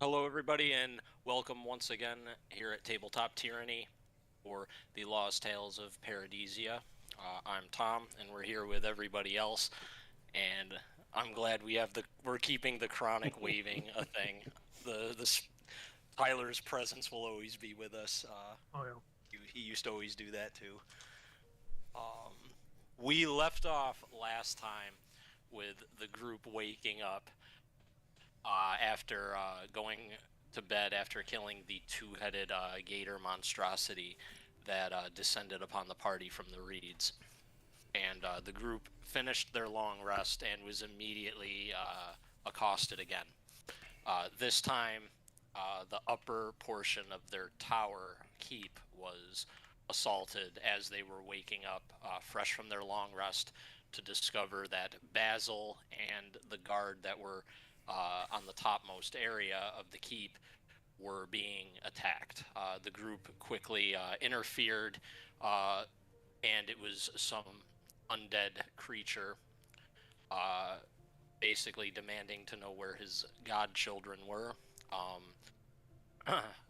Hello, everybody, and welcome once again here at Tabletop Tyranny for the Lost Tales of Paradisia. I'm Tom, and we're here with everybody else, and I'm glad we're keeping the chronic waving a thing. Tyler's presence will always be with us. Oh yeah. He used to always do that too. Um, we left off last time with the group waking up after going to bed after killing the two-headed gator monstrosity that descended upon the party from the reeds. And the group finished their long rest and was immediately accosted again. This time, the upper portion of their tower keep was assaulted as they were waking up fresh from their long rest to discover that Basil and the guard that were on the topmost area of the keep were being attacked. The group quickly interfered, and it was some undead creature uh, basically demanding to know where his godchildren were. Um,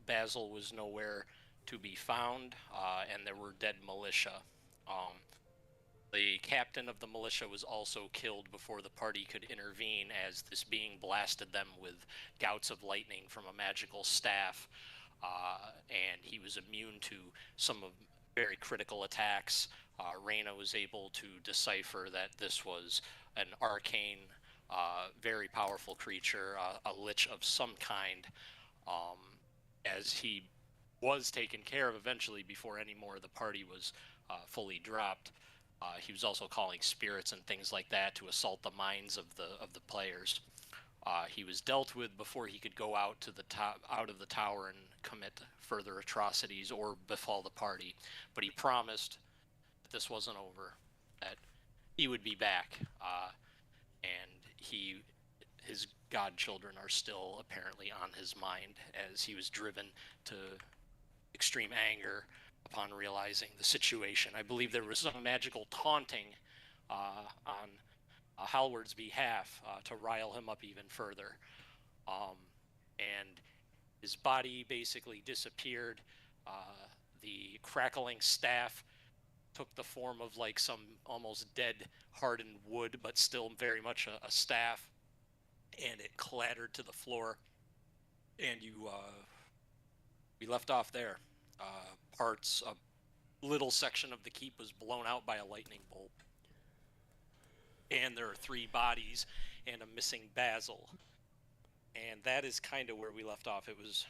Basil was nowhere to be found, and there were dead militia. Um, the captain of the militia was also killed before the party could intervene, as this being blasted them with gouts of lightning from a magical staff, and he was immune to some of very critical attacks. Reyna was able to decipher that this was an arcane, very powerful creature, a lich of some kind, um, as he was taken care of eventually before any more of the party was fully dropped. He was also calling spirits and things like that to assault the minds of the players. He was dealt with before he could go out to the out of the tower and commit further atrocities or befall the party. But he promised that this wasn't over, that he would be back, and his godchildren are still apparently on his mind, as he was driven to extreme anger upon realizing the situation. I believe there was some magical taunting on Halward's behalf to rile him up even further. Um, and his body basically disappeared. The crackling staff took the form of like some almost dead hardened wood, but still very much a staff, and it clattered to the floor. And we left off there. A little section of the keep was blown out by a lightning bolt, and there are three bodies and a missing Basil. And that is kind of where we left off. It was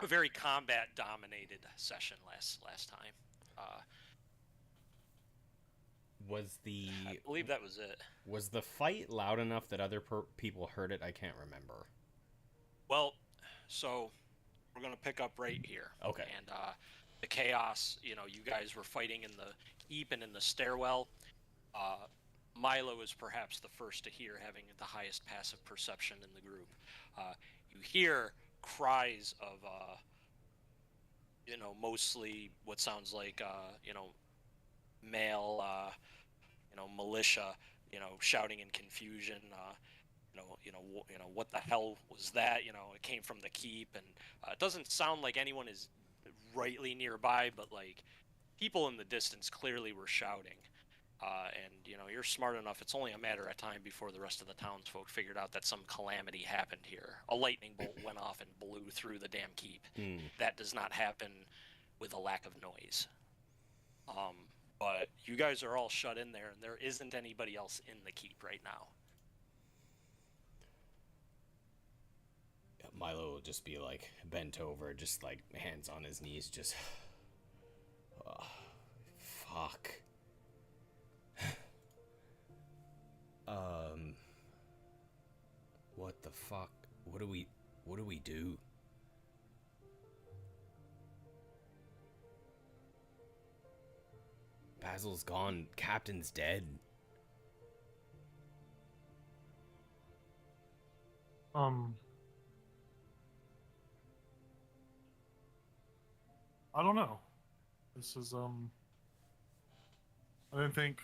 a very combat dominated session last time. Uh, Was I the believe that was it. was the fight loud enough that other people heard it? I can't remember. Well, so we're going to pick up right here. Okay. And the chaos, you guys were fighting in the keep and in the stairwell. Uh, Milo is perhaps the first to hear, having the highest passive perception in the group. You hear cries of, mostly what sounds like, male, militia, shouting in confusion. What the hell was that? It came from the keep, and it doesn't sound like anyone is rightly nearby, but like people in the distance clearly were shouting. And you're smart enough. It's only a matter of time before the rest of the townsfolk figured out that some calamity happened here. A lightning bolt went off and blew through the damn keep. Hmm. That does not happen with a lack of noise. But you guys are all shut in there, and there isn't anybody else in the keep right now. Milo will just be like bent over, just like hands on his knees, just fuck. What the fuck? What do we do? Basil's gone. Captain's dead. Um, I don't know. This is I didn't think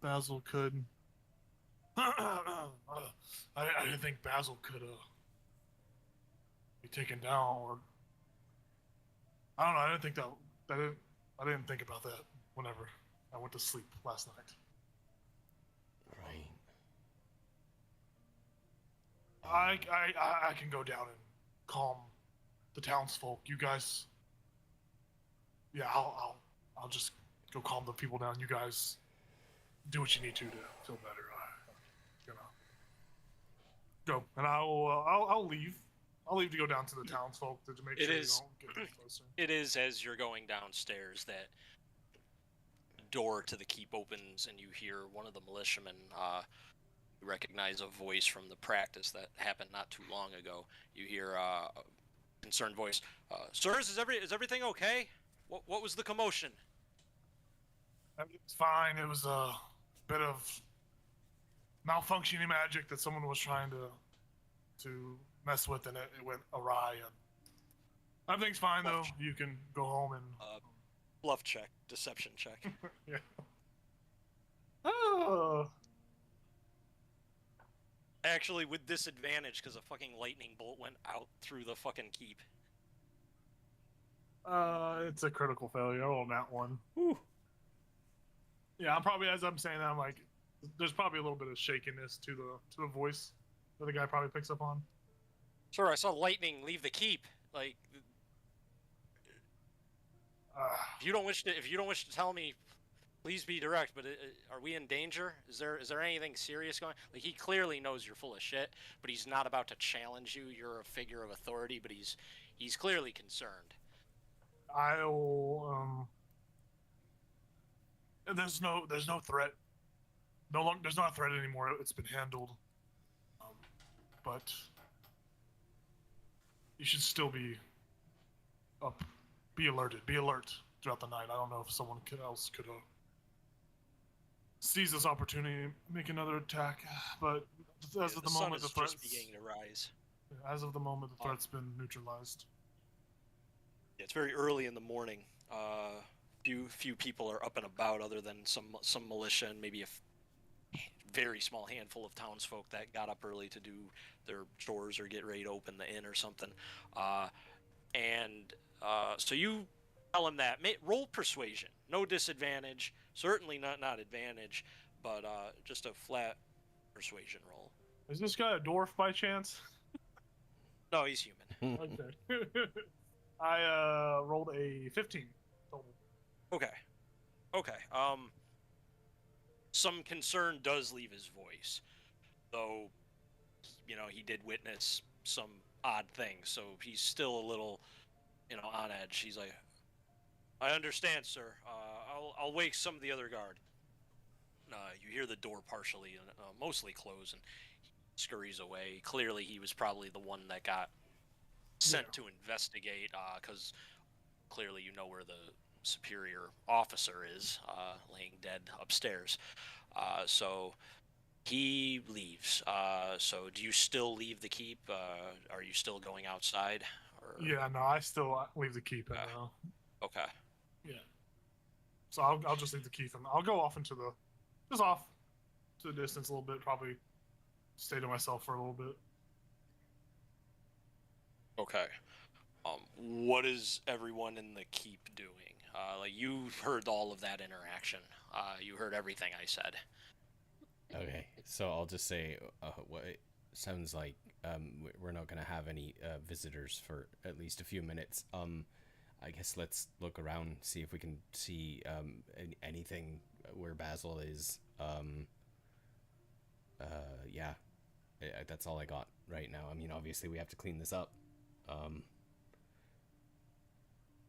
Basil could. I didn't think Basil could taken down, or I don't know. I didn't think that. I didn't think about that whenever I went to sleep last night. Right. I can go down and calm the townsfolk. You guys, yeah, I'll just go calm the people down. You guys do what you need to feel better. You know, go, and I'll leave. I'll leave to go down to the townsfolk to make It sure is- you don't get any closer. It is as you're going downstairs that the door to the keep opens, and you hear one of the militiamen. You recognize a voice from the practice that happened not too long ago. You hear a concerned voice. Sirs, is everything okay? What was the commotion? It's fine. It was a bit of malfunctioning magic that someone was trying to mess with, and it went awry. And everything's fine though. You can go home and Bluff check, deception check. yeah. Oh. Actually, with disadvantage because a fucking lightning bolt went out through the fucking keep. It's a critical failure on that one. Whew. Yeah, I'm probably as I'm saying that, I'm like, there's probably a little bit of shakiness to the voice that the guy probably picks up on. Sir, I saw lightning leave the keep. Like, if you don't wish to tell me, please be direct. But are we in danger? Is there anything serious going? Like, he clearly knows you're full of shit, but he's not about to challenge you. You're a figure of authority, but he's clearly concerned. I'll there's no threat. There's not a threat anymore. It's been handled. But you should still be up, be alerted, be alert throughout the night. I don't know if someone else could seize this opportunity and make another attack, but as of the sun moment, is the threat's just beginning to rise. as of the moment, the threat's been neutralized. Yeah, it's very early in the morning. Few people are up and about, other than some militia and maybe a very small handful of townsfolk that got up early to do their chores or get ready to open the inn or something. So you tell him that. Roll persuasion, no disadvantage, certainly not advantage, but just a flat persuasion roll. Is this guy a dwarf by chance? No, he's human. Okay. I rolled a 15 total. Okay. Some concern does leave his voice, though. You know, he did witness some odd things, so he's still a little, on edge. He's like, "I understand, sir. I'll wake some of the other guard." You hear the door partially, mostly close, and he scurries away. Clearly, he was probably the one that got sent to investigate, because clearly you know where the superior officer is, laying dead upstairs. So he leaves. So do you still leave the keep? Are you still going outside? Or... Yeah, no, I still leave the keep. Okay. Yeah. So I'll just leave the keep, and I'll go off off to the distance a little bit. Probably stay to myself for a little bit. Okay. What is everyone in the keep doing? Like, you heard all of that interaction. You heard everything I said. Okay, so I'll just say, what it sounds like we're not gonna have any visitors for at least a few minutes. I guess let's look around, see if we can see anything where Basil is. Yeah, that's all I got right now. I mean, obviously we have to clean this up.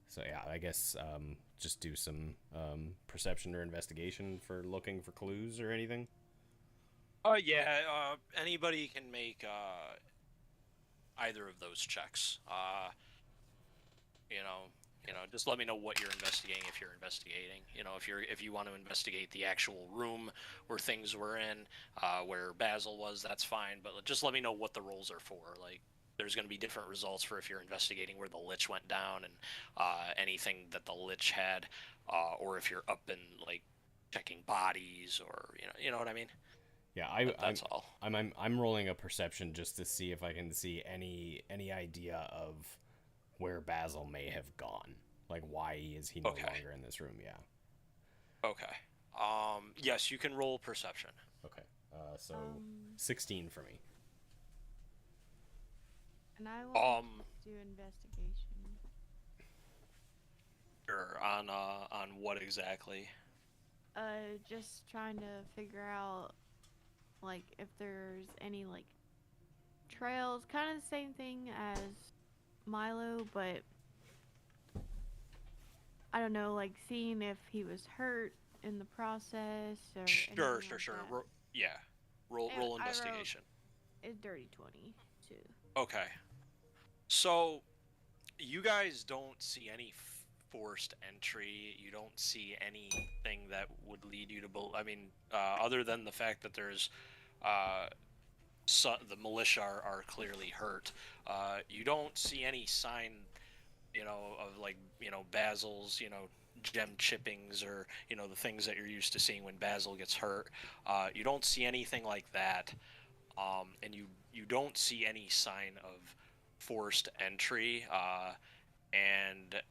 So yeah, I guess just do some perception or investigation for looking for clues or anything. Anybody can make either of those checks. Just let me know what you're investigating if you're investigating. If you want to investigate the actual room where things were in, where Basil was, that's fine. But just let me know what the rolls are for. Like, there's going to be different results for if you're investigating where the lich went down and anything that the lich had, or if you're up and like checking bodies, or you know what I mean. Yeah, That's all. I'm rolling a perception just to see if I can see any idea of where Basil may have gone. Like, why is he no Okay. longer in this room? Yeah. Okay. Yes, you can roll perception. Okay. So Um, 16 for me. and I will Um, do investigation. sure. On what exactly? Just trying to figure out, like, if there's any, like, trails. Kind of the same thing as Milo, but I don't know, like, seeing if he was hurt in the process or anything Sure, sure, like sure. that. Yeah. And Roll I wrote investigation. a dirty 20, too. Okay. So you guys don't see any forced entry. You don't see anything that would lead you to I mean, other than the fact that there's uh, the militia are clearly hurt. You don't see any sign, of like, Basil's, gem chippings or, the things that you're used to seeing when Basil gets hurt. You don't see anything like that. And you don't see any sign of forced entry. And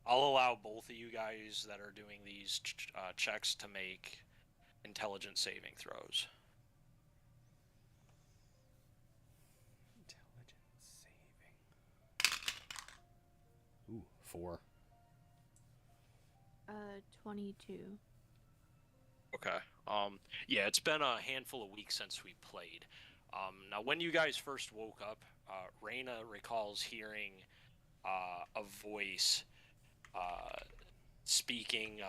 I'll allow both of you guys that are doing these checks to make intelligence saving throws. Intelligence saving. Ooh, 4. 22. Okay. Yeah, it's been a handful of weeks since we played. Now, when you guys first woke up, Reyna recalls hearing a voice speaking.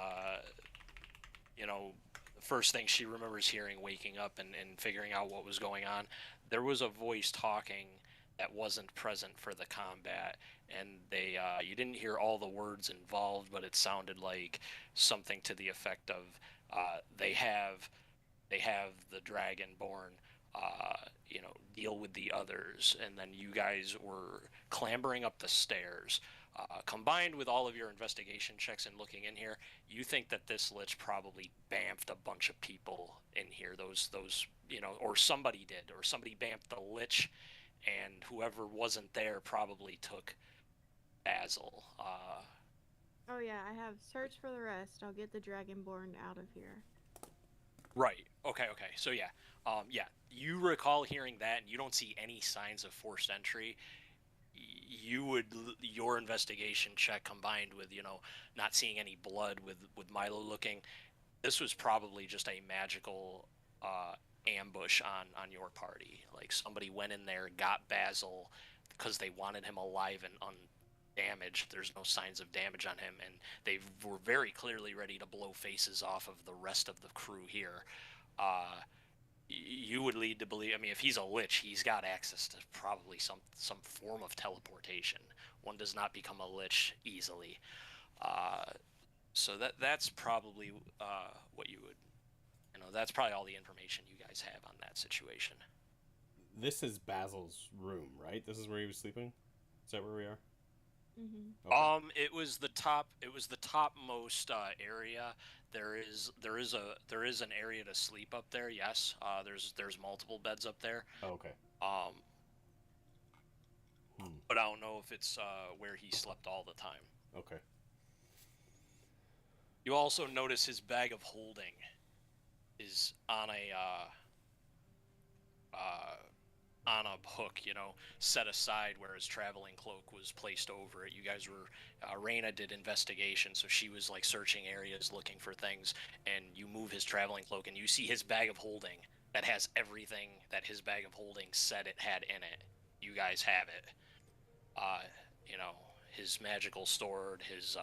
The first thing she remembers hearing waking up and figuring out what was going on, there was a voice talking that wasn't present for the combat, and you didn't hear all the words involved, but it sounded like something to the effect of they have the dragonborn, deal with the others, and then you guys were clambering up the stairs. Combined with all of your investigation checks and looking in here, you think that this lich probably bamfed a bunch of people in here. Those or somebody did, or somebody bamfed the lich, and whoever wasn't there probably took Basil. Oh yeah, I have search for the rest. I'll get the Dragonborn out of here. Right. Okay. So yeah. Yeah. You recall hearing that, and you don't see any signs of forced entry. Your investigation check combined with not seeing any blood with Milo looking, this was probably just a magical ambush on your party. Like, somebody went in there, got Basil because they wanted him alive and undamaged. There's no signs of damage on him, and they were very clearly ready to blow faces off of the rest of the crew here. You would lead to believe, I mean, if he's a lich, he's got access to probably some form of teleportation. One does not become a lich easily. So that's probably what you would, that's probably all the information you guys have on that situation. This is Basil's room, right? This is where he was sleeping? Is that where we are? Mm-hmm. Okay. It was the topmost area. There is an area to sleep up there. Yes. There's multiple beds up there. Oh, okay. But I don't know if it's where he slept all the time. Okay. You also notice his bag of holding is on a hook, set aside where his traveling cloak was placed over it. You guys were, Reyna did investigation, so she was like searching areas looking for things, and you move his traveling cloak and you see his bag of holding that has everything that his bag of holding said it had in it. You guys have it. His magical sword, his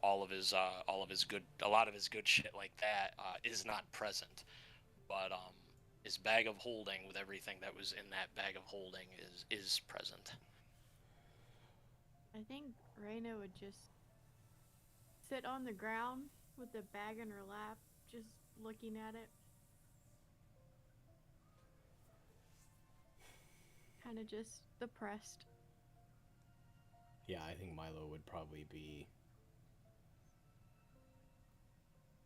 all of his a lot of his good shit like that is not present, but his bag of holding with everything that was in that bag of holding is present. I think Reyna would just sit on the ground with the bag in her lap, just looking at it. Kind of just depressed. Yeah, I think Milo would probably be...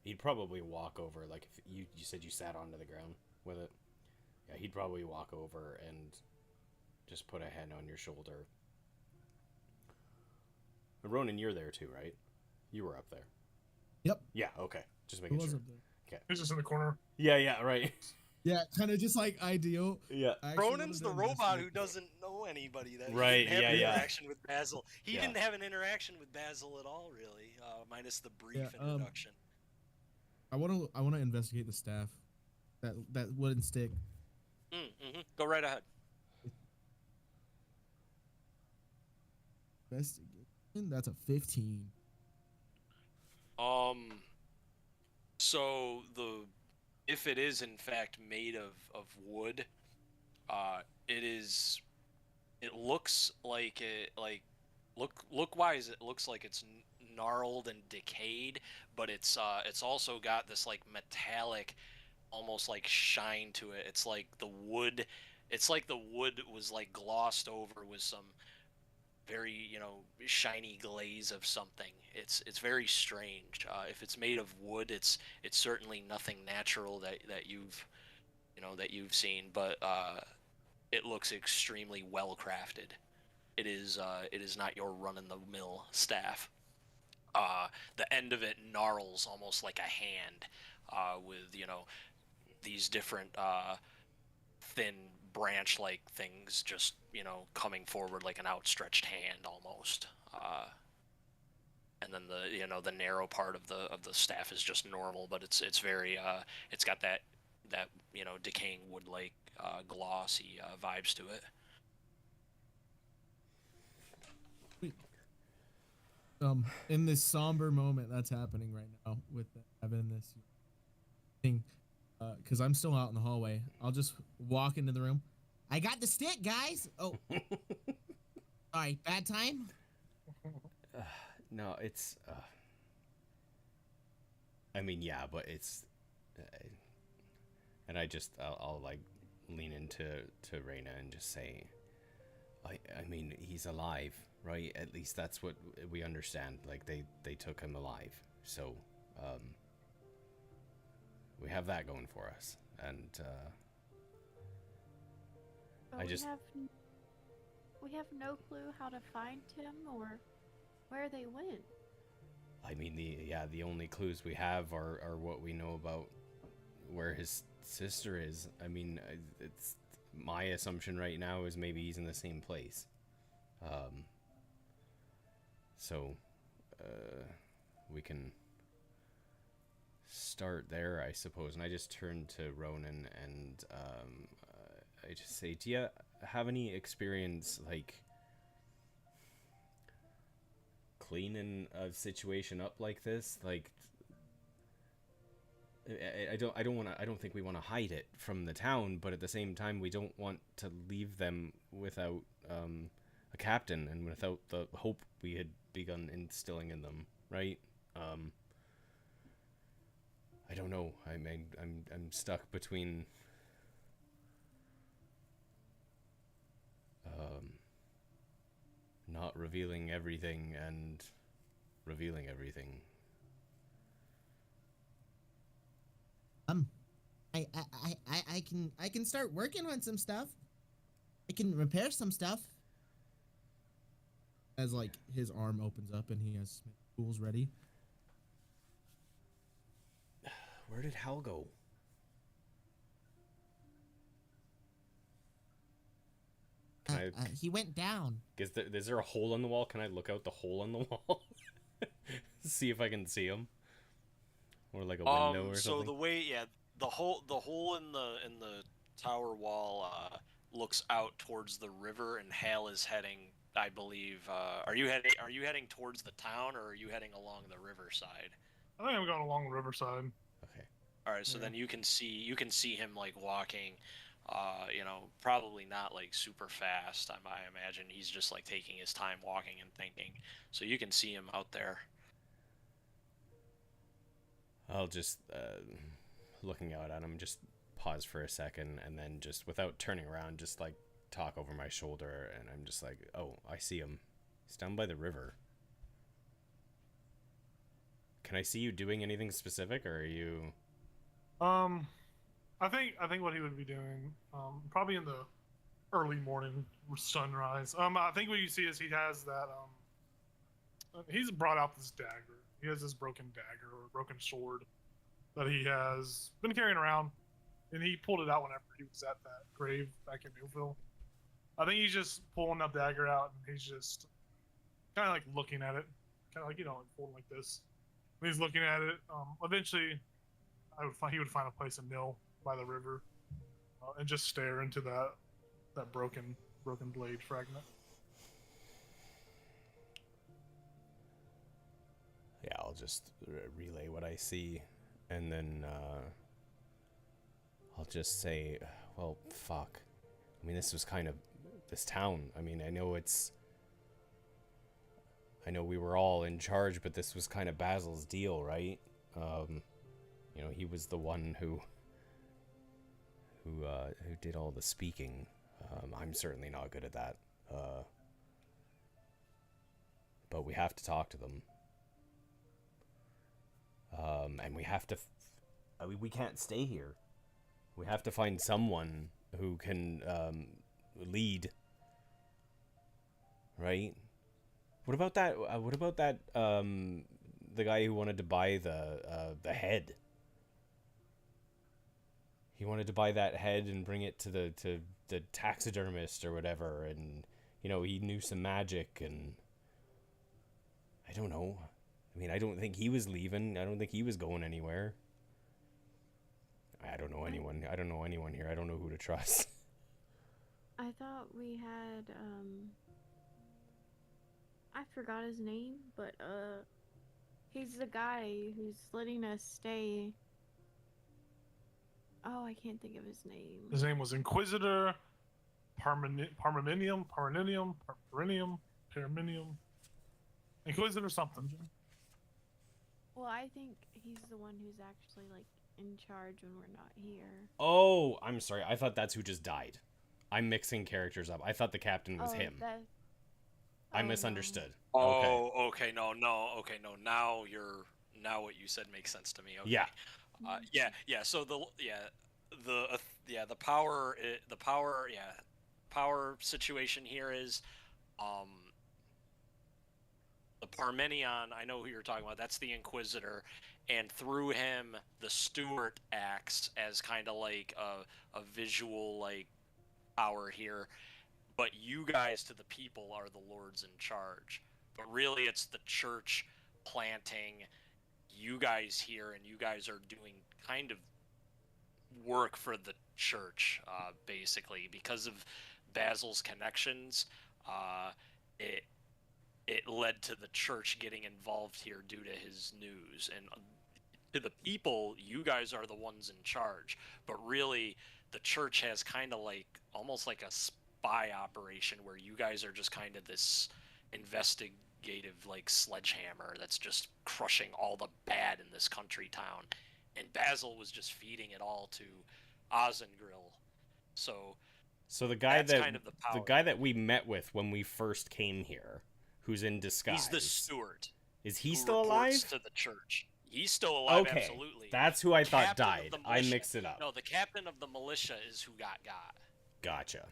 He'd probably walk over, like if you said you sat onto the ground with it. Yeah, he'd probably walk over and just put a hand on your shoulder. Ronan, you're there too, right? You were up there. Yep. Yeah, okay. Just Who making was sure. up there? He's just in the corner. Yeah, right. Yeah, kind of just like ideal. Yeah. I actually Ronan's the wanted to robot who investigate- doesn't know anybody. That Right, He didn't have yeah, an yeah. interaction with Basil. He Yeah. didn't have an interaction with Basil at all, really, minus the brief Yeah, introduction. I want to investigate the staff. That wooden stick. Mm-hmm. Go right ahead. Investigation. That's a 15. So if it is in fact made of wood, it looks like look wise it looks like it's gnarled and decayed, but it's also got this like metallic, almost like shine to it. It's like the wood was like glossed over with some very, shiny glaze of something. It's very strange. If it's made of wood, it's certainly nothing natural that you've seen, but it looks extremely well crafted. It is not your run in the mill staff. The end of it gnarls almost like a hand, with these different thin branch-like things just coming forward like an outstretched hand almost, and then the narrow part of the staff is just normal, but it's very it's got that decaying wood-like glossy vibes to it. In this somber moment that's happening right now with having this thing, because I'm still out in the hallway, I'll just walk into the room. I got the stick, guys. Oh, sorry, bad time. No, it's. I mean, yeah, but it's. And I'll like lean into Reyna and just say, I mean, he's alive, right? At least that's what we understand. Like they took him alive, so we have that going for us, and But we have no clue how to find him or where they went. I mean, the only clues we have are what we know about where his sister is. I mean, it's my assumption right now is maybe he's in the same place. So we can start there, I suppose. And I just turn to Ronan and I just say, do you have any experience like cleaning a situation up like this? Like, I don't think we want to hide it from the town, but at the same time we don't want to leave them without a captain and without the hope we had begun instilling in them, right? I don't know. I mean, I'm stuck between not revealing everything and revealing everything. I can start working on some stuff. I can repair some stuff. As like his arm opens up and he has tools ready. Where did Hal go? He went down. Is there a hole in the wall? Can I look out the hole in the wall? See if I can see him, or like a window or so something. the way, the hole in the tower wall looks out towards the river, and Hal is heading, I believe. Are you heading towards the town, or are you heading along the riverside? I think I'm going along the riverside. Okay. All right, so then you can see him like walking, probably not like super fast. I imagine he's just like taking his time walking and thinking. So you can see him out there. I'll just looking out at him, just pause for a second, and then just without turning around, just like talk over my shoulder, and I'm just like, oh, I see him. He's down by the river. can I see you doing anything specific, or are you? I think what he would be doing, probably in the early morning sunrise. I think what you see is he has that. He's brought out this dagger. He has this broken dagger or broken sword that he has been carrying around, and he pulled it out whenever he was at that grave back in Newville. I think he's just pulling that dagger out, and he's just kind of like looking at it, kind of like like holding like this. And he's looking at it. Eventually, he would find a place and kneel by the river, and just stare into that broken blade fragment. Yeah, I'll just relay what I see, and then I'll just say, well, fuck. I mean, this was kind of this town. I mean, I know we were all in charge, but this was kind of Basil's deal, right? He was the one who did all the speaking. I'm certainly not good at that. But we have to talk to them. And we have to... we can't stay here. We have to find someone who can lead. Right? What about that? The guy who wanted to buy the head. He wanted to buy that head and bring it to the taxidermist or whatever, and he knew some magic, and I don't know. I mean, I don't think he was leaving. I don't think he was going anywhere. I don't know anyone. I don't know anyone here. I don't know who to trust. I thought we had I forgot his name, but he's the guy who's letting us stay. Oh, I can't think of his name. His name was Inquisitor Parmenium, Inquisitor something. Well, I think he's the one who's actually like in charge when we're not here. Oh, I'm sorry. I thought that's who just died. I'm mixing characters up. I thought the captain was him. I misunderstood. Oh, okay. No. Okay, no. Now what you said makes sense to me. Okay. Yeah. Yeah. So the power situation here is, the Parmenion. I know who you're talking about. That's the Inquisitor, and through him, the Steward acts as kind of like a visual like power here. But you guys, to the people, are the lords in charge. But really, it's the church planting you guys here, and you guys are doing kind of work for the church, basically, because of Basil's connections. It led to the church getting involved here due to his news, and to the people, you guys are the ones in charge. But really, the church has kind of like almost like a spy operation where you guys are just kind of this investigative like sledgehammer that's just crushing all the bad in this country town, and Basil was just feeding it all to Ozengrill. So the guy that's kind of the guy that we met with when we first came here, who's in disguise. He's the steward. Is he still alive? To the church. He's still alive. Okay, absolutely. That's who I thought died. I mixed it up. No, the captain of the militia is who got. Gotcha.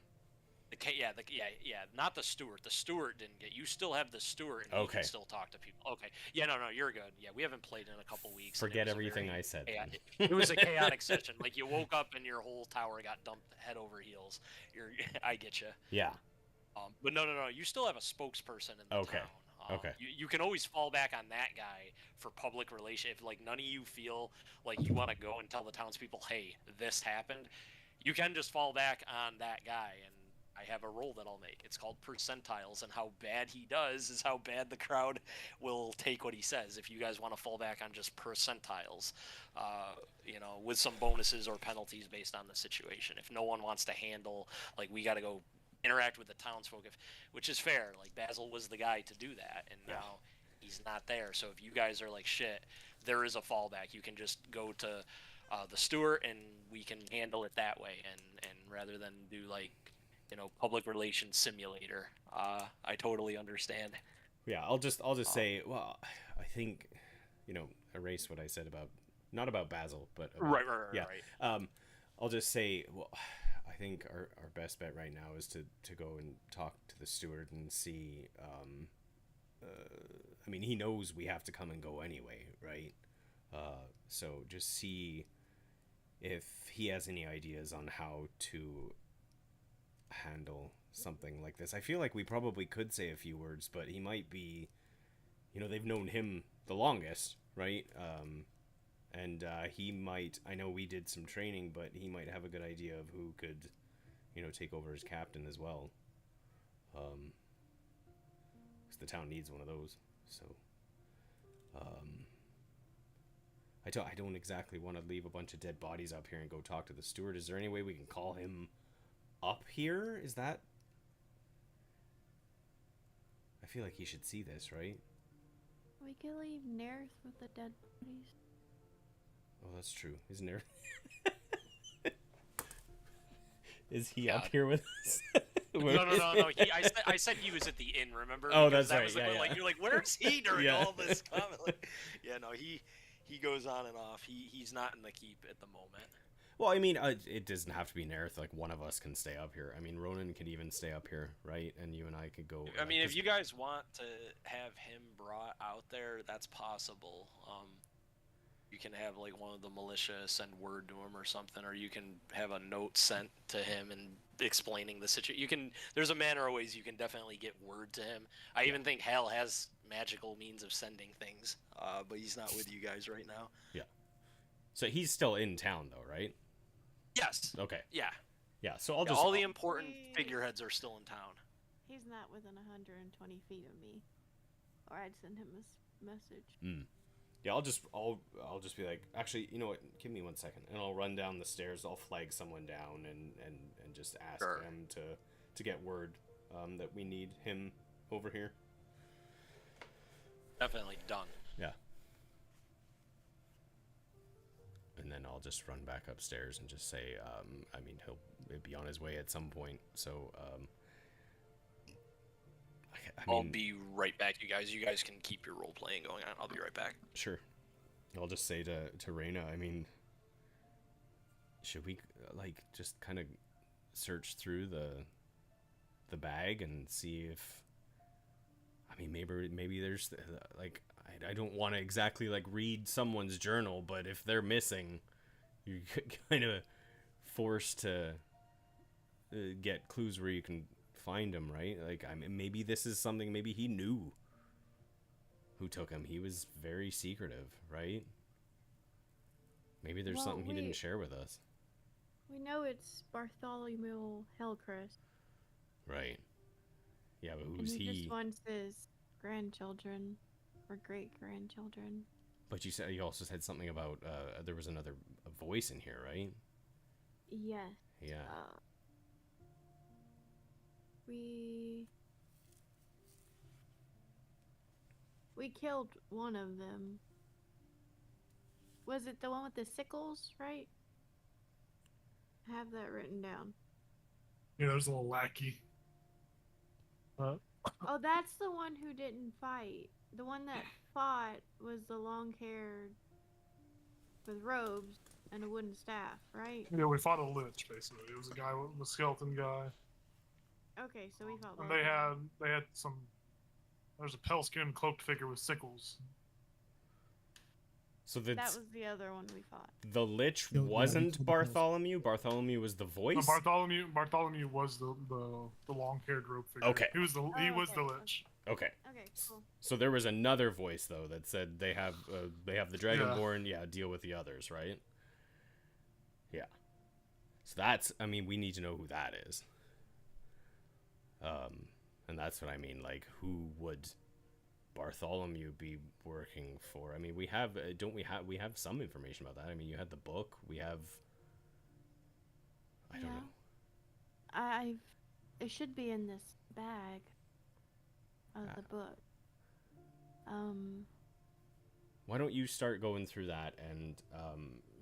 Not the steward. The steward didn't get. You still have the steward, and you can still talk to people. Okay. Yeah, no, you're good. Yeah, we haven't played in a couple weeks. Forget everything I said. It was a chaotic session. Like, you woke up and your whole tower got dumped head over heels. I get you. Yeah. But no. You still have a spokesperson in the town. Okay. You can always fall back on that guy for public relations. If like none of you feel like you want to go and tell the townspeople, hey, this happened, you can just fall back on that guy, and I have a roll that I'll make. It's called percentiles, and how bad he does is how bad the crowd will take what he says. If you guys want to fall back on just percentiles, with some bonuses or penalties based on the situation. If no one wants to handle, like, we got to go interact with the townsfolk, which is fair. Like, Basil was the guy to do that, and now he's not there. So if you guys are like, shit, there is a fallback. You can just go to the steward, and we can handle it that way, and rather than do like, public relations simulator. I totally understand. Yeah, I'll just say, well, I think, erase what I said about not about Basil, but about, Right. yeah. I'll just say, well, I think our best bet right now is to go and talk to the steward and see. I mean, he knows we have to come and go anyway, right? So just see if he has any ideas on how to handle something like this. I feel like we probably could say a few words, but he might be, they've known him the longest, right? And he might, I know we did some training, but he might have a good idea of who could, take over as captain as well. Because the town needs one of those. So, I don't exactly want to leave a bunch of dead bodies up here and go talk to the steward. Is there any way we can call him up here? Is that... I feel like he should see this, right? We could leave Nerth with the dead bodies. Oh, that's true. Isn't there? Is he Yeah. up here with us? No. I said he was at the inn. Remember? Oh, Because that's that right. was Yeah. Like, you're like, where's he during Yeah. all this comment? Like, yeah, no, he goes on and off. He's not in the keep at the moment. Well, I mean, it doesn't have to be Nerth. Like, one of us can stay up here. I mean, Ronan could even stay up here, right? And you and I could go... I mean, if 'cause- you guys want to have him brought out there, that's possible. You can have like one of the militia send word to him or something, or you can have a note sent to him and explaining the situation. You can. There's a manner of ways you can definitely get word to him. I even think Hal has magical means of sending things, but he's not with you guys right now. So he's still in town, though, right? Yes. Okay. Yeah. Yeah, so I'll Yeah, just... all the important figureheads are still in town. He's not within 120 feet of me, or I'd send him a message. Yeah, I'll just be like, actually, you know what? Give me 1 second, and I'll run down the stairs. I'll flag someone down and just ask Sure. them to get word that we need him over here. Definitely done. Yeah. And then I'll just run back upstairs and just say, I mean, he'll be on his way at some point. So, I'll be right back, you guys. You guys can keep your role playing going on. I'll be right back. Sure. I'll just say to Reyna, I mean, should we like just kind of search through the bag and see if, I mean, maybe there's like, I don't want to exactly like read someone's journal, but if they're missing, you're kind of forced to get clues where you can find them, right? Like, I mean, maybe this is something, maybe he knew who took him. He was very secretive, right? Maybe there's Well, something he didn't share with us. We know it's Bartholomew Hellcrest. Right. Yeah, but And who's he he? just wants his grandchildren or great-grandchildren. But you also said something about there was another voice in here, right? Yes. Yeah. We killed one of them. Was it the one with the sickles, right? I have that written down. Yeah, there's a little lackey. Oh, that's the one who didn't fight. The one that fought was the long-haired with robes and a wooden staff, right? Yeah, we fought a lich basically. It was a guy, the skeleton guy. Okay, so we fought. And both of them. they had some. There's a pale skinned cloaked figure with sickles. So That was the other one we fought. the Lich Yeah, we wasn't killed the Bartholomew. Bartholomew was the voice. Bartholomew was the long haired rope figure. Okay. He was the okay, lich. Okay. Okay, cool. So there was another voice though that said they have the Dragonborn. Yeah, deal with the others, right? Yeah. So that's, I mean, we need to know who that is. And that's what I mean. Like, who would Bartholomew be working for? I mean, we have we have some information about that. I mean, you had the book. We have. I don't know. It should be in this bag of the book. Why don't you start going through that, and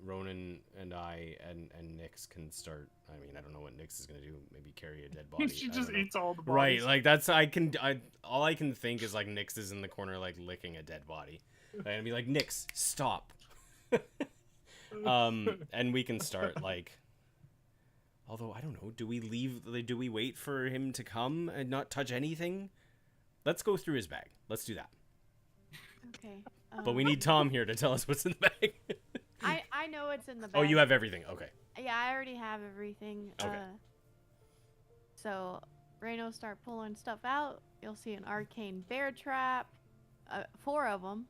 Ronan and I and Nyx can start. I mean, I don't know what Nyx is gonna do. Maybe carry a dead body. She I just don't know. eats all the bodies. Right, like that's all I can think is like Nyx is in the corner like licking a dead body. And be like, Nix, stop. And we can start, like... Although, I don't know, do we wait for him to come and not touch anything? Let's go through his bag. Let's do that. Okay. But we need Tom here to tell us what's in the bag. I know what's in the bag. Oh, you have everything. Okay. Yeah, I already have everything. Okay. So, Rain will start pulling stuff out. You'll see an arcane bear trap, 4 of them.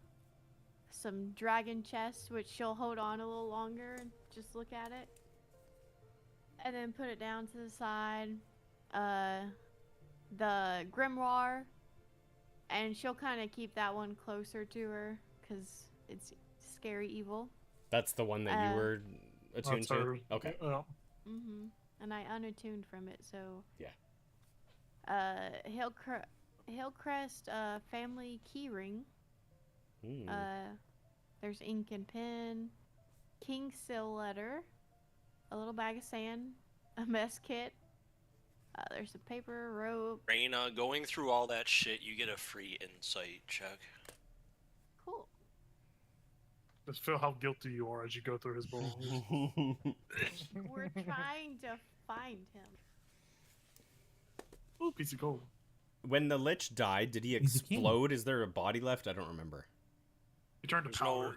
Some dragon chests, which she'll hold on a little longer and just look at it. And then put it down to the side. The grimoire. And she'll kind of keep that one closer to her, because it's scary evil. That's the one that you were attuned to? her. Okay. Yeah. Mm-hmm. And I unattuned from it, so... Yeah. Hillcrest family keyring. Hmm. There's ink and pen. King seal letter. A little bag of sand. A mess kit. There's a paper, rope. Raina, going through all that shit, you get a free insight check. Cool. Just feel how guilty you are as you go through his belongings. We're trying to find him. Ooh, piece of gold. When the Lich died, did he He's a king. explode? Is there a body left? I don't remember. He turned to powder.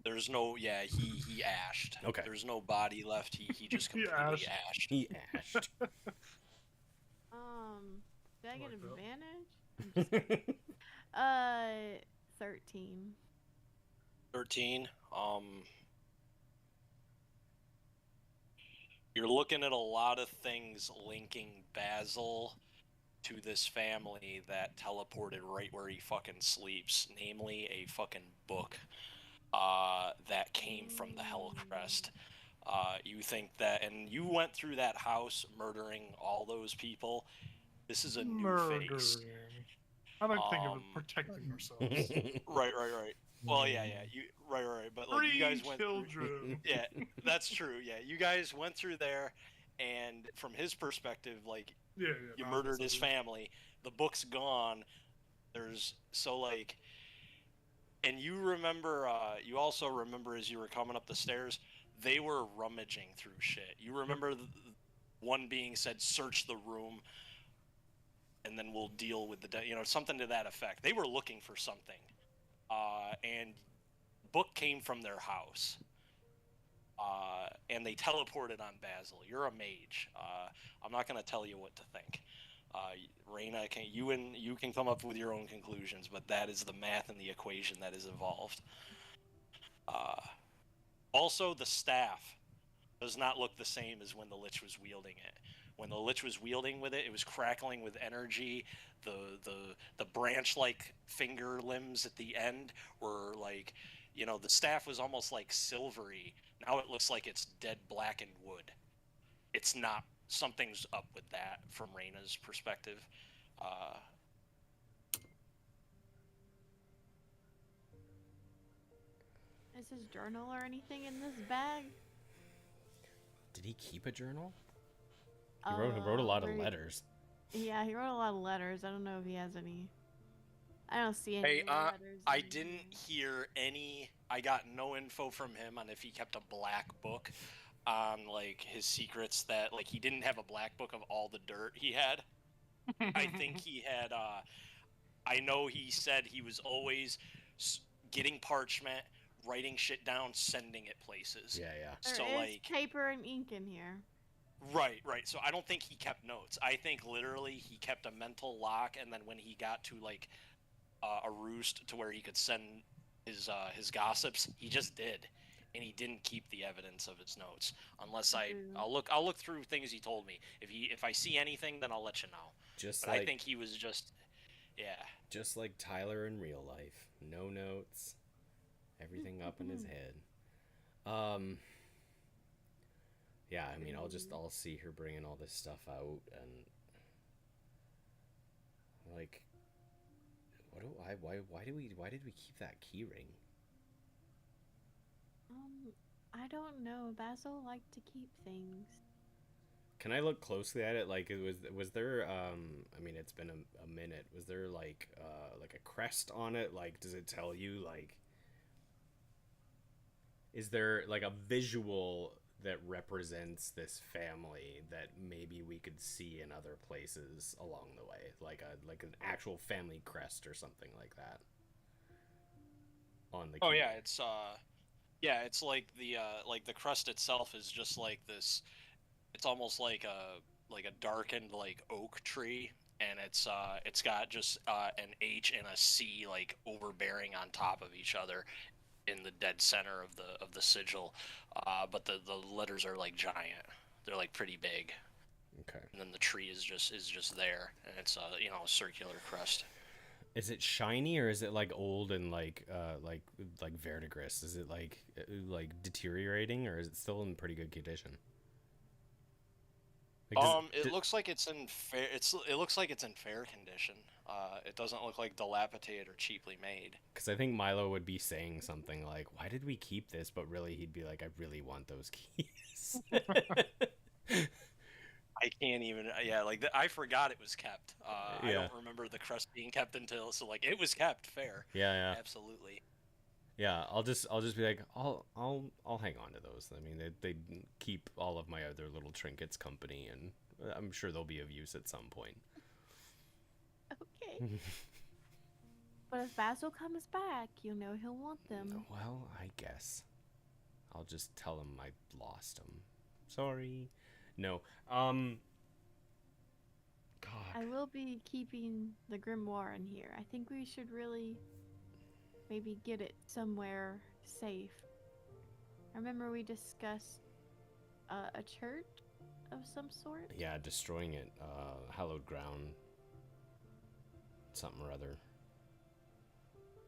There's no, yeah, he ashed. Okay. There's no body left. He just He completely ashed. ashed. He ashed. Did I get Like that. advantage? I'm just kidding. 13. 13. You're looking at a lot of things linking Basil to this family that teleported right where he fucking sleeps, namely a fucking book that came from the Hellcrest. You think that, and you went through that house murdering all those people. This is a new Murdering. phase. I like to think of it protecting ourselves. Right. Well, yeah, you right. But like you guys went through, children. yeah, that's true. Yeah, you guys went through there, and from his perspective, like Yeah. you no, murdered that's his not family. The book's gone. There's so like, and you remember. You also remember as you were coming up the stairs, they were rummaging through shit. You remember one being said, "Search the room." And then we'll deal with something to that effect. They were looking for something, and book came from their house, and they teleported on Basil. You're a mage. I'm not going to tell you what to think. Raina, you can come up with your own conclusions, but that is the math and the equation that is involved. Also, the staff does not look the same as when the Lich was wielding it. When the Lich was wielding with it, it was crackling with energy. The branch-like finger limbs at the end were like, the staff was almost like silvery. Now it looks like it's dead blackened wood. It's not. Something's up with that from Raina's perspective. Is his journal or anything in this bag? Did he keep a journal? He wrote a lot of letters. Yeah, he wrote a lot of letters. I don't know if he has any. I don't see any Hey, letters. I in didn't here. hear any. I got no info from him on if he kept a black book on like his secrets. That like he didn't have a black book of all the dirt he had. I think he had. I know he said he was always getting parchment, writing shit down, sending it places. Yeah. There So is like. paper and ink in here. Right. So I don't think he kept notes. I think literally he kept a mental lock, and then when he got to like a roost to where he could send his gossips, he just did, and he didn't keep the evidence of his notes. Unless I'll look through things he told me. If I see anything, then I'll let you know. Just But like I think he was just, yeah. just like Tyler in real life. No notes. Everything up in his head. Yeah, I mean, I'll see her bringing all this stuff out, and like, why did we keep that key ring? I don't know. Basil liked to keep things. Can I look closely at it? Like, was there I mean, it's been a minute. Was there like a crest on it? Like, does it tell you like is there like a visual that represents this family that maybe we could see in other places along the way, like an actual family crest or something like that on the Oh key? it's like the crust itself is just like this. It's almost like a darkened like oak tree, and it's got just an H and a C like overbearing on top of each other in the dead center of the sigil. But the letters are like giant. They're like pretty big. Okay. And then the tree is just there, and it's a circular crest. Is it shiny or is it like old and like verdigris? Is it like deteriorating or is it still in pretty good condition? Like, It looks like it's in fair. It looks like it's in fair condition. It doesn't look like dilapidated or cheaply made. because I think Milo would be saying something like, "Why did we keep this?" But really, he'd be like, "I really want those keys." I can't even. Yeah, like I forgot it was kept. I Yeah. don't remember the crust being kept until so it was kept. Fair. Yeah. Absolutely. Yeah, I'll just be like, I'll hang on to those. I mean, they keep all of my other little trinkets company, and I'm sure they'll be of use at some point. Okay. But if Basil comes back, you know he'll want them. Well, I guess I'll just tell him I lost them. Sorry. No. God. I will be keeping the grimoire in here. I think we should really maybe get it somewhere safe. I remember we discussed a church of some sort. Yeah, destroying it. Hallowed ground. Something or other.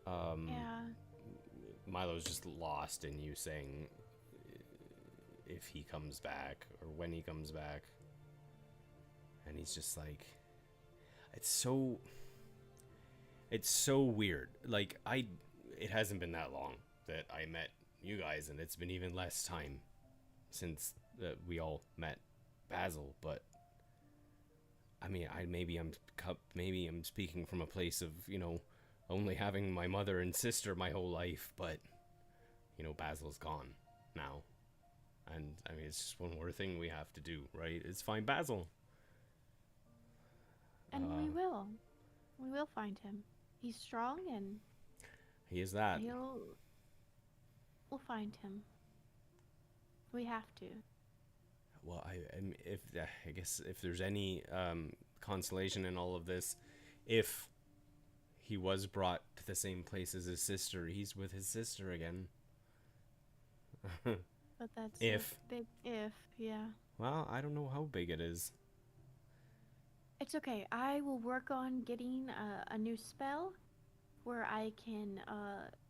Yeah. Milo's just lost in you saying if he comes back or when he comes back. And he's just like, it's so weird. Like, it hasn't been that long that I met you guys, and it's been even less time since we all met Basil, but I mean, maybe I'm speaking from a place of, only having my mother and sister my whole life, but Basil's gone now. And I mean, it's just one more thing we have to do, right? It's find Basil. And we will. We will find him. He's strong and He is that. we'll find him. We have to. Well, I guess if there's any consolation in all of this, if he was brought to the same place as his sister, he's with his sister again. But that's If. a big if, yeah. Well, I don't know how big it is. It's okay. I will work on getting a new spell where I can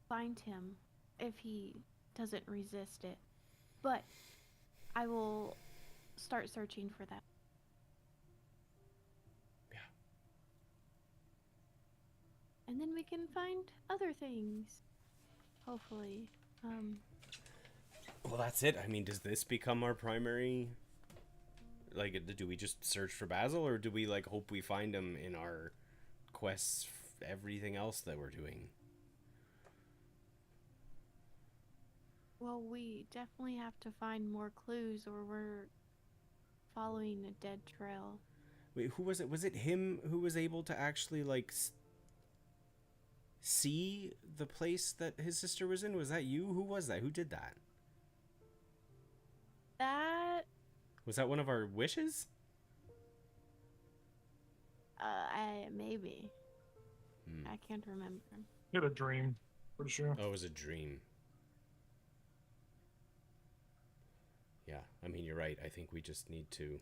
find him if he doesn't resist it. But I will start searching for that. Yeah. And then we can find other things. Hopefully. Well, that's it. I mean, does this become our primary? Like, do we just search for Basil, or do we hope we find him in our quests? Everything else that we're doing. Well, we definitely have to find more clues, or we're following a dead trail. Wait, who was it? Was it him who was able to actually see the place that his sister was in? Was that you? Who was that? Who did that? That Was that one of our wishes? maybe. I can't remember. He had a dream, pretty sure. Oh, it was a dream. Yeah, I mean, you're right. I think we just need to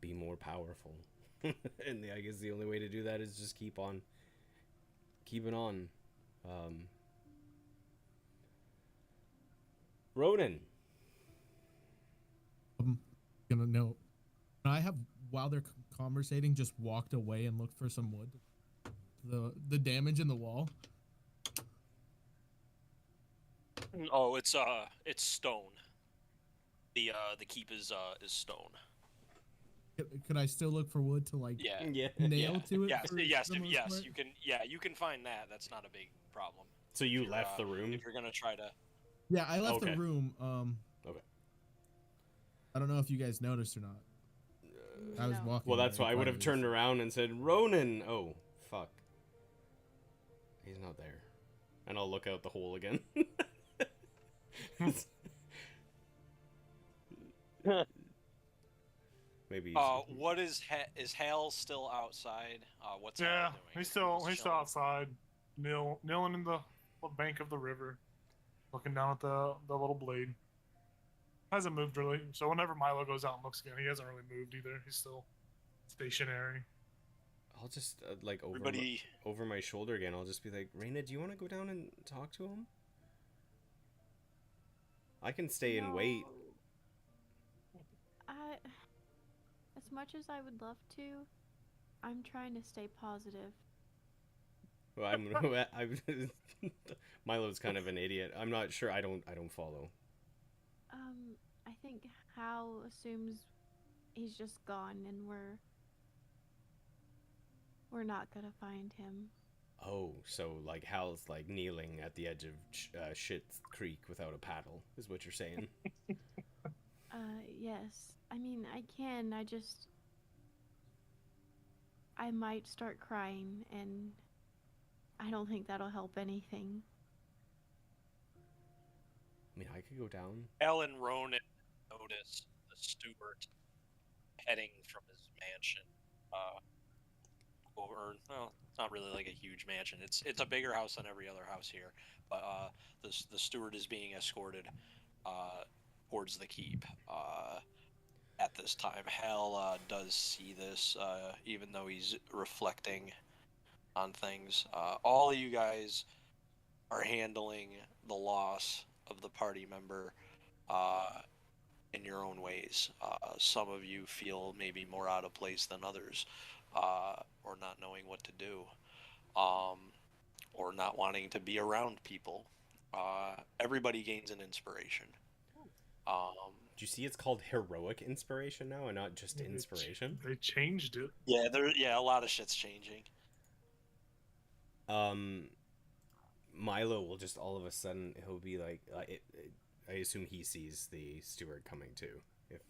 be more powerful. And I guess the only way to do that is just keep on keeping on. Ronan. I'm gonna know. I have, while they're conversating, just walked away and looked for some wood. The damage in the wall. Oh, it's stone. The keep is stone. Could I still look for wood to Yeah. nail to it? Yes, for yes, the most yes. part? You can. Yeah, you can find that. That's not a big problem. So you If you're, left the room? If you're gonna try to. Yeah, I left Okay. the room. Okay. I don't know if you guys noticed or not. I was No. walking. Well, that's very why I would have quietly, turned so- around and said, Ronan! Oh, fuck. He's not there. And I'll look out the hole again. Maybe he's... What is Hal still outside? What's Yeah, Hal doing? he's still He's still chilling. outside, kneeling in the bank of the river, looking down at the little blade. Hasn't moved really. So whenever Milo goes out and looks again, he hasn't really moved either. He's still stationary. I'll just, like, Everybody. over my shoulder again, I'll just be like, Raina, do you want to go down and talk to him? I can stay and wait. As much as I would love to, I'm trying to stay positive. Well, Milo's kind of an idiot. I'm not sure. I don't follow. I think Hal assumes he's just gone and we're not gonna find him. Oh, so like Hal's like kneeling at the edge of Shit's Creek without a paddle, is what you're saying? Yes. I mean, I might start crying, and I don't think that'll help anything. I mean, I could go down. Hal and Ronan notice the steward heading from his mansion. Over, well, it's not really like a huge mansion. It's a bigger house than every other house here. But the steward is being escorted towards the keep. At this time, Hal does see this, even though he's reflecting on things. All of you guys are handling the loss of the party member in your own ways. Some of you feel maybe more out of place than others, or not knowing what to do, or not wanting to be around people. Everybody gains an inspiration. Do you see it's called heroic inspiration now and not just inspiration? They changed it. Yeah, a lot of shit's changing. Milo will just all of a sudden, he'll be like, I assume he sees the steward coming too, if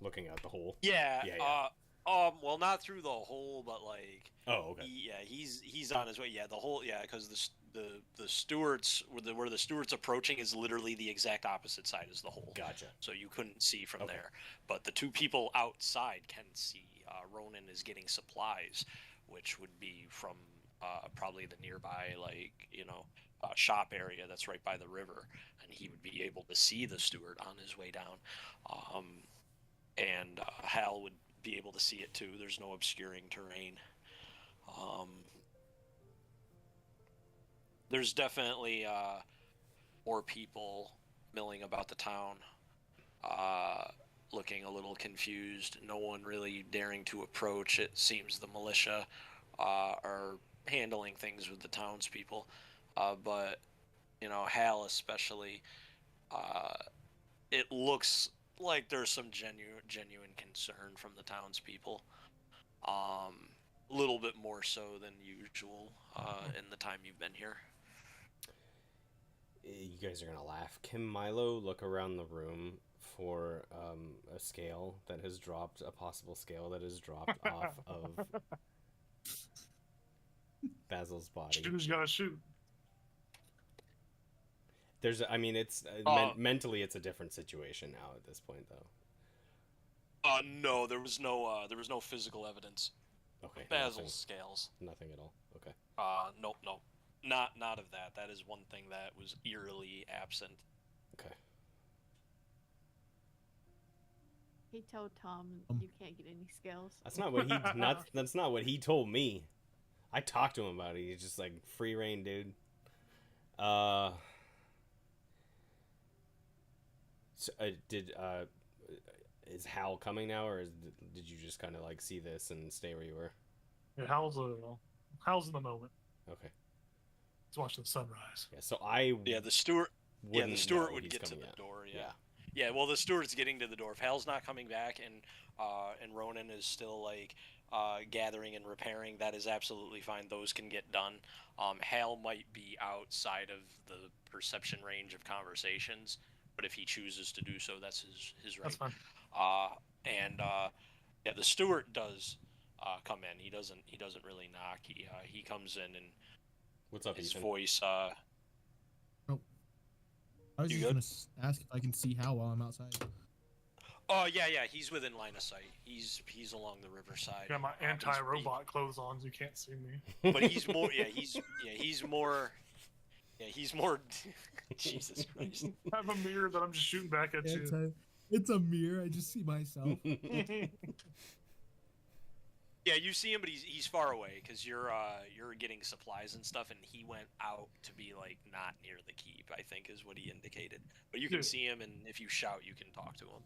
looking out the hole. Yeah. Yeah. Well, not through the hole, but like. Oh, okay. He's on his way. Yeah, the whole. Yeah, because the stewards where the steward's approaching is literally the exact opposite side as the hole. Gotcha. So you couldn't see from Okay. there, but the two people outside can see. Ronan is getting supplies, which would be from probably the nearby, like, shop area that's right by the river, and he would be able to see the steward on his way down, and Hal would be able to see it too. There's no obscuring terrain. There's definitely more people milling about the town, looking a little confused. No one really daring to approach. It seems the militia are handling things with the townspeople, but Hal especially, it looks like there's some genuine concern from the townspeople. A little bit more so than usual in the time you've been here. You guys are gonna laugh. Can Milo look around the room for a scale that has dropped, a possible scale that has dropped off of Basil's body? Shooter's gotta shoot. I mean, it's mentally, it's a different situation now at this point, though. No, there was no physical evidence. Okay. Basil's scales. Nothing at all. Okay. No, not of that. That is one thing that was eerily absent. Okay. He told Tom you can't get any scales. That's not what that's not what he told me. I talked to him about it. He's just like, free reign, dude. So, is Hal coming now, or did you just kind of like see this and stay where you were? Yeah, Hal's in the moment. Okay. He's watching the sunrise. Yeah. So The steward. Yeah, the steward know would he's get to coming the out. door. Yeah. Well, the steward's getting to the door. If Hal's not coming back, and Ronan is still like gathering and repairing, that is absolutely fine. Those can get done. Hal might be outside of the perception range of conversations, but if he chooses to do so, that's his right. That's fine. Yeah, the steward does come in. He doesn't really knock. He comes in and What's up, his Ethan? voice. Oh, I was You just good? gonna ask if I can see Hal while I'm outside. Oh yeah, he's within line of sight. He's along the riverside. Got my He's- anti-robot clothes on, so you can't see me. But he's more. He's more. Yeah, he's more. Jesus Christ. I have a mirror that I'm just shooting back at you. It's a mirror. I just see myself. Yeah, you see him, but he's far away because you're getting supplies and stuff, and he went out to be like not near the keep. I think is what he indicated. But you can Yeah. see him, and if you shout, you can talk to him.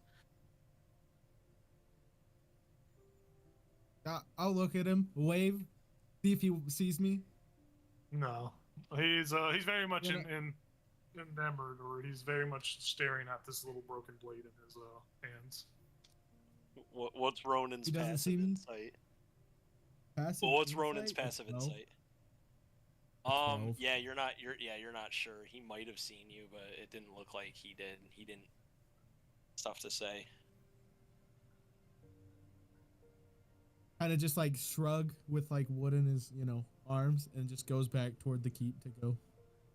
I'll look at him, wave, see if he sees me. No, he's very much Yeah, enamored, or he's very much staring at this little broken blade in his hands. What's Ronan's He doesn't passive see me? insight? Passive Well, what's Ronan's insight? passive No. insight? 12. Yeah, you're not sure. He might have seen you, but it didn't look like he did. He didn't. Stuff to say. Kind of just like shrug with like wood in his, arms, and just goes back toward the keep to go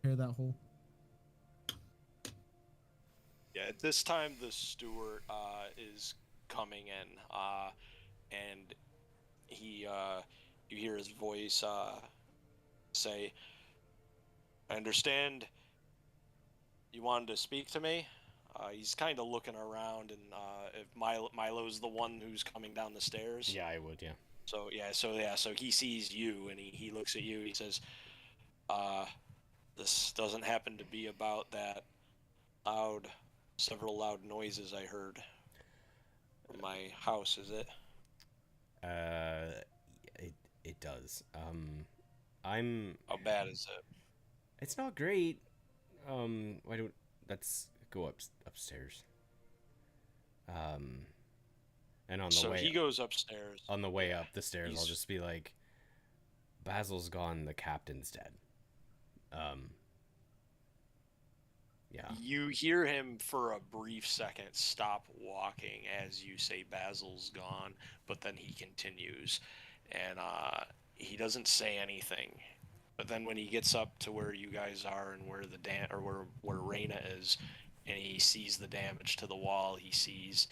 repair that hole. Yeah, at this time the steward is coming in, and he you hear his voice say, "I understand you wanted to speak to me." He's kind of looking around, and if Milo's the one who's coming down the stairs. Yeah, I would. Yeah. So he sees you, and he looks at you. He says, "This doesn't happen to be about that several loud noises I heard from my house, is it?" It does. I'm. How bad is it? It's not great. Why don't let's go upstairs. And on the So way he goes upstairs. on the way up the stairs, I'll He's- just be like, "Basil's gone. The captain's dead." Yeah. You hear him for a brief second stop walking as you say Basil's gone, but then he continues, and he doesn't say anything. But then when he gets up to where you guys are and where where Reyna is, and he sees the damage to the wall, he sees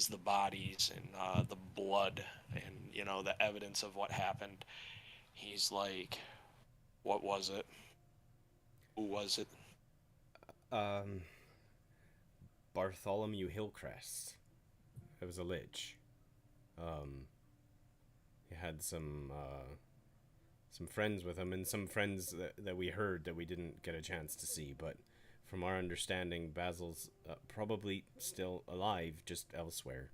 the bodies and the blood and the evidence of what happened. He's like, "What was it? Who was it?" Bartholomew Hillcrest. It was a lich. He had some friends with him, and some friends that we heard that we didn't get a chance to see. But from our understanding, Basil's probably still alive, just elsewhere.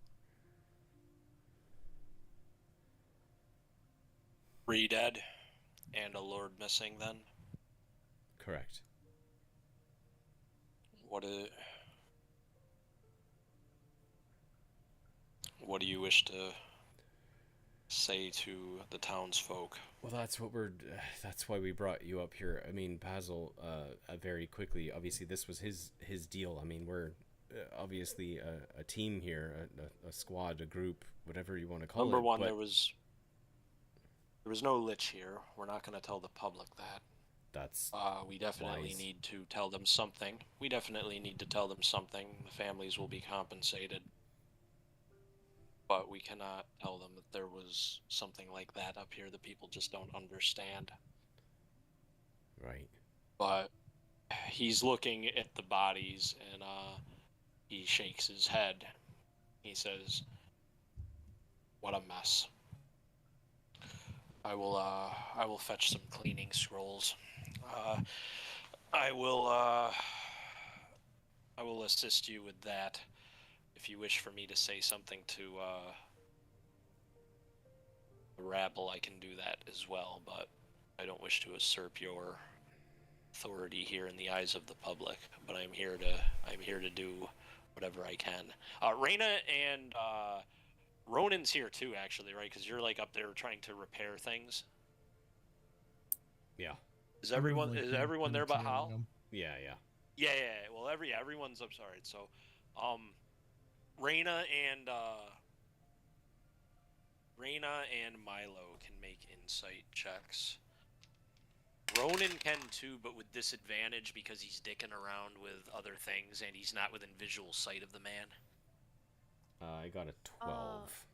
3 dead and a lord missing then? Correct. What do you wish to say to the townsfolk? Well, that's why we brought you up here. I mean, Basil, very quickly, obviously this was his deal. I mean, we're obviously a team here, a squad, a group, whatever you want to call it. Number one, but there was no lich here. We're not going to tell the public that. That's We definitely wise. need to tell them something. The families will be compensated. But we cannot tell them that there was something like that up here. The people just don't understand. right. But he's looking at the bodies, and he shakes his head. He says, "What a mess. I will fetch some cleaning scrolls. I will assist you with that. If you wish for me to say something to the rabble, I can do that as well, but I don't wish to usurp your authority here in the eyes of the public. But I'm here to do whatever I can." Reyna and Ronan's here too, actually, right? Because you're like up there trying to repair things. Yeah. Is everyone Like, everyone there but tailing Hal? 'em. Yeah. Yeah. Well, everyone's up. Sorry. So, Reyna and Milo can make insight checks. Ronan can too, but with disadvantage because he's dicking around with other things and he's not within visual sight of the man. I got a 12.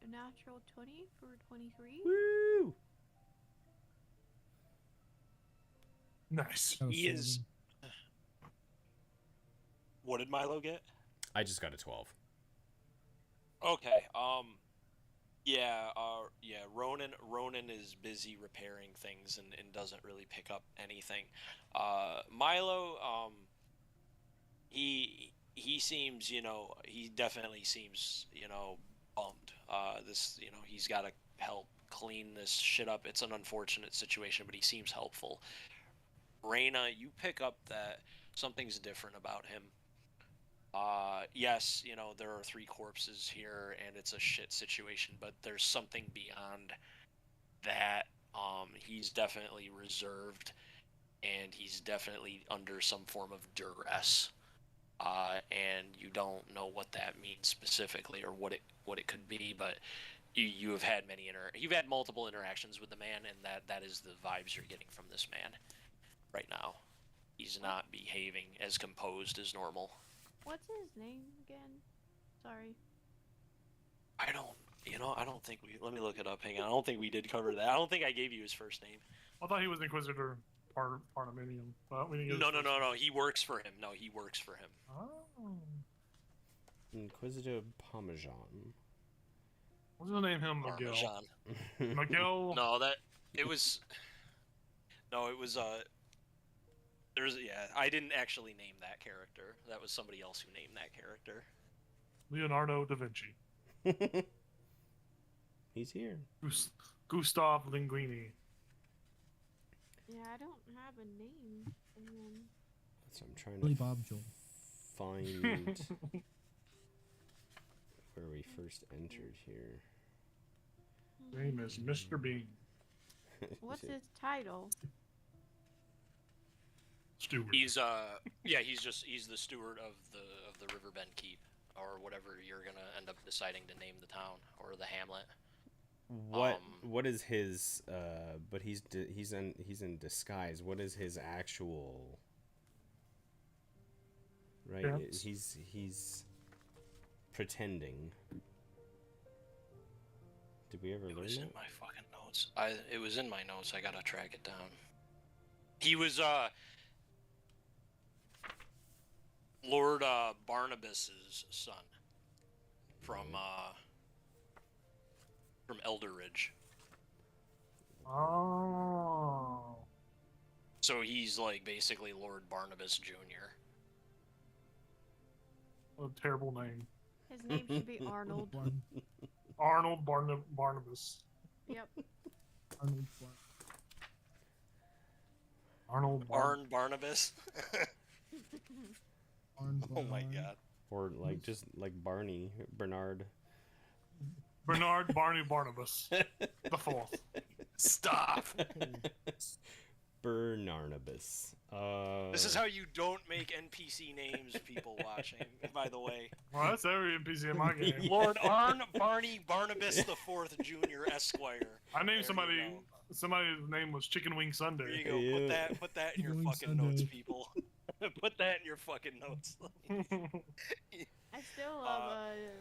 A natural 20 for 23. Woo! Nice. Got a He is. 7. What did Milo get? I just got a 12. Okay. Yeah. Ronan is busy repairing things and doesn't really pick up anything. Milo, he seems, he definitely seems, bummed. He's got to help clean this shit up. It's an unfortunate situation, but he seems helpful. Reyna, you pick up that something's different about him. Yes, there are 3 corpses here and it's a shit situation, but there's something beyond that. He's definitely reserved and he's definitely under some form of duress. And you don't know what that means specifically or what it could be, but you have had you've had multiple interactions with the man, and that is the vibes you're getting from this man right now. He's not behaving as composed as normal. What's his name again? Sorry. I don't think we. Let me look it up. Hang on. I don't think we did cover that. I don't think I gave you his first name. I thought he was Inquisitor Parnaminium, but we didn't get his No. first He works for him. No, he works for him. name. Oh. Inquisitor Parmesan. What's gonna name him Miguel? Parmesan. Miguel. No, it was. I didn't actually name that character. That was somebody else who named that character. Leonardo da Vinci. He's here. Gustav Linguini. Yeah, I don't have a name for him. So I'm trying Billy to Bob Joel. find where we first entered here. Name is Mr. Bean. What's his title? Stewart. He's he's the steward of the Riverbend Keep, or whatever you're gonna end up deciding to name the town or the hamlet. What is his but he's in disguise. What is his actual right? Yes. He's pretending. Did we ever It learn was in that? my fucking notes. It was in my notes. I gotta track it down. He was Lord Barnabas's son from Elderridge. Oh. So he's like basically Lord Barnabas Jr. What a terrible name. His name should be Arnold. Arnold Barnabas. Yep. Arnold Arnold Arn Barnabas. Oh my Barn. god. Or like just like Barney Bernard. Bernard Barney Barnabas. The 4th. Stop. Bernarnabas. This is how you don't make NPC names, people watching, by the way. Well, that's every NPC in my game. Lord Arn Barney Barnabas the 4th Jr. Esquire. I named There somebody. you go. Somebody's name was Chicken Wing There Sunday. you go. Yeah. Put that in your Doing fucking notes, Sunday. people. Put that in your fucking notes. I still love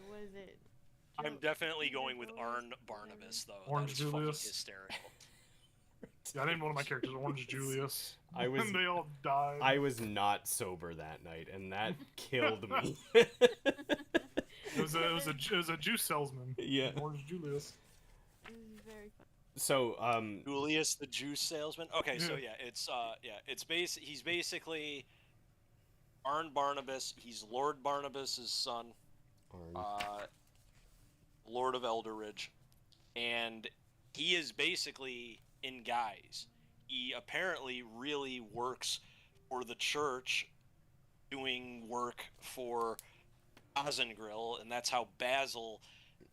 what is it? I'm definitely going with Julius? Arn Barnabas, though. Orange that is fucking Julius. hysterical. Yeah, I named one of my characters Orange Julius. I was And they all died. I was not sober that night, and that killed me. It was a juice salesman. Yeah. Orange Julius. It was very fun. So Julius the juice salesman. Okay, so Yeah. he's basically Arn Barnabas. He's Lord Barnabas's son, Lord of Elderridge, and he is basically in guise. He apparently really works for the church, doing work for Ozengrill, and that's how Basil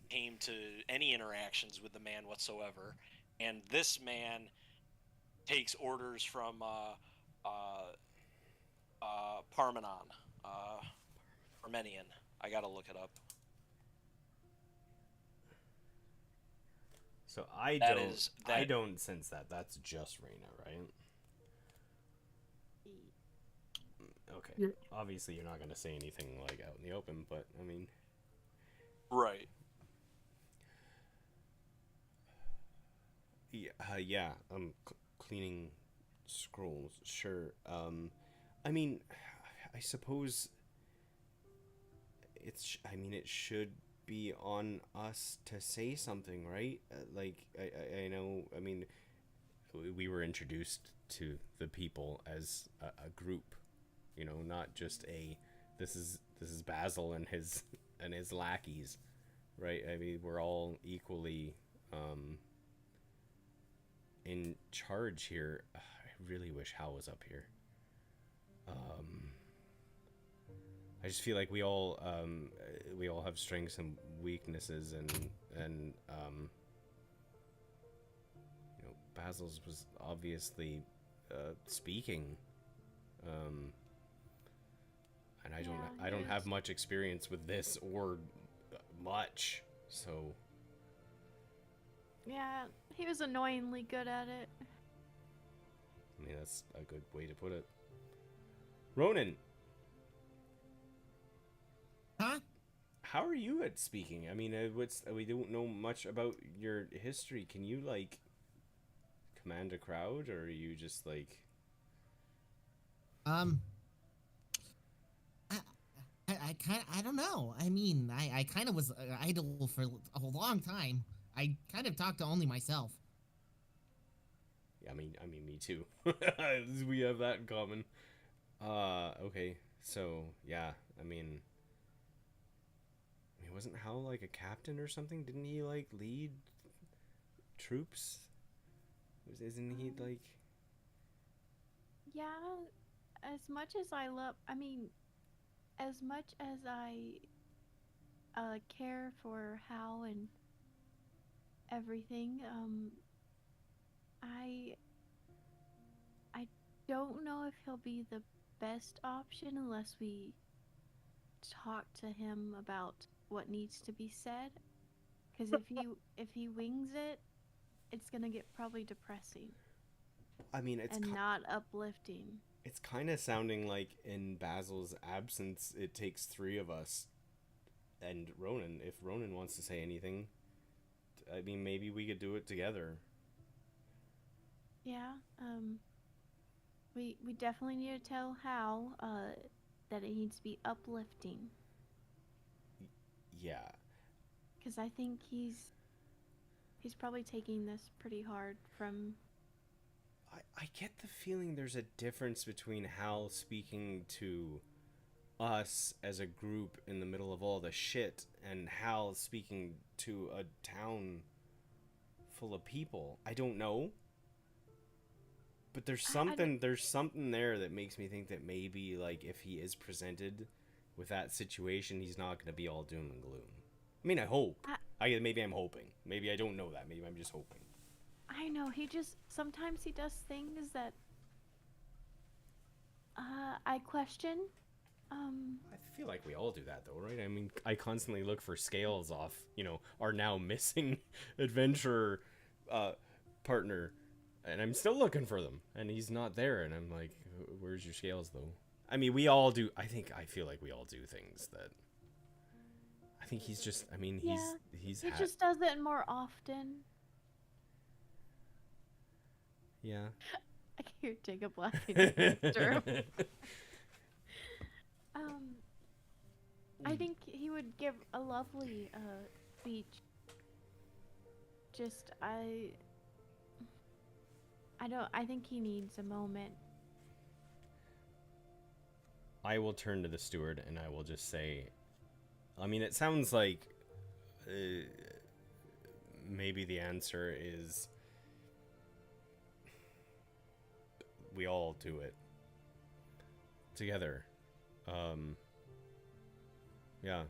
came to any interactions with the man whatsoever. And this man takes orders from Parmenon, Parmenion. I gotta look it up. So That I is that. don't sense that. That's just Reyna, right? Okay. Yeah. Obviously, you're not gonna say anything like out in the open, but I mean, Right. yeah. Cleaning scrolls. Sure. I mean, I suppose I mean, it should be on us to say something, right? Like, I know. I mean, we were introduced to the people as a group, you know, not just a. This is Basil and his lackeys, right? I mean, we're all equally in charge here. I really wish Hal was up here. I just feel like we all have strengths and weaknesses, and you know, Basil's was obviously speaking, and I don't have much experience with this or much, so Yeah, he was annoyingly good at it. I mean, that's a good way to put it. Ronan, Huh? how are you at speaking? I mean, we don't know much about your history. Can you like command a crowd, or are you just like? I I don't know. I mean, I kind of was idle for a long time. I kind of talked to only myself. Yeah, I mean, me too. We have that in common. Okay, so yeah, I mean, wasn't Hal like a captain or something? Didn't he like lead troops? Isn't he like? Yeah, as much as I love, I mean, as much as I care for Hal and everything, I don't know if he'll be the best option unless we talk to him about what needs to be said. Because if he wings it, it's gonna get probably depressing. I mean, and not uplifting. It's kind of sounding like in Basil's absence, it takes three of us and Ronan. If Ronan wants to say anything, I mean, maybe we could do it together. Yeah. We definitely need to tell Hal that it needs to be uplifting. Yeah. Because I think he's probably taking this pretty hard from. I get the feeling there's a difference between Hal speaking to us as a group in the middle of all the shit and Hal speaking to a town full of people. I don't know. But there's something there that makes me think that maybe, like, if he is presented with that situation, he's not going to be all doom and gloom. I mean, I hope. Maybe I'm hoping. Maybe I don't know that. Maybe I'm just hoping. I know, sometimes he does things that I question. I feel like we all do that, though, right? I mean, I constantly look for scales off, our now missing adventurer partner, and I'm still looking for them, and he's not there, and I'm like, where's your scales, though? I mean, we all do. I feel like we all do things that. I think he's just. I mean, he just does it more often. Yeah. I can hear Jacob laughing next to him. I think he would give a lovely speech. Just I think he needs a moment. I will turn to the steward and I will just say, I mean, it sounds like maybe the answer is we all do it together. Yeah.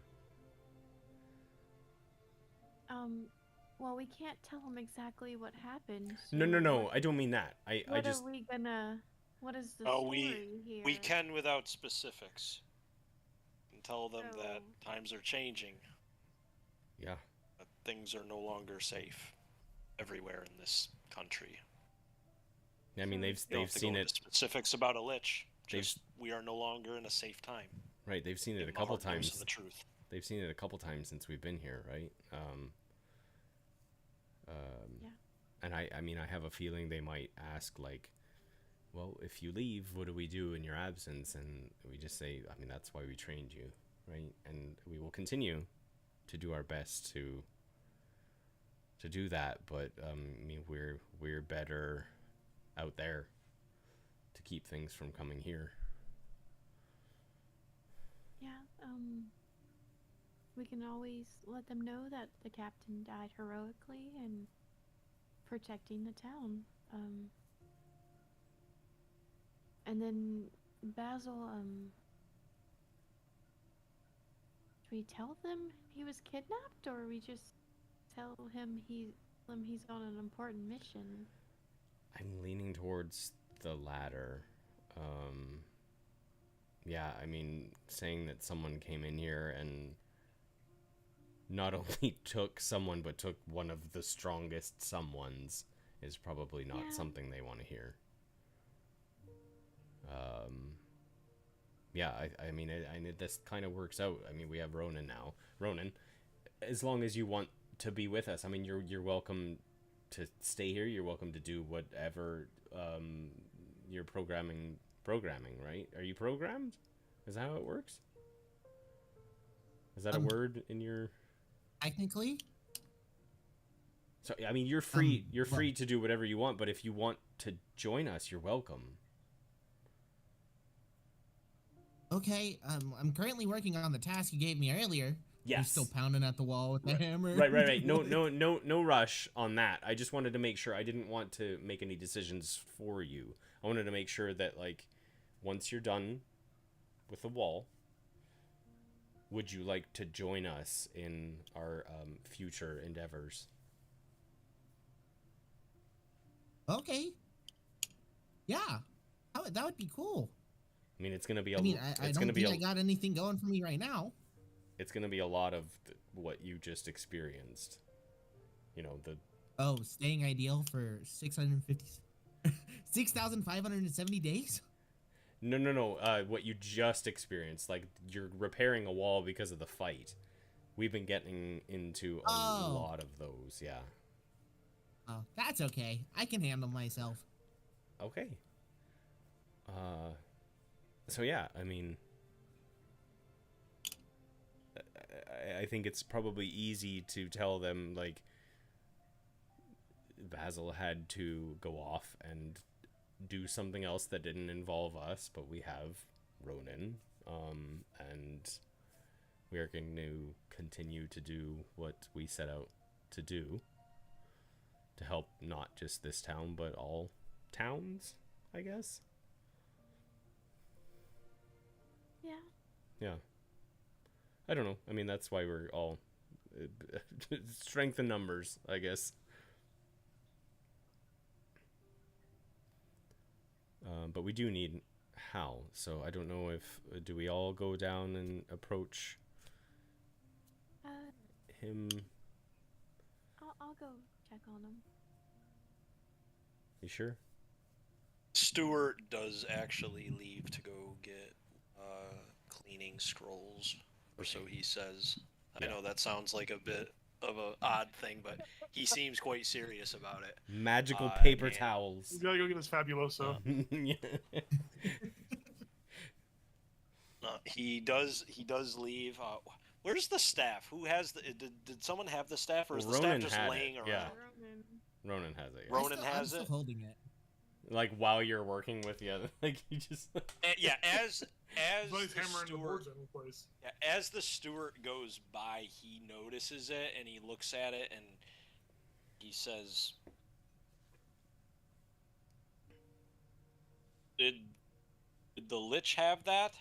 Well, we can't tell them exactly what happened. No, so no, no. what- I don't mean that. I What just. are we gonna? What is the Oh, story here? we can without specifics. And tell them that So- times are changing. Yeah. That things are no longer safe everywhere in this country. I mean, You don't they've have to seen go it. into specifics about a lich. They've- Just we are no longer in a safe time. Right. They've seen it Give a them couple hard dose times. of the truth. They've seen it a couple times since we've been here, right? Yeah. And I mean, I have a feeling they might ask, like, well, if you leave, what do we do in your absence? And we just say, I mean, that's why we trained you, right? And we will continue to do our best to do that. But I mean, we're better out there to keep things from coming here. Yeah. We can always let them know that the captain died heroically and protecting the town. And then Basil, do we tell them he was kidnapped, or we just tell him he's on an important mission? I'm leaning towards the latter. Yeah, I mean, saying that someone came in here and not only took someone, but took one of the strongest someones is probably not Yeah. something they want to hear. Yeah, I mean, this kind of works out. I mean, we have Ronan now. Ronan, as long as you want to be with us, I mean, you're welcome to stay here. You're welcome to do whatever you're programming, right? Are you programmed? Is that how it works? Is that a word in your... Technically, So, I mean, you're free. You're well- free to do whatever you want, but if you want to join us, you're welcome. okay. I'm currently working on the task you gave me earlier. You're Yes. still pounding at the wall with the hammer. Right. No rush on that. I just wanted to make sure. I didn't want to make any decisions for you. I wanted to make sure that, like, once you're done with the wall, would you like to join us in our future endeavors? Okay. Yeah. That would be cool. I mean, it's gonna be a. I mean, I it's don't gonna be think I got anything going for me right now. It's gonna be a lot of what you just experienced. You know, the Oh, staying ideal for 6,570 days? No. What you just experienced, like you're repairing a wall because of the fight. We've been getting into a lot of those, yeah. Oh, that's okay. I can handle myself. Okay. So yeah, I mean, I think it's probably easy to tell them, like, Basil had to go off and do something else that didn't involve us, but we have Ronan, and we are going to continue to do what we set out to do to help not just this town, but all towns, I guess. Yeah. Yeah. I don't know. I mean, that's why we're all strength in numbers, I guess. But we do need Hal, so I don't know if do we all go down and approach him? I'll go check on him. You sure? Stuart does actually leave to go get cleaning scrolls, or so he says. Yeah. I know that sounds like a bit of an odd thing, but he seems quite serious about it. Magical paper and- towels. You gotta go get this Fabuloso. Yeah. He does leave. Where's the staff? Who has the? Did someone have the staff, or is the Ronan staff just had it, laying around? yeah. Ronan. Ronan has it. Yeah. Ronan I'm has still it? holding it. Like while you're working with the other, like you just. Yeah, as But he's the hammering the steward, boards in place. yeah, as the steward goes by, he notices it and he looks at it and he says, "Did the lich have that?"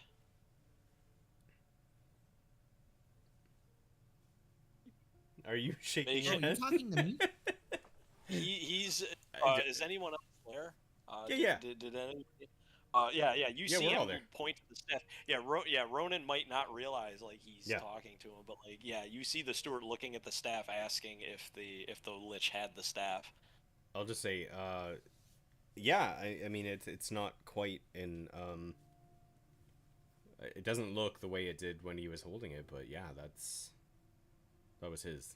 Are you shaking Oh, your Oh, you're head? talking to me? He's. Is anyone else there? Yeah. Did any? Yeah. You Yeah, see we're all him there. point to the staff. Yeah, Ronan might not realize like he's Yeah. talking to him, but like yeah, you see the steward looking at the staff, asking if the lich had the staff. I'll just say, yeah. I mean, it's not quite in. It doesn't look the way it did when he was holding it, but yeah, that was his.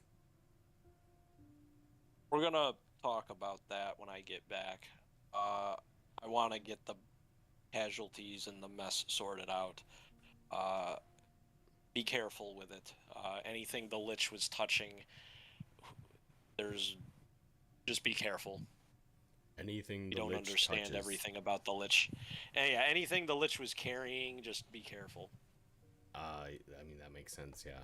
We're gonna talk about that when I get back. I want to get the casualties and the mess sorted out. Be careful with it. Anything the lich was touching, just be careful. Anything You the don't lich understand touches. everything about the lich. And yeah, anything the lich was carrying, just be careful. I mean, that makes sense. Yeah.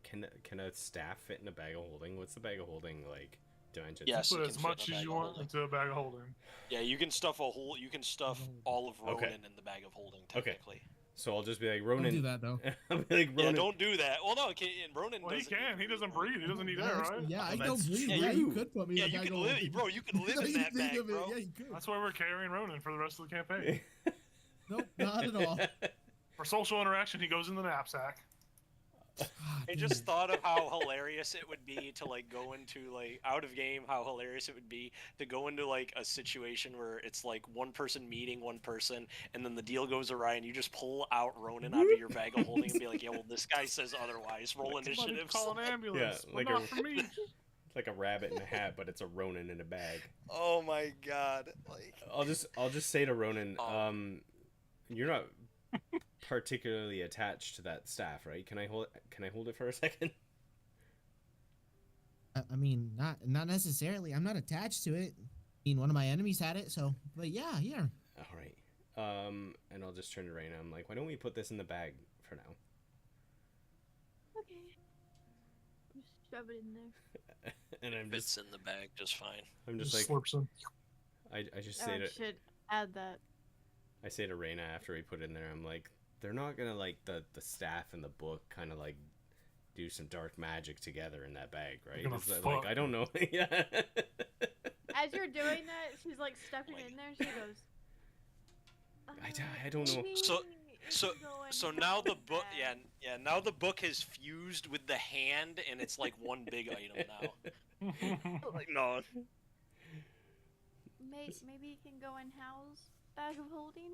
Can a staff fit in a bag of holding? What's the bag of holding like dimensions? Yes, Put it as can fit much in a as bag you of want holding. into a bag of holding. Yeah, you can stuff all of Ronan Okay. in the bag of holding. Okay. Technically. So I'll just be like Don't Ronan. do that though. I'll be like Yeah, Ronan. don't do that. Well, no, okay, and Ronan Well, he doesn't. can. He doesn't breathe. He doesn't need Yeah, air, actually, right? Yeah, Oh, I don't that's breathe. true. Yeah, you could put me Yeah, in a you bag can of live, holding. bro. You can live Now in you that think bag, of it, bro. Yeah, you could. That's why we're carrying Ronan for the rest of the campaign. Nope, not at all. For social interaction, he goes in the knapsack. God, I damn just it. thought of how hilarious it would be to like go into like out of game. How hilarious it would be to go into like a situation where it's like one person meeting one person, and then the deal goes awry, and you just pull out Ronan out of your bag of holding and be like, "Yeah, well, this guy says otherwise. Roll Somebody initiative." call an ambulance. Yeah, but like not a- for me. It's like a rabbit in a hat, but it's a Ronin in a bag. Oh my god! Like, I'll just say to Ronan, Oh. you're not particularly attached to that staff, right? Can I hold it for a second? I mean, not necessarily. I'm not attached to it. I mean, one of my enemies had it, so. But yeah, here. All right. And I'll just turn to Raina. I'm like, why don't we put this in the bag for now? Okay. Just shove it in there. And I'm fits just in the bag just fine. I'm just Just like slurps him. I just Oh, say I to should add that. I say to Raina after we put it in there, I'm like, they're not gonna like the staff and the book kind of like do some dark magic together in that bag, right? gonna Is that, fuck. like I don't know. Yeah. As you're doing that, she's like stuffing it in there. She goes. I don't know. maybe So- it so- can go in So now the book, bag." yeah, now the book has fused with the hand, and it's like one big item now. Like no, Maybe it can go in Hal's bag of holding.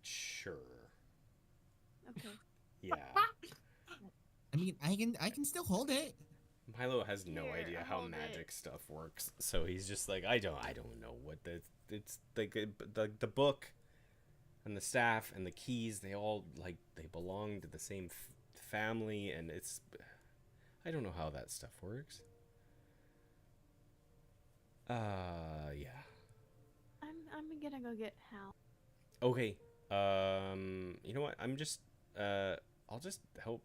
Sure. Okay. Yeah. I mean, I can still hold it. Milo has no Here, idea how hold it. magic stuff works, so he's just like, I don't know what it's like the book and the staff and the keys, they all like they belong to the same family, and it's I don't know how that stuff works. Yeah. I'm gonna go get Hal. Okay. You know what? I'm just I'll just help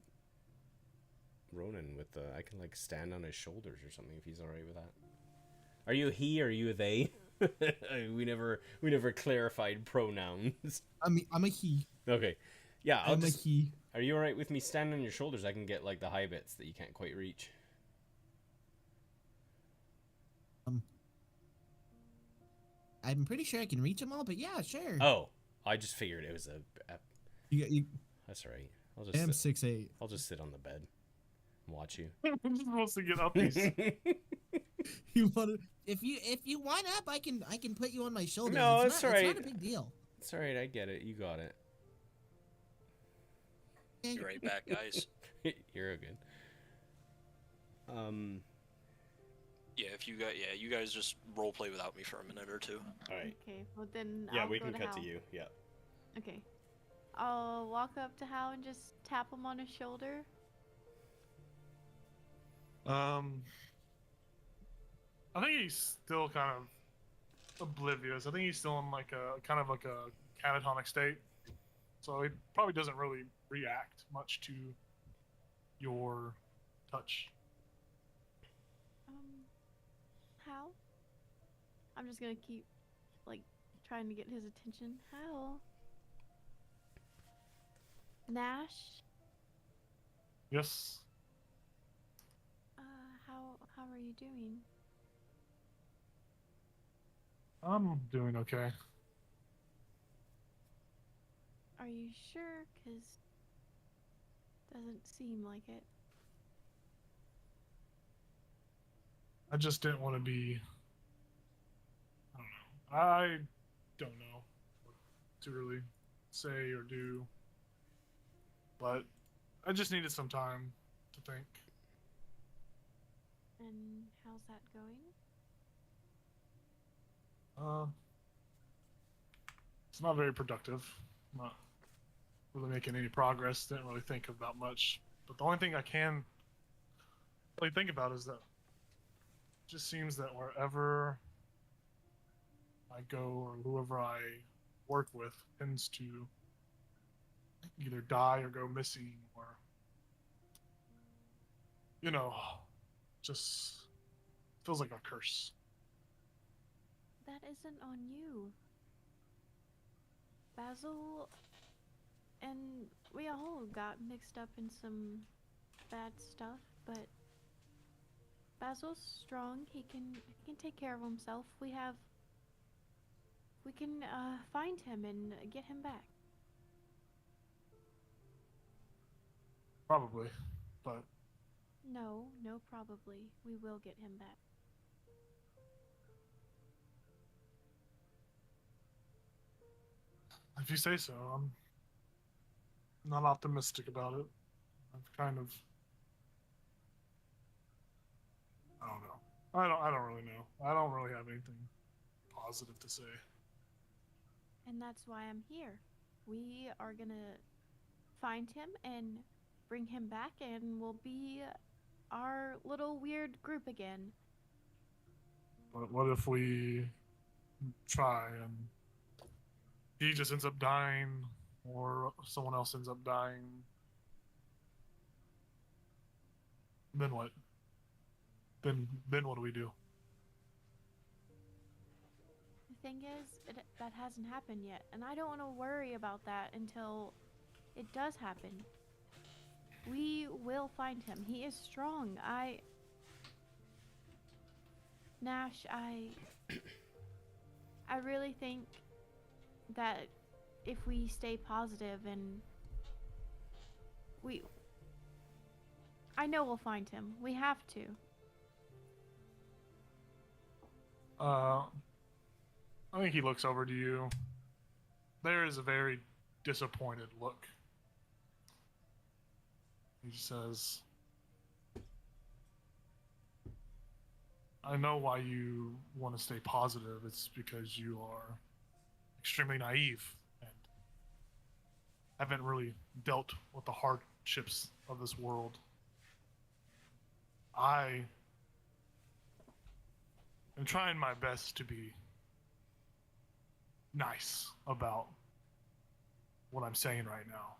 Ronan with the I can like stand on his shoulders or something if he's all right with that. Are you a he or are you a they? we never clarified pronouns. I'm a he. Okay. Yeah, I'll I'm a just he. Are you all right with me standing on your shoulders? I can get like the high bits that you can't quite reach. I'm pretty sure I can reach them all, but yeah, sure. Oh, I just figured it was a You, that's all right. I am 6'8". I'll just sit on the bed and watch you. I'm supposed to get up these. You want to? If you want up, I can put you on my shoulders. No, it's it's not, alright. It's not a big deal. It's all right. I get it. You got it. Eh, be right back, guys. You're good. Yeah, you guys just role play without me for a minute or two. All right. Okay. Well then. Yeah, I'll we go can to cut Hal. to you. Yeah. Okay. I'll walk up to Hal and just tap him on his shoulder. I think he's still kind of oblivious. I think he's still in like a kind of like a catatonic state. So he probably doesn't really react much to your touch. Hal. I'm just gonna keep like trying to get his attention. Hal. Nash, Yes. how are you doing? I'm doing okay. Are you sure? 'Cause doesn't seem like it. I just didn't want to be. I don't know what to really say or do, but I just needed some time to think. And how's that going? Uh, it's not very productive. Not really making any progress. Didn't really think about much. But the only thing I can really think about is that it just seems that wherever I go or whoever I work with tends to either die or go missing or, you know, just feels like a curse. That isn't on you. Basil and we all got mixed up in some bad stuff, but Basil's strong. He can take care of himself. We can find him and get him back. Probably. But No, probably. We will get him back. if you say so, I'm not optimistic about it. I've kind of I don't know. I don't really know. I don't really have anything positive to say. And that's why I'm here. We are gonna find him and bring him back, and we'll be our little weird group again. But what if we try and he just ends up dying or someone else ends up dying? Then what? Then what do we do? The thing is, that hasn't happened yet, and I don't want to worry about that until it does happen. We will find him. He is strong. Nash, I really think that if we stay positive and I know we'll find him. We have to. I think he looks over to you. There is a very disappointed look. He says, I know why you want to stay positive. It's because you are extremely naive and haven't really dealt with the hardships of this world. I am trying my best to be nice about what I'm saying right now.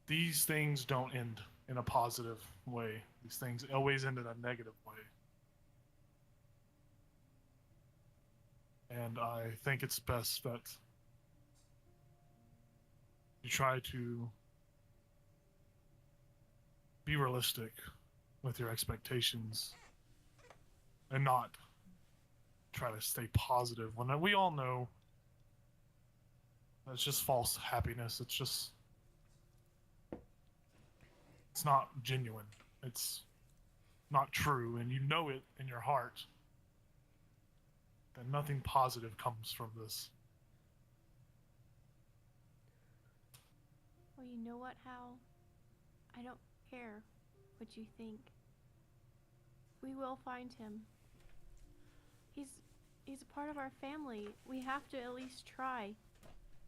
These things don't end in a positive way. These things always end in a negative way. And I think it's best that you try to be realistic with your expectations and not try to stay positive when we all know that's just false happiness. It's not genuine. It's not true, and you know it in your heart that nothing positive comes from this. Well, you know what, Hal? I don't care what you think. We will find him. He's a part of our family. We have to at least try.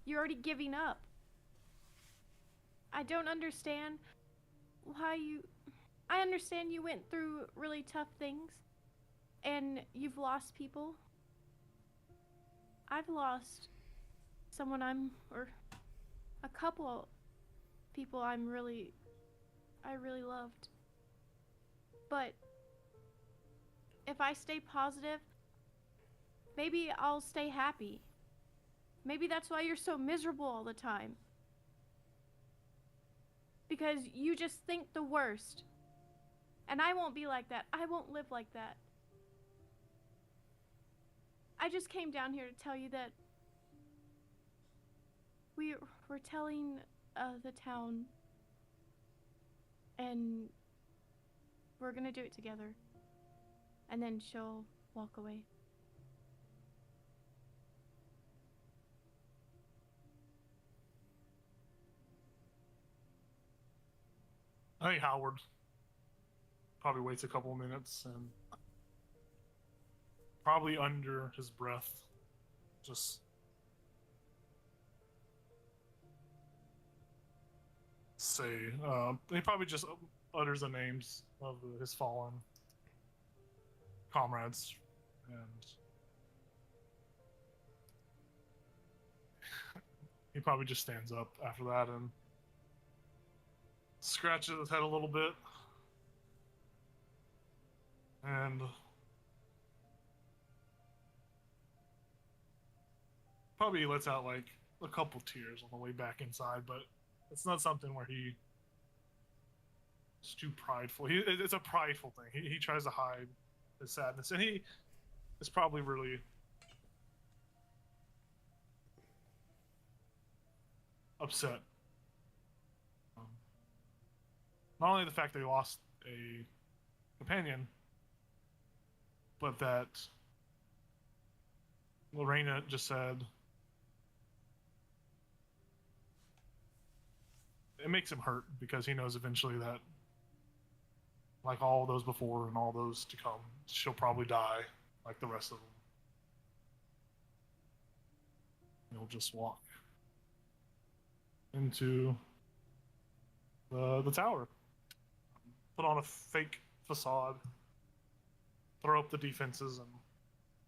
You're already giving up. I don't understand why I understand you went through really tough things and you've lost people. I've lost someone or a couple people I really loved. But if I stay positive, maybe I'll stay happy. Maybe that's why you're so miserable all the time. because you just think the worst. And I won't be like that. I won't live like that. I just came down here to tell you that we're telling the town, and we're gonna do it together. And then she'll walk away. I think Howard probably waits a couple of minutes and probably under his breath just say, he probably just utters the names of his fallen comrades, and he probably just stands up after that and scratches his head a little bit and probably lets out like a couple tears on the way back inside, but it's not something where he's too prideful. It's a prideful thing. He tries to hide his sadness, and he is probably really upset. Not only the fact that he lost a companion, but that Lorena just said it makes him hurt because he knows eventually that, like all those before and all those to come, she'll probably die like the rest of them. He'll just walk into the tower, put on a fake facade, throw up the defenses, and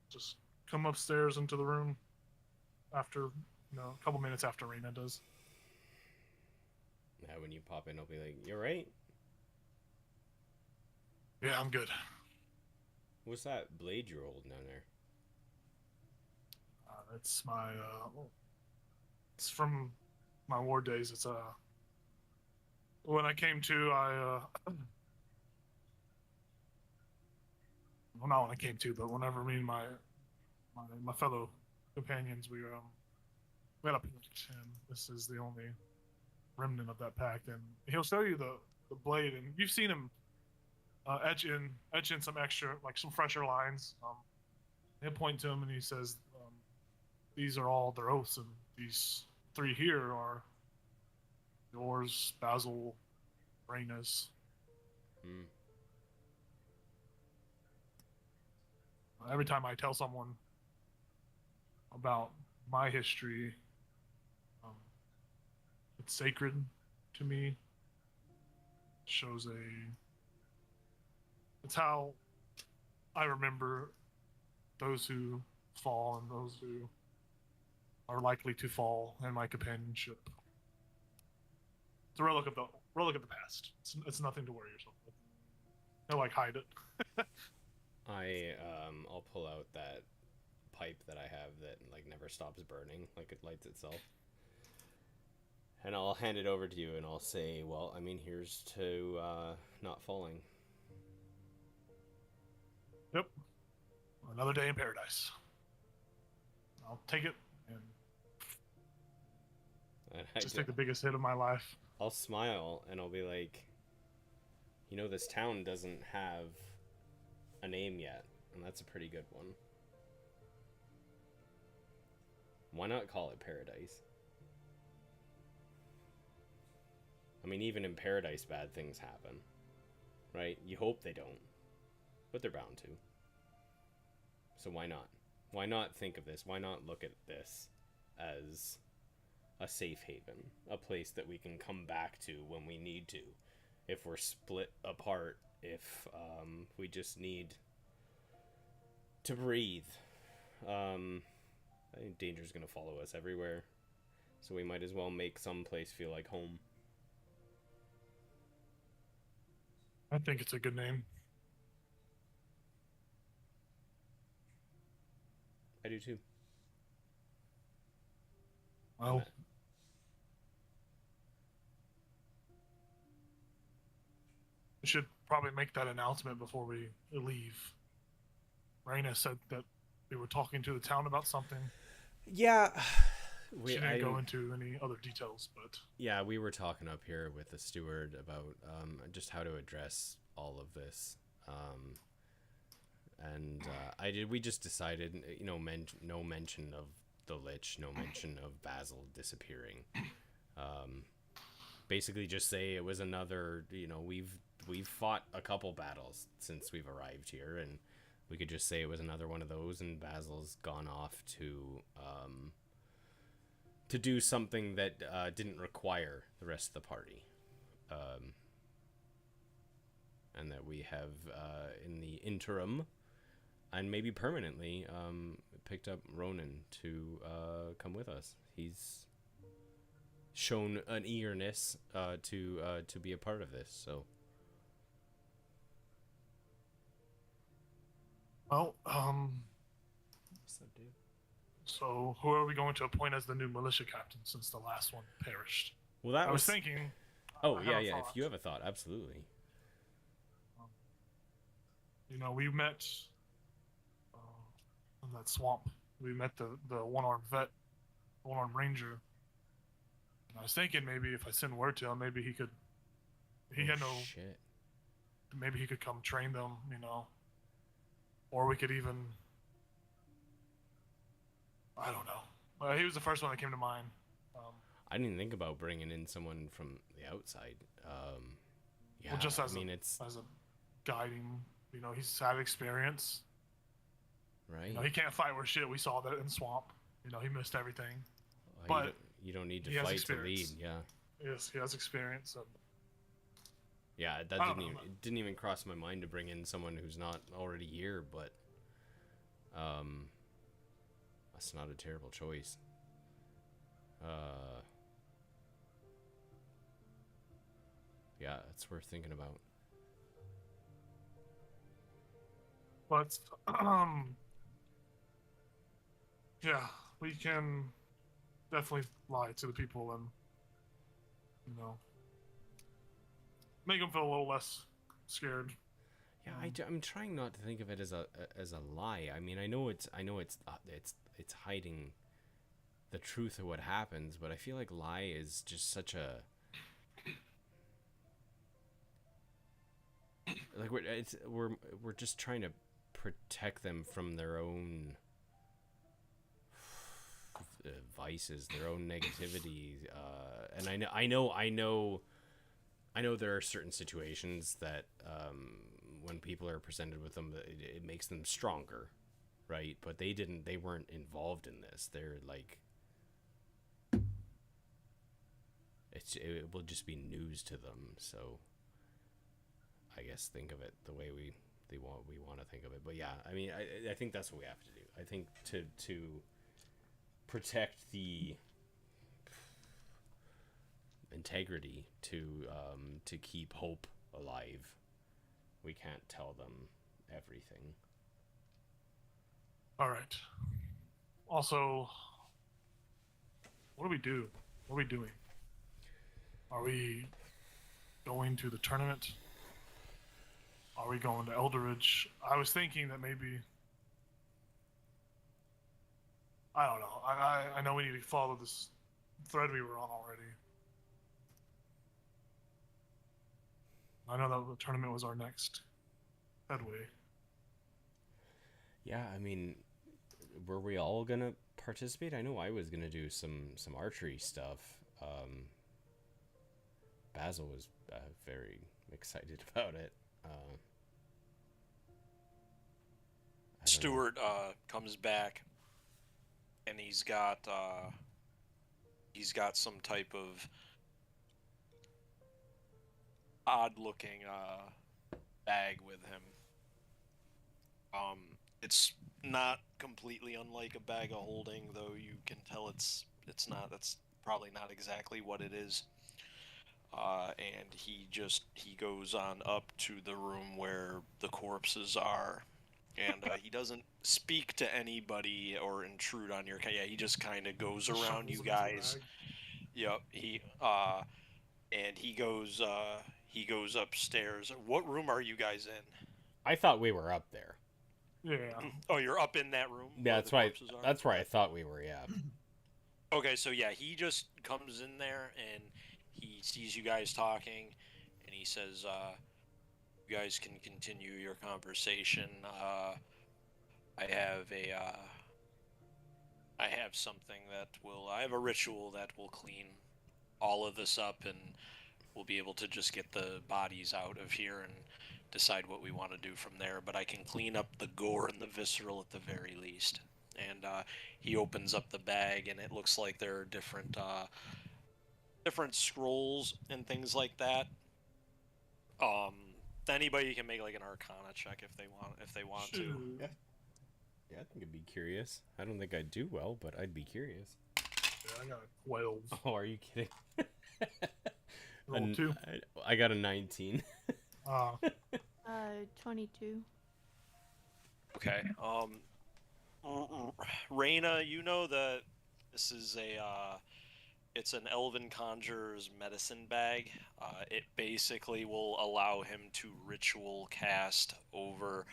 just come upstairs into the room after, a couple minutes after Rena does. Now when you pop in, I'll be like, "You're right." Yeah, I'm good. What's that blade you're holding down there? It's my, it's from my war days. It's, when I came to, well, not when I came to, but whenever me and my fellow companions, we had a pact, and this is the only remnant of that pact. And he'll show you the blade, and you've seen him etch in some extra, like some fresher lines. He'll point to him and he says, "These are all their oaths, and these three here are yours, Basil, Reina's." Every time I tell someone about my history, it's sacred to me. Shows it's how I remember those who fall and those who are likely to fall in my companionship. It's a relic of the past. It's nothing to worry yourself with. Don't hide it. I'll pull out that pipe that I have that never stops burning, it lights itself. And I'll hand it over to you and I'll say, "Well, I mean, here's to not falling." Yep. Another day in paradise. I'll take it and just take the biggest hit of my life. I'll smile and I'll be like, "This town doesn't have a name yet, and that's a pretty good one. Why not call it Paradise? I mean, even in paradise, bad things happen, right? You hope they don't, but they're bound to. So why not? Why not think of this? Why not look at this as a safe haven, a place that we can come back to when we need to, if we're split apart, if we just need to breathe. I think danger's gonna follow us everywhere, so we might as well make some place feel like home." I think it's a good name. I do too. Well, We should probably make that announcement before we leave. Raina said that they were talking to the town about something. Yeah. She didn't go into any other details, but yeah, we were talking up here with the steward about just how to address all of this, and we just decided, you know, no mention of the Lich, no mention of Basil disappearing. Basically, just say it was another. You know, we've fought a couple battles since we've arrived here, and we could just say it was another one of those, and Basil's gone off to do something that didn't require the rest of the party. And that we have, in the interim, and maybe permanently, picked up Ronan to come with us. He's shown an eagerness to be a part of this, so... Well, What's up, dude? so who are we going to appoint as the new militia captain since the last one perished? Well, that I was thinking. Oh, I have yeah, a yeah. thought. If you have a thought, absolutely. You know, we met in that swamp. We met the one-armed vet, one-armed ranger. And I was thinking maybe if I send word to him, maybe he could. He had no. Shit. Maybe he could come train them. You know. Or we could even. I don't know. He was the first one that came to mind. I didn't think about bringing in someone from the outside. Yeah, Well, just as it's as a guiding. You know, he's had experience. right. You know, he can't fight worth shit. We saw that in Swamp. You know, he missed everything. You but you don't need to he has fight to lead. experience. Yeah, Yes, he has experience. And yeah. That I don't didn't know. even, it didn't even cross my mind to bring in someone who's not already here. But that's not a terrible choice. Yeah, it's worth thinking about. But yeah, we can definitely lie to the people and you know make them feel a little less scared. Yeah, I'm trying not to think of it as a lie. I mean, I know it's hiding the truth of what happens, but I feel like lie is just such a like we're just trying to protect them from their own vices, their own negativity, and I know there are certain situations that when people are presented with them, it makes them stronger, right? But they weren't involved in this. They're like, it will just be news to them. So I guess think of it the way we want to think of it. But yeah, I mean, I think that's what we have to do. I think to protect the integrity, to keep hope alive, we can't tell them everything. All right. Also, what do we do? What are we doing? Are we going to the tournament? Are we going to Elderidge? I was thinking that maybe. I don't know. I know we need to follow this thread we were on already. I know that the tournament was our next headway. Yeah, I mean, were we all gonna participate? I know I was gonna do some archery stuff. Basil was very excited about it. Stuart comes back, and he's got some type of odd-looking bag with him. It's not completely unlike a bag of holding, though you can tell it's not. That's probably not exactly what it is. And he goes on up to the room where the corpses are, and he doesn't speak to anybody or intrude on your. Yeah, he just kind of goes around you guys. Yep. And he goes. he goes upstairs. What room are you guys in? I thought we were up there. Yeah. Oh, you're up in that room? Yeah, where that's the right. corpses are? That's where I thought we were. Yeah. Okay, so yeah, he just comes in there and he sees you guys talking, and he says, "You guys can continue your conversation. I have something that will. I have a ritual that will clean all of this up, and we'll be able to just get the bodies out of here and decide what we want to do from there. But I can clean up the gore and the visceral at the very least." And he opens up the bag, and it looks like there are different scrolls and things like that. Anybody can make like an Arcana check if they want to. Yeah. Yeah, I think I'd be curious. I don't think I'd do well, but I'd be curious. Yeah, I got a 12. Oh, are you kidding? Roll 2. I got a 19. 22. Okay. Reyna, you know that this is it's an elven conjurer's medicine bag. It basically will allow him to ritual cast over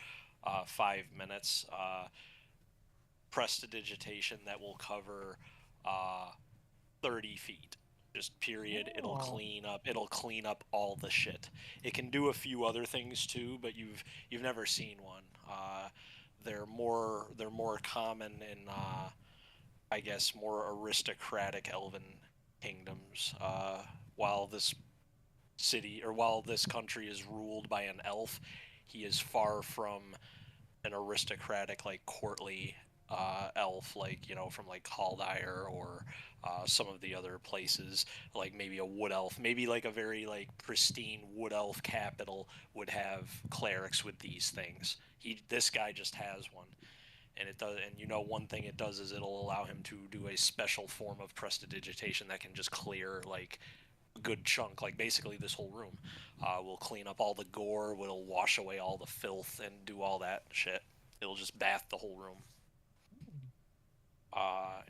5 minutes. Prestidigitation that will cover 30 feet. Just period. It'll clean up all the shit. It can do a few other things too, but you've never seen one. They're more common in I guess more aristocratic elven kingdoms. While this country is ruled by an elf, he is far from an aristocratic, like courtly elf, like from like Kaldire or some of the other places, like maybe a wood elf, maybe like a very like pristine wood elf capital would have clerics with these things. This guy just has one, and it does. And one thing it does is it'll allow him to do a special form of prestidigitation that can just clear like a good chunk, like basically this whole room. Will clean up all the gore, will wash away all the filth, and do all that shit. It'll just bath the whole room.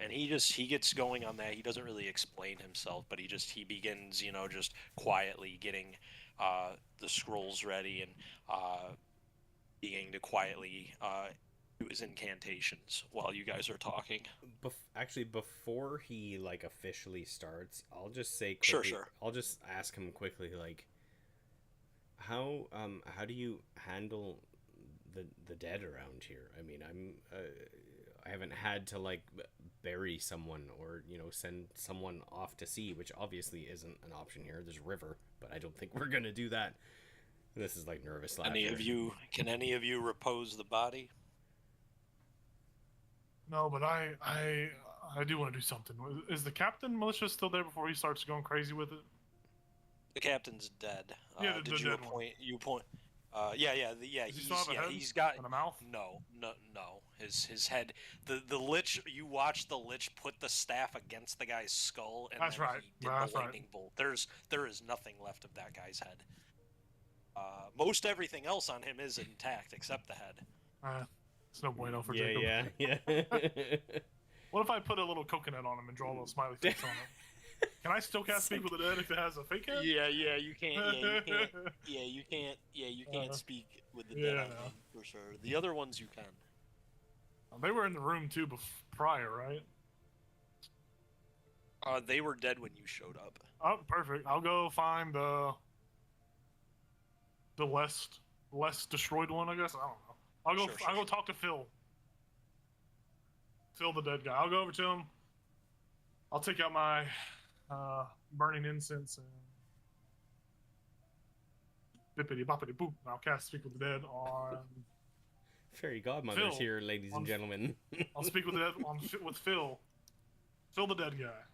And he gets going on that. He doesn't really explain himself, but he begins, just quietly getting the scrolls ready and beginning to quietly do his incantations while you guys are talking. Actually, before he like officially starts, I'll just say quickly, Sure. I'll just ask him quickly, like, how do you handle the dead around here? I mean, I haven't had to like bury someone or send someone off to sea, which obviously isn't an option here. There's a river, but I don't think we're gonna do that. This is like nervous laughter. Can any of you repose the body? No, but I do want to do something. Is the captain militia still there before he starts going crazy with it? The captain's dead. Yeah, the did you dead appoint? You point. Does he still have a head he's got and a mouth? No. His head. The lich. You watch the lich put the staff against the guy's skull, and That's then right. he did That's the right. lightning bolt. There is nothing left of that guy's head. Most everything else on him is intact except the head. It's no bueno for Yeah. What if I put a little coconut on him and draw a little smiley face on it? Can I still cast Speak with the Dead if it has a fake head? Yeah, you can't. You can't speak with the dead on them for sure. The other ones you can. They were in the room too prior, right? They were dead when you showed up. Oh, perfect. I'll go find the less destroyed one, I guess. I don't know. I'll go talk to Phil. Phil, the dead guy. I'll go over to him. I'll take out my burning incense and bippity boppity boop. I'll cast Speak with the Dead on. Fairy godmother's Phil, here, ladies and gentlemen. I'll speak with the dead with Phil. Phil, the dead guy.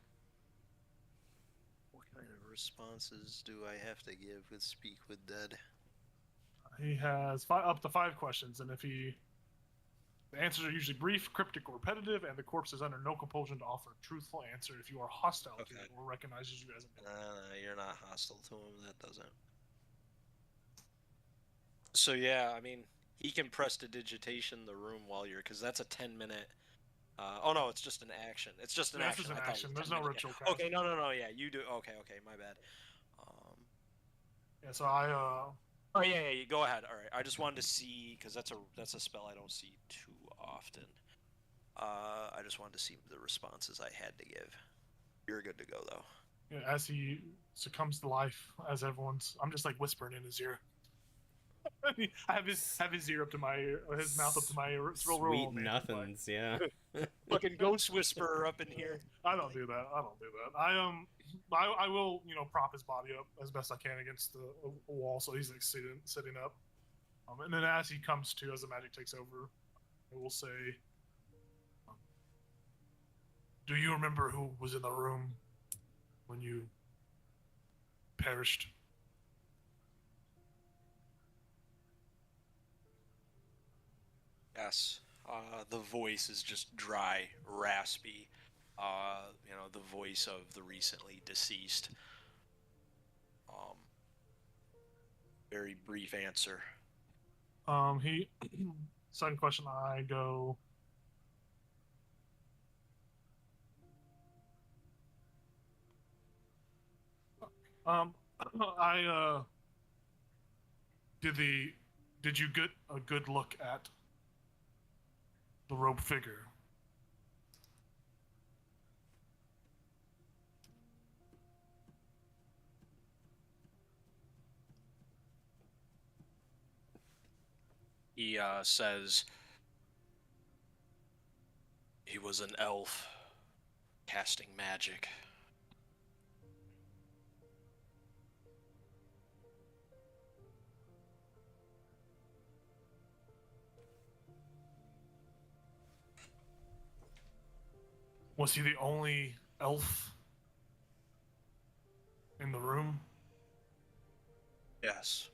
What kind of responses do I have to give with Speak with Dead? He has up to 5 questions, and the answers are usually brief, cryptic, or repetitive, and the corpse is under no compulsion to offer a truthful answer if you are hostile to it or recognizes you as a villain. You're not hostile to him. That doesn't. So yeah, I mean, he can prestidigitation the room while you're, because that's a 10-minute. Oh no, it's just an action. It's just an action. This is an I thought it action. was There's 10 no minute. ritual. Okay, no, yeah, you do. Okay, my bad. Yeah, Yeah, so I Oh yeah, yeah. Go ahead. All right. I just wanted to see because that's a spell I don't see too often. I just wanted to see the responses I had to give. You're good to go though. yeah, as he succumbs to life, as I'm just like whispering in his ear. I have his ear up to my ear, his mouth up to my ear. It's real Sweet romantic, nothings, yeah. Fucking ghost whisperer up in here. I don't do that. I don't do that. I will prop his body up as best I can against the wall, so he's like sitting up. And then as he comes to, as the magic takes over, I will say, "Do you remember who was in the room when you perished?" Yes. The voice is just dry, raspy. The voice of the recently deceased. Very brief answer. He second question. I go. I did you get a good look at the robe figure? He says he was an elf casting magic. Was he the only elf in the room? Yes.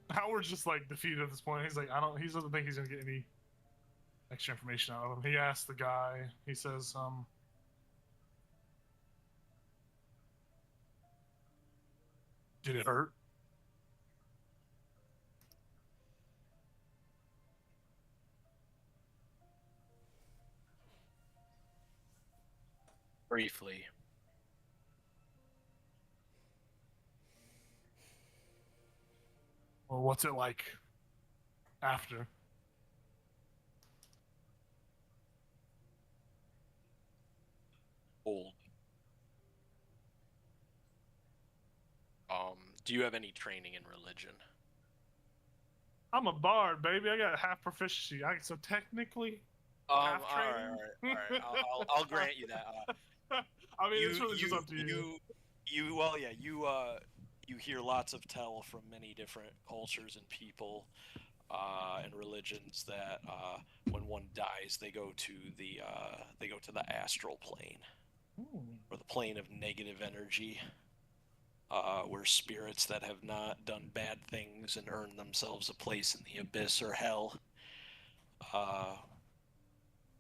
Howard's just like defeated at this point. He's like, he doesn't think he's gonna get any extra information out of him. He asks the guy. He says, "Did it hurt?" Briefly. Or what's it like after? Old. Do you have any training in religion? I'm a bard, baby. I got half proficiency. So technically, half All right, training. all right. I'll grant you that. I mean, it's really just up to you. You hear lots of tell from many different cultures and people and religions that when one dies, they go to the astral plane, or the plane of negative energy, where spirits that have not done bad things and earned themselves a place in the abyss or hell,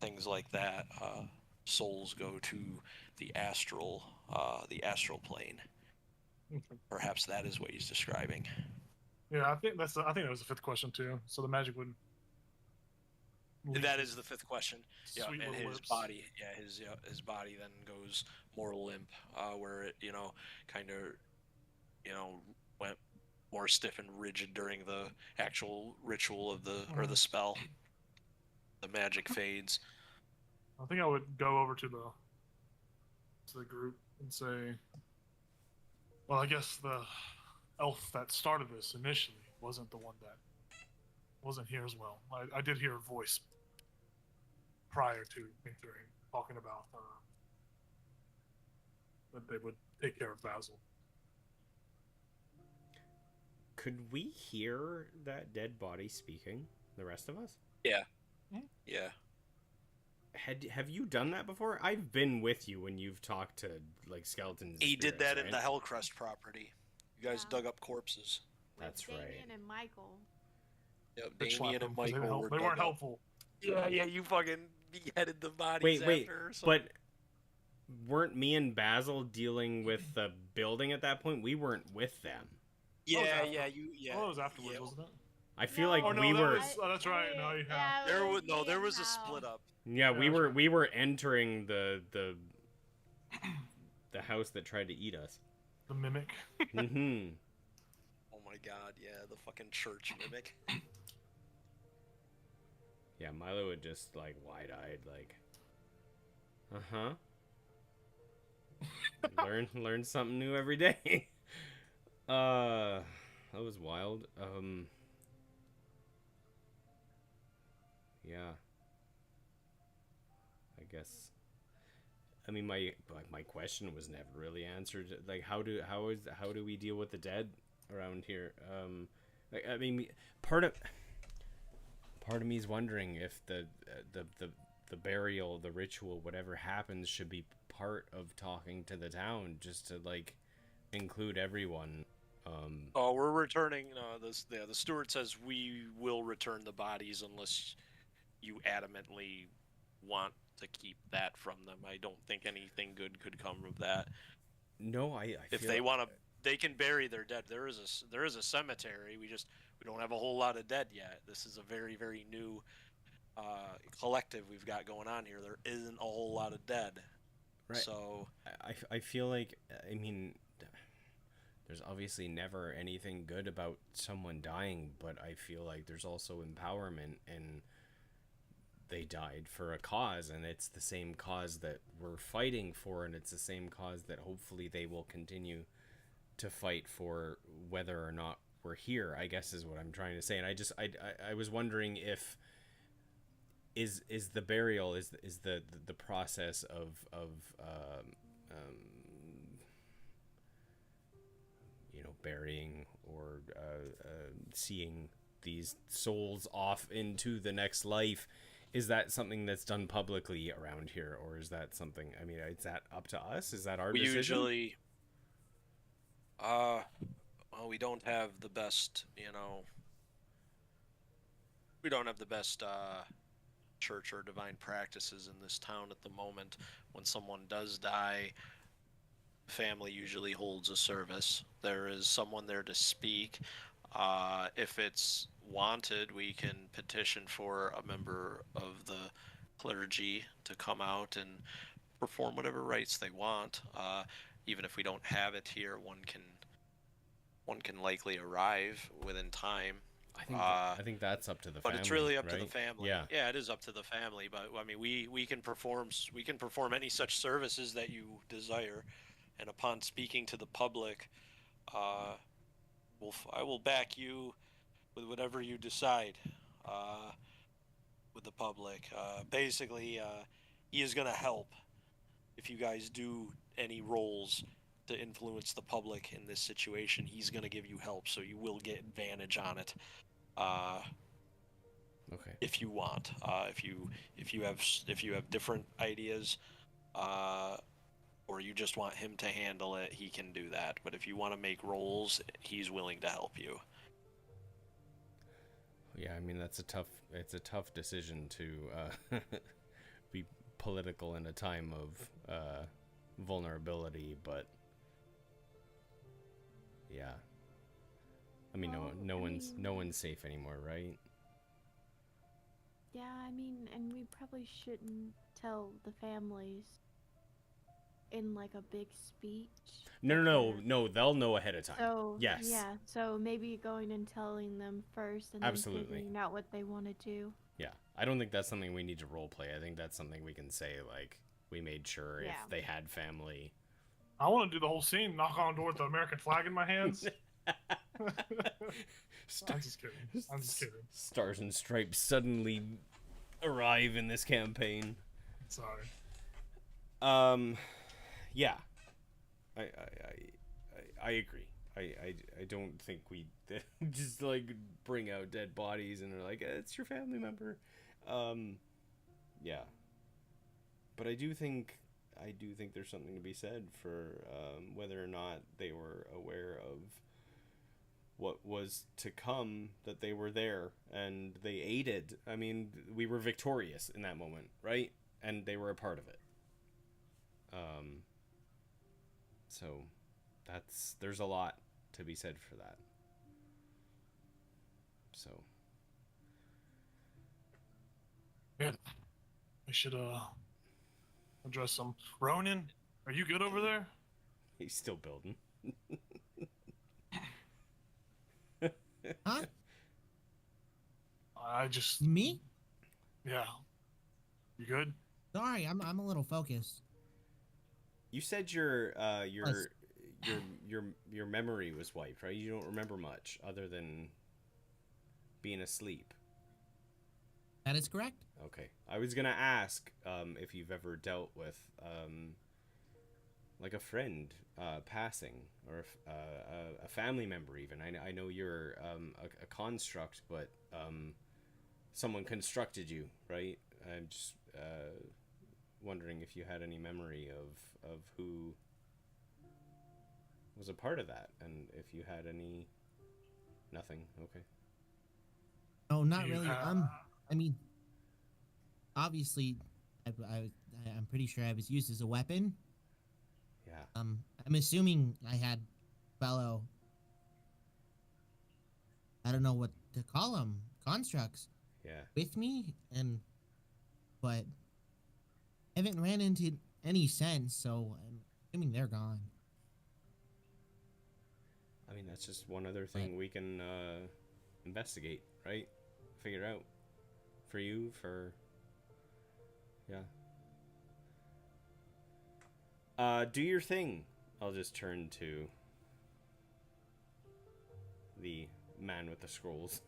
things like that. Souls go to the astral plane. Perhaps that is what he's describing. Yeah, I think that was the fifth question too. So the magic would. That is the fifth question. Yeah, Sweet and little his lips. body, his body then goes more limp, where it, kind of, went more stiff and rigid during the actual ritual of or the spell. The magic fades. I think I would go over to the group and say, well, I guess the elf that started this initially wasn't the one that wasn't here as well. I did hear a voice prior to entering talking about that they would take care of Basil. Could we hear that dead body speaking? The rest of us? Yeah. Hmm? Yeah. Have you done that before? I've been with you when you've talked to like skeletons. He spirits, did that right? in the Hellcrest property. You guys Yeah. dug up corpses. With That's Damien right. and Michael. Yep, Bitch slapped Damien them and 'cause Michael were they dug weren't up. helpful. Yeah, you fucking beheaded the bodies Wait, after or something. but weren't me and Basil dealing with the building at that point? We weren't with them. Yeah, after. yeah, Oh, it was afterwards, yeah. wasn't it? I feel No, like Oh no, we that were. was, oh, that's right. No, you have. Yeah, it There was was no, me there and was a Hal. split up. Yeah, Yeah, that's right. we were entering the house that tried to eat us. The mimic. Mm-hmm. Oh my god, yeah, the fucking church mimic. Yeah, Milo would just like wide-eyed, like, uh-huh. learn something new every day. That was wild. Yeah. I guess. I mean, my question was never really answered. Like, how do we deal with the dead around here? I mean, part of me is wondering if the burial, the ritual, whatever happens, should be part of talking to the town, just to like include everyone. Oh, we're returning. The steward says we will return the bodies unless you adamantly want to keep that from them. I don't think anything good could come of that. No, I If feel they want to, they can bury their dead. There is a cemetery. We don't have a whole lot of dead yet. This is a very, very new collective we've got going on here. There isn't a whole lot of dead. Right. So I feel like, I mean, there's obviously never anything good about someone dying, but I feel like there's also empowerment, and they died for a cause, and it's the same cause that we're fighting for, and it's the same cause that hopefully they will continue to fight for, whether or not we're here, I guess is what I'm trying to say. And I was wondering if is the burial, is the process of you know, burying or seeing these souls off into the next life, is that something that's done publicly around here, or is that something, I mean, is that up to us? Is that our we decision? usually, well, we don't have the best, we don't have the best church or divine practices in this town at the moment. When someone does die, family usually holds a service. There is someone there to speak. If it's wanted, we can petition for a member of the clergy to come out and perform whatever rites they want. Even if we don't have it here, one can likely arrive within time. I think that's up to the family. But it's really up to right? the family. Yeah. Yeah, it is up to the family. But I mean, we can perform any such services that you desire, and upon speaking to the public, I will back you with whatever you decide with the public. Basically, he is going to help if you guys do any roles to influence the public in this situation. He's going to give you help, so you will get advantage on it. Okay. If you want, if you have different ideas, or you just want him to handle it, he can do that. But if you want to make roles, he's willing to help you. Yeah, I mean, it's a tough decision to be political in a time of vulnerability, but yeah. I mean, Well, no one's safe anymore, right? Yeah, I mean, and we probably shouldn't tell the families in like a big speech. No, they'll know ahead of time. So Yes. yeah, so maybe going and telling them first, and Absolutely. then figuring out what they want to do. Yeah, I don't think that's something we need to role play. I think that's something we can say, like, we made sure Yeah. if they had family. I want to do the whole scene, knock on door with the American flag in my hands. I'm just kidding. Stars and Stripes suddenly arrive in this campaign. Sorry. Yeah, I agree. I don't think we just like bring out dead bodies and are like, it's your family member. Yeah, but I do think there's something to be said for whether or not they were aware of what was to come, that they were there and they aided. I mean, we were victorious in that moment, right? And they were a part of it. So there's a lot to be said for that. So Yeah. We should address some. Ronan, are you good over there? he's still building. Huh? I just Me? yeah. You good? Sorry, I'm a little focused. You said your Plus- your memory was wiped, right? You don't remember much other than being asleep. That is correct. Okay. I was gonna ask if you've ever dealt with like a friend passing, or a family member even. I know you're a construct, but someone constructed you, right? I'm just wondering if you had any memory of who was a part of that, and if you had any. Nothing. Okay. No, not You really. have- I mean, obviously, I'm pretty sure I was used as a weapon. Yeah. I'm assuming I had fellow. I don't know what to call them, constructs Yeah. with me, but I haven't ran into any since, so I'm assuming they're gone. I mean, that's just one other thing we can investigate, right? Figure out for you, for yeah. Do your thing. I'll just turn to the man with the scrolls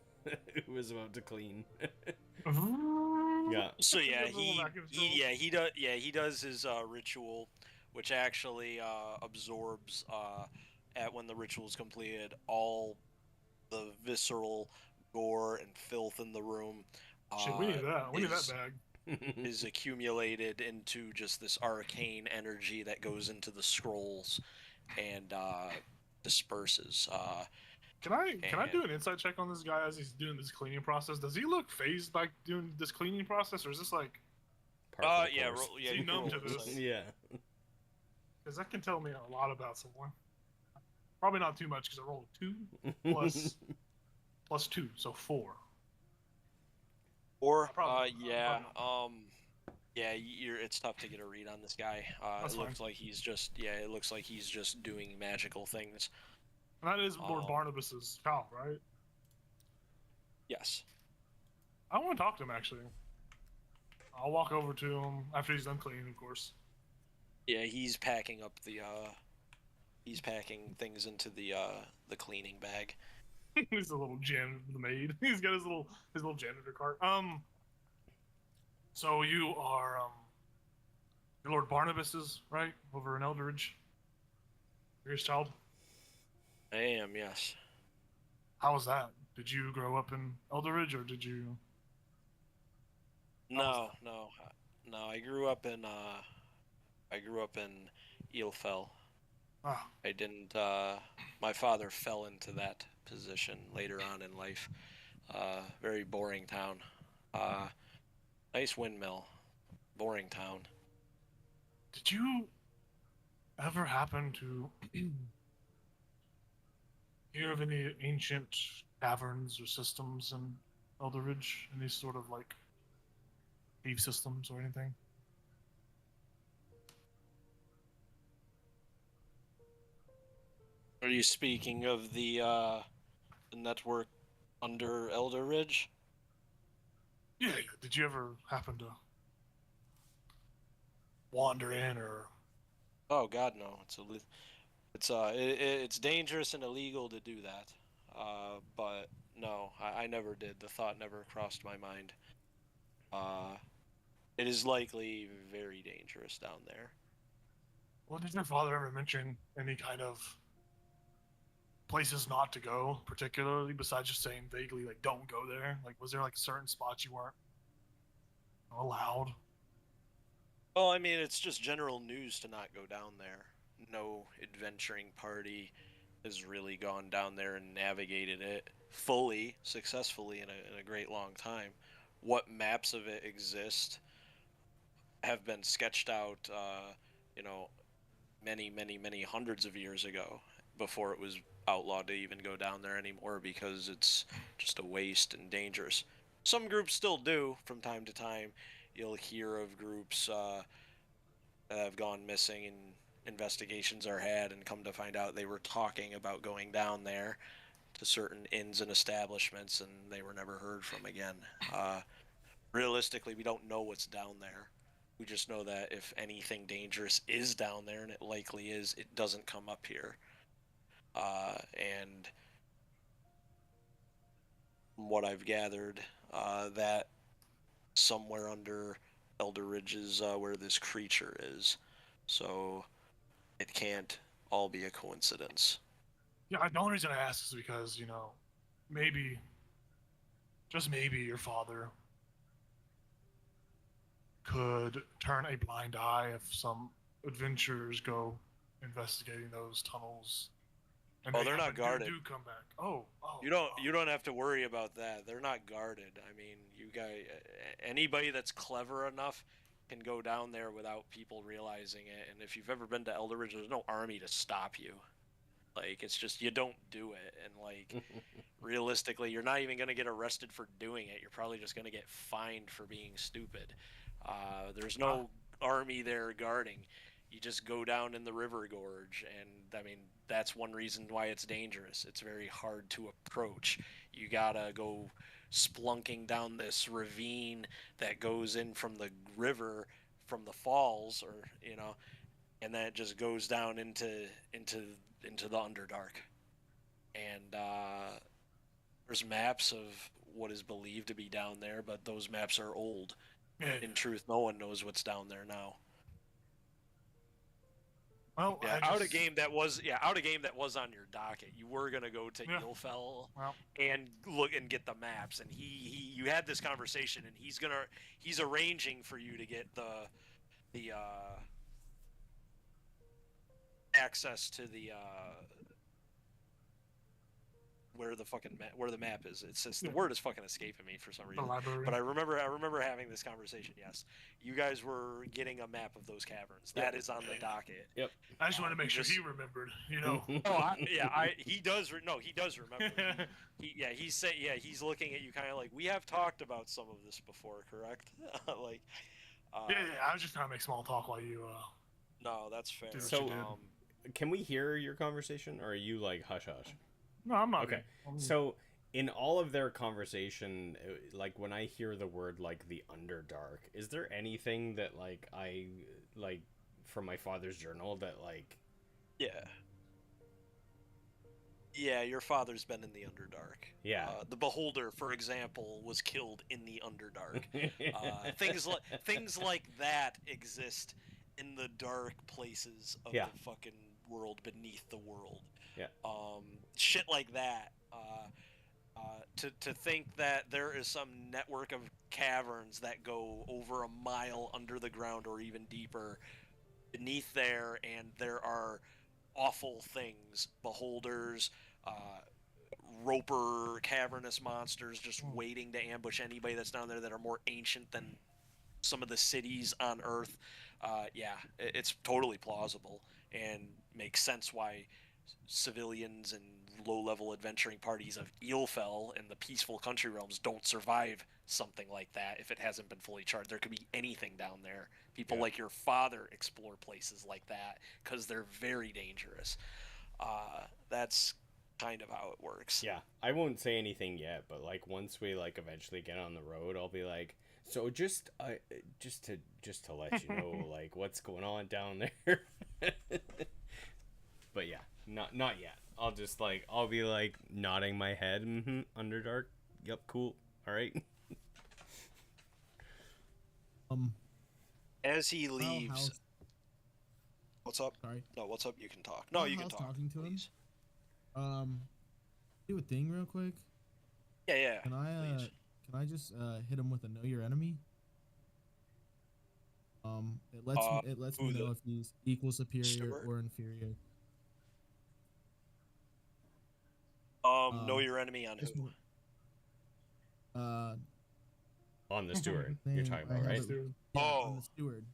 who was about to clean. Yeah. So yeah, Just roll back and he does his ritual, which actually absorbs at when the ritual is completed all the visceral gore and filth in the room. Shit, we need that. We need that is- bag. Is accumulated into just this arcane energy that goes into the scrolls and disperses. Can I And- do an insight check on this guy as he's doing this cleaning process? Does he look phased by doing this cleaning process, or is this like? Par for the yeah, course. roll, yeah, Is he you can numb roll to this? insight. Yeah. Because that can tell me a lot about someone. Probably not too much because I rolled a 2 plus 2, so 4. Or Probably- yeah, probably yeah, it's tough to get a read on this guy. That's It fine. looks like he's just doing magical things. And that is Lord Oh. Barnabas's pal, right? Yes. I want to talk to him actually. I'll walk over to him after he's done cleaning, of course. Yeah, he's packing up he's packing things into the cleaning bag. He's a little the maid. He's got his little janitor cart. So you are your Lord Barnabas's, right? Over in Eldridge. You're his child. I am, yes. How was that? Did you grow up in Eldridge or did you No. I grew up in Eelfell. ah, I didn't. My father fell into that position later on in life. Very boring town. Nice windmill. Boring town. did you ever happen to hear of any ancient caverns or systems in Eldridge? Any sort of like cave systems or anything? Are you speaking of the network under Elder Ridge? Yeah. Did you ever happen to wander in or? Oh God, no! It's dangerous and illegal to do that. But no, I never did. The thought never crossed my mind. It is likely very dangerous down there. Well, did your father ever mention any kind of places not to go, particularly besides just saying vaguely like "don't go there"? Like, was there like certain spots you weren't allowed? Well, I mean, it's just general news to not go down there. No adventuring party has really gone down there and navigated it fully, successfully in a great long time. What maps of it exist have been sketched out, many hundreds of years ago before it was outlawed to even go down there anymore because it's just a waste and dangerous. Some groups still do from time to time. You'll hear of groups that have gone missing and investigations are had and come to find out they were talking about going down there to certain inns and establishments and they were never heard from again. Realistically, we don't know what's down there. We just know that if anything dangerous is down there, and it likely is, it doesn't come up here. And from what I've gathered, that somewhere under Elder Ridge is where this creature is. So it can't all be a coincidence. Yeah, the only reason I ask is because, you know, maybe, just maybe, your father could turn a blind eye if some adventurers go investigating those tunnels. And Oh, they they're not happen to guarded. Do come back. Oh, You don't have to worry about that. They're not guarded. I mean, you guys, anybody that's clever enough can go down there without people realizing it. And if you've ever been to Elder Ridge, there's no army to stop you. Like, it's just you don't do it. And like, realistically, you're not even gonna get arrested for doing it. You're probably just gonna get fined for being stupid. There's no army there guarding. You just go down in the river gorge, and I mean that's one reason why it's dangerous. It's very hard to approach. You gotta go splunking down this ravine that goes in from the river, from the falls, or you know, and then it just goes down into the Underdark. And there's maps of what is believed to be down there, but those maps are old. yeah. In truth, no one knows what's down there now. Well, Yeah, I out of just- game that was on your docket. You were gonna go to Yeah. Eelfell Well, and look and get the maps, and you had this conversation, and he's arranging for you to get the access to the where the map is. It's just the Yeah. word is fucking escaping me for some the reason. library. But I remember having this conversation. Yes, you guys were getting a map of those caverns. That is on the docket. I just wanted to make sure just- he remembered. You know. He does. He does remember. He's looking at you kind of like we have talked about some of this before, correct? like, Yeah, I was just trying to make small talk while you. No, that's fair. Dude, So- you Can we hear your conversation, or are you like hush hush? No, I'm not. Okay. So in all of their conversation, like when I hear the word like the Underdark, is there anything that like I like from my father's journal that like Yeah, your father's been in the Underdark. yeah. The Beholder, for example, was killed in the Underdark. Things like that exist in the dark places of Yeah. the fucking world beneath the world. Yeah. Shit like that. To think that there is some network of caverns that go over a mile under the ground or even deeper beneath there, and there are awful things, beholders, roper, cavernous monsters just waiting to ambush anybody that's down there that are more ancient than some of the cities on Earth. It's totally plausible and makes sense why civilians and low-level adventuring parties of Eelfell and the peaceful country realms don't survive something like that if it hasn't been fully charted. There could be anything down there. People like your father explore places like that because they're very dangerous. That's kind of how it works. Yeah, I won't say anything yet, but like once we like eventually get on the road, I'll be like, so just to let you know like what's going on down there. But yeah, not yet. I'll be like nodding my head. Underdark. Yep, cool. All right. As he Well, leaves, how's- what's up? Sorry. No, what's up? You can talk. No, Well, you can how's talk. talking to him? please. Do a thing real quick. Yeah. Can please. I just hit him with a know your enemy? It lets who me know the- if he's equal, superior, Steward? or inferior. Know your enemy on Just who? On the steward, thing, you're talking I about, have right? it- yeah, on Oh. the steward.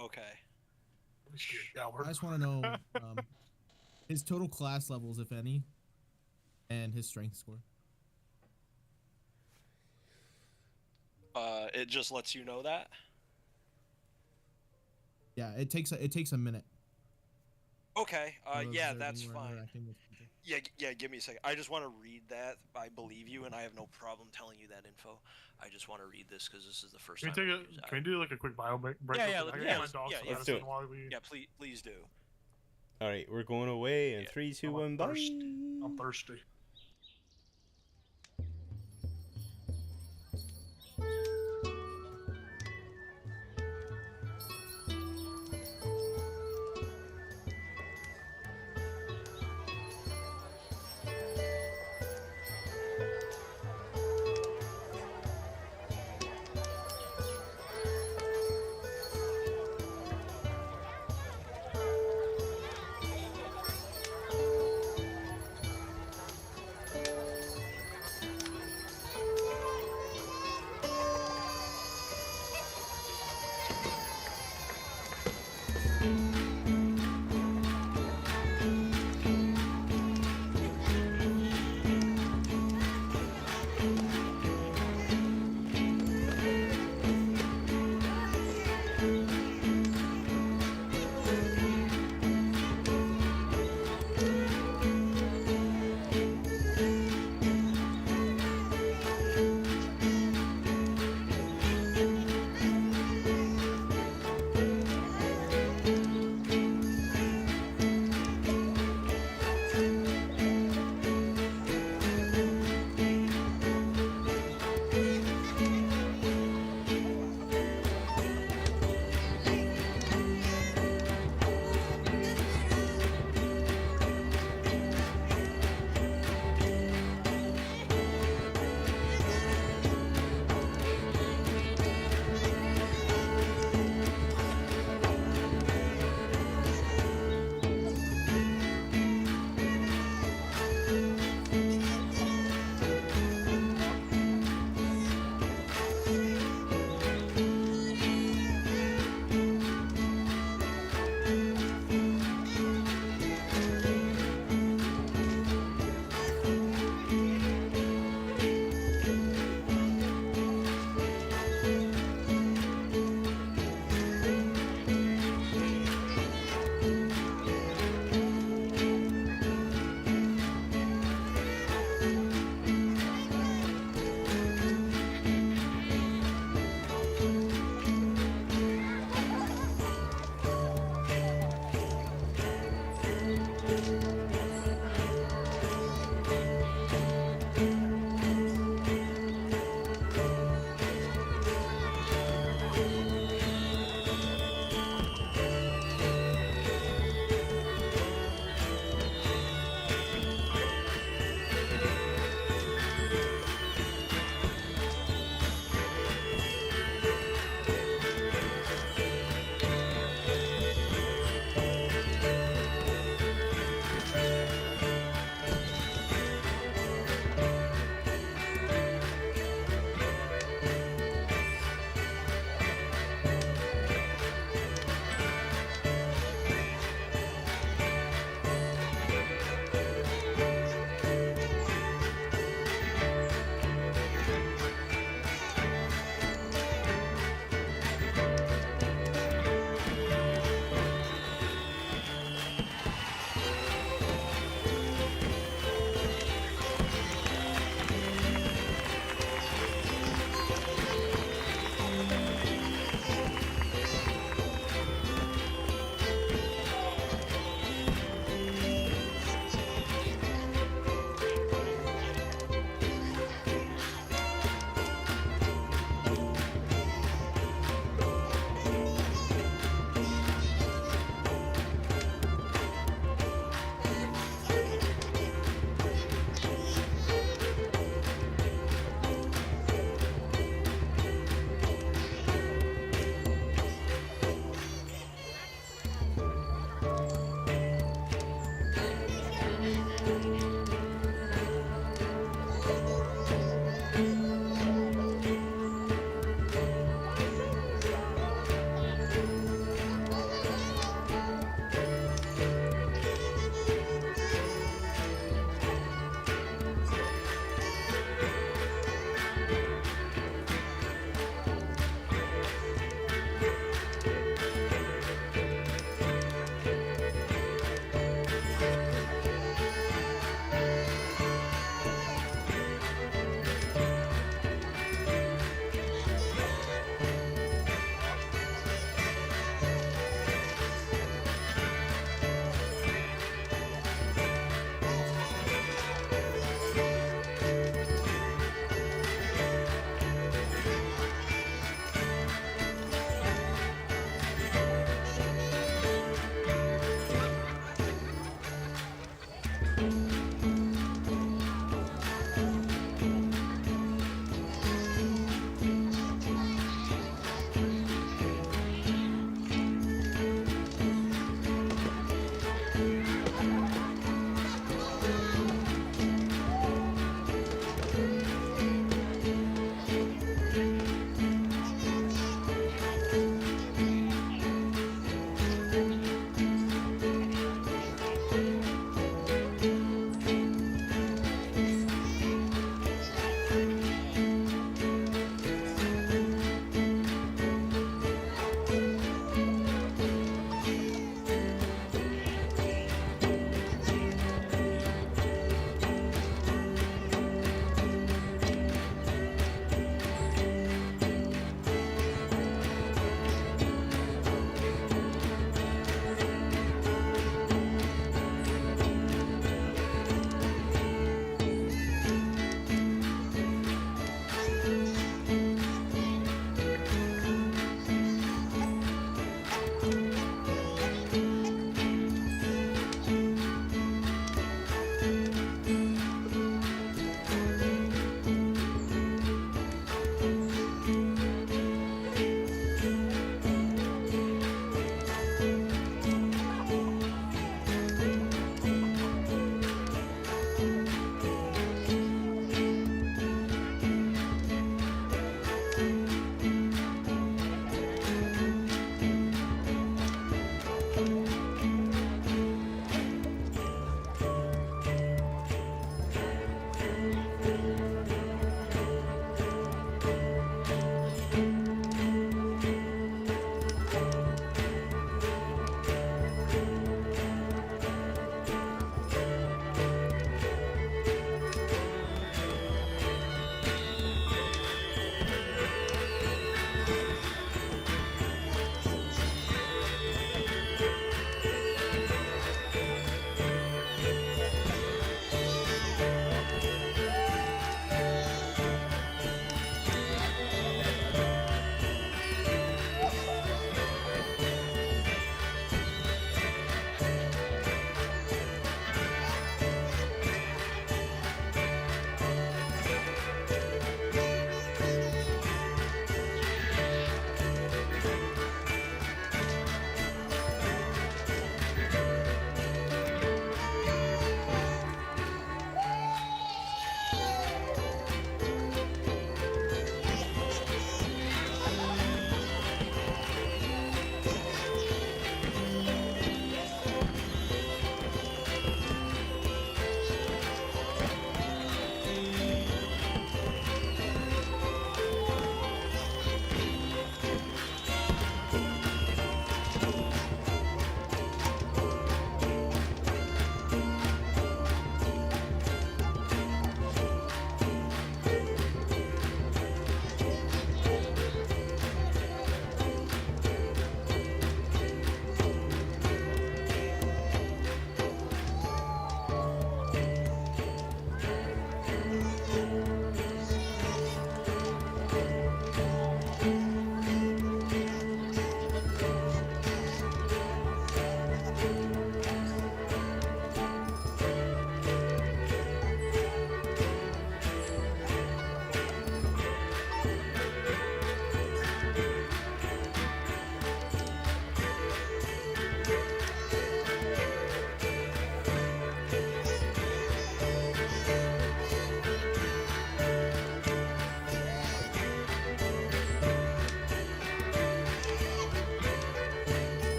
Okay. Yeah, I just want to know His total class levels, if any, and his strength score. It just lets you know that. Yeah, it takes a minute. Okay. of Yeah, observing that's or fine. interacting with people. Yeah. Give me a second. I just want to read that. I believe you, and I have no problem telling you that info. I just want to read this because this is the first Can time. we do like a quick bio break? Yeah, real yeah, quick? I yeah, got my let's- dog yeah, some yeah, let's do medicine it. while we. Yeah, please do. All right, we're going away in Yeah. 3, 2, I'm 1, bye. I'm thirsty.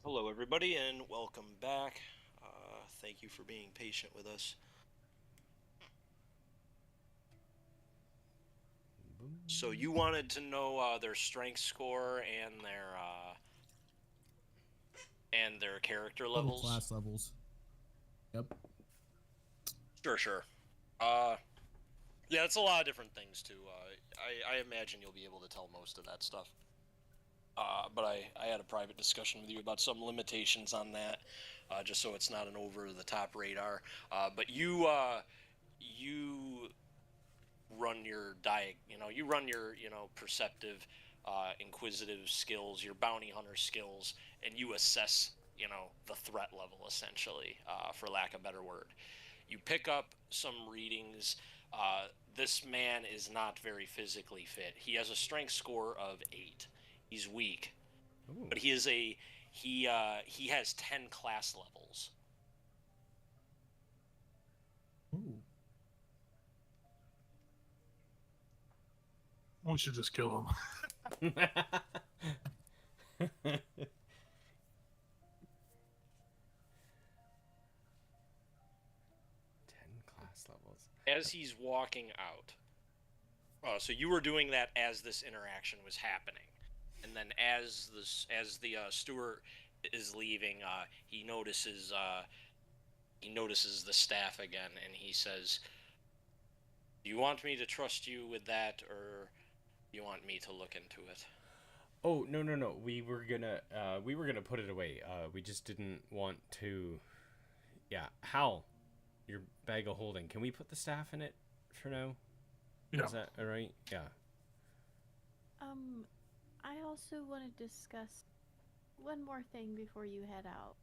Hello, everybody, and welcome back. Thank you for being patient with us. So you wanted to know their strength score and their character Total levels. class levels. Yep. Sure. Yeah, it's a lot of different things too. I imagine you'll be able to tell most of that stuff. But I had a private discussion with you about some limitations on that, just so it's not an over-the-top radar. But you run your you run your perceptive, inquisitive skills, your bounty hunter skills, and you assess the threat level essentially, for lack of a better word. You pick up some readings. This man is not very physically fit. He has a strength score of 8. He's weak, Ooh. but he has 10 class levels. Ooh. We should just kill him. 10 class levels. As he's walking out, so you were doing that as this interaction was happening, and then as the steward is leaving, he notices the staff again, and he says, "Do you want me to trust you with that, or do you want me to look into it?" Oh, no. We were gonna put it away. We just didn't want to. Yeah, Hal, your bag of holding. Can we put the staff in it for now? Yeah. Is that all right? Yeah. I also want to discuss one more thing before you head out.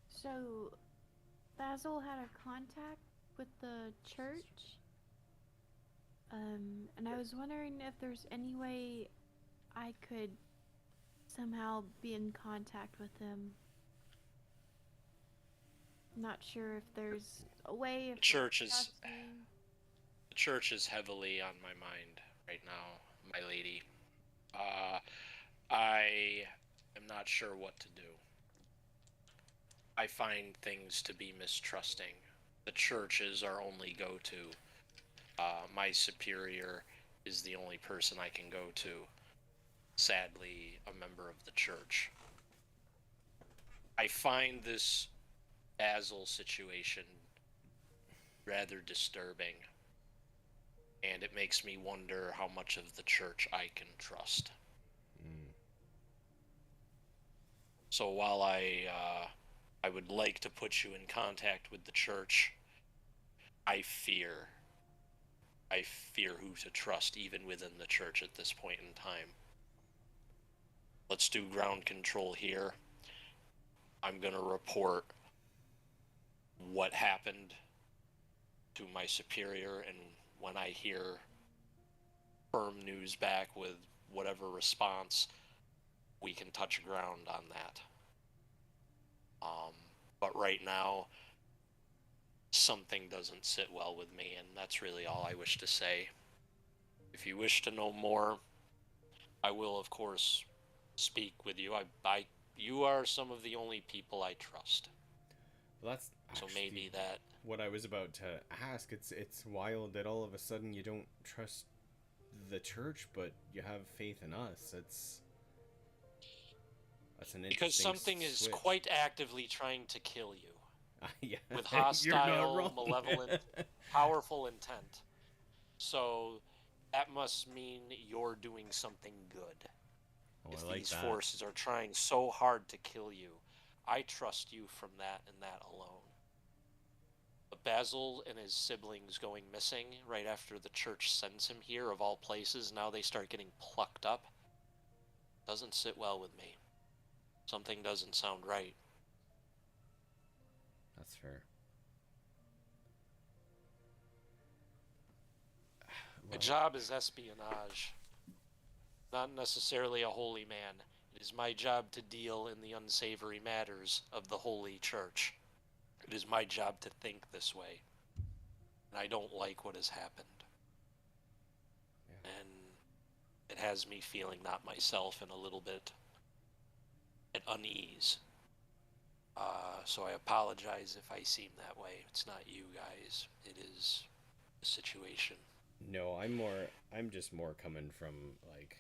So Basil had a contact with the church. And I was wondering if there's any way I could somehow be in contact with him. Not sure if there's a way. The church is heavily on my mind right now, my lady. I am not sure what to do. I find things to be mistrusting. The church is our only go-to. My superior is the only person I can go to. Sadly, a member of the church. I find this Basil situation rather disturbing, and it makes me wonder how much of the church I can trust. So while I would like to put you in contact with the church, I fear who to trust even within the church at this point in time. Let's do ground control here. I'm going to report what happened to my superior, and when I hear firm news back with whatever response, we can touch ground on that. But right now, something doesn't sit well with me, and that's really all I wish to say. If you wish to know more, I will, of course, speak with you. You are some of the only people I trust. Well, that's So maybe that. what I was about to ask. It's wild that all of a sudden you don't trust the church, but you have faith in us. That's an interesting Because something is switch. quite actively trying to kill you. Yeah, With you're not hostile, wrong. malevolent, powerful intent. So that must mean you're doing something good. Oh, If I like these that. forces are trying so hard to kill you, I trust you from that and that alone. But Basil and his siblings going missing right after the church sends him here, of all places, now they start getting plucked up, doesn't sit well with me. Something doesn't sound right. That's fair. My job is espionage, not necessarily a holy man. It is my job to deal in the unsavory matters of the holy church. It is my job to think this way. And I don't like what has happened. Yeah. And it has me feeling not myself and a little bit at unease. So I apologize if I seem that way. It's not you guys. It is the situation. No, I'm just more coming from, like,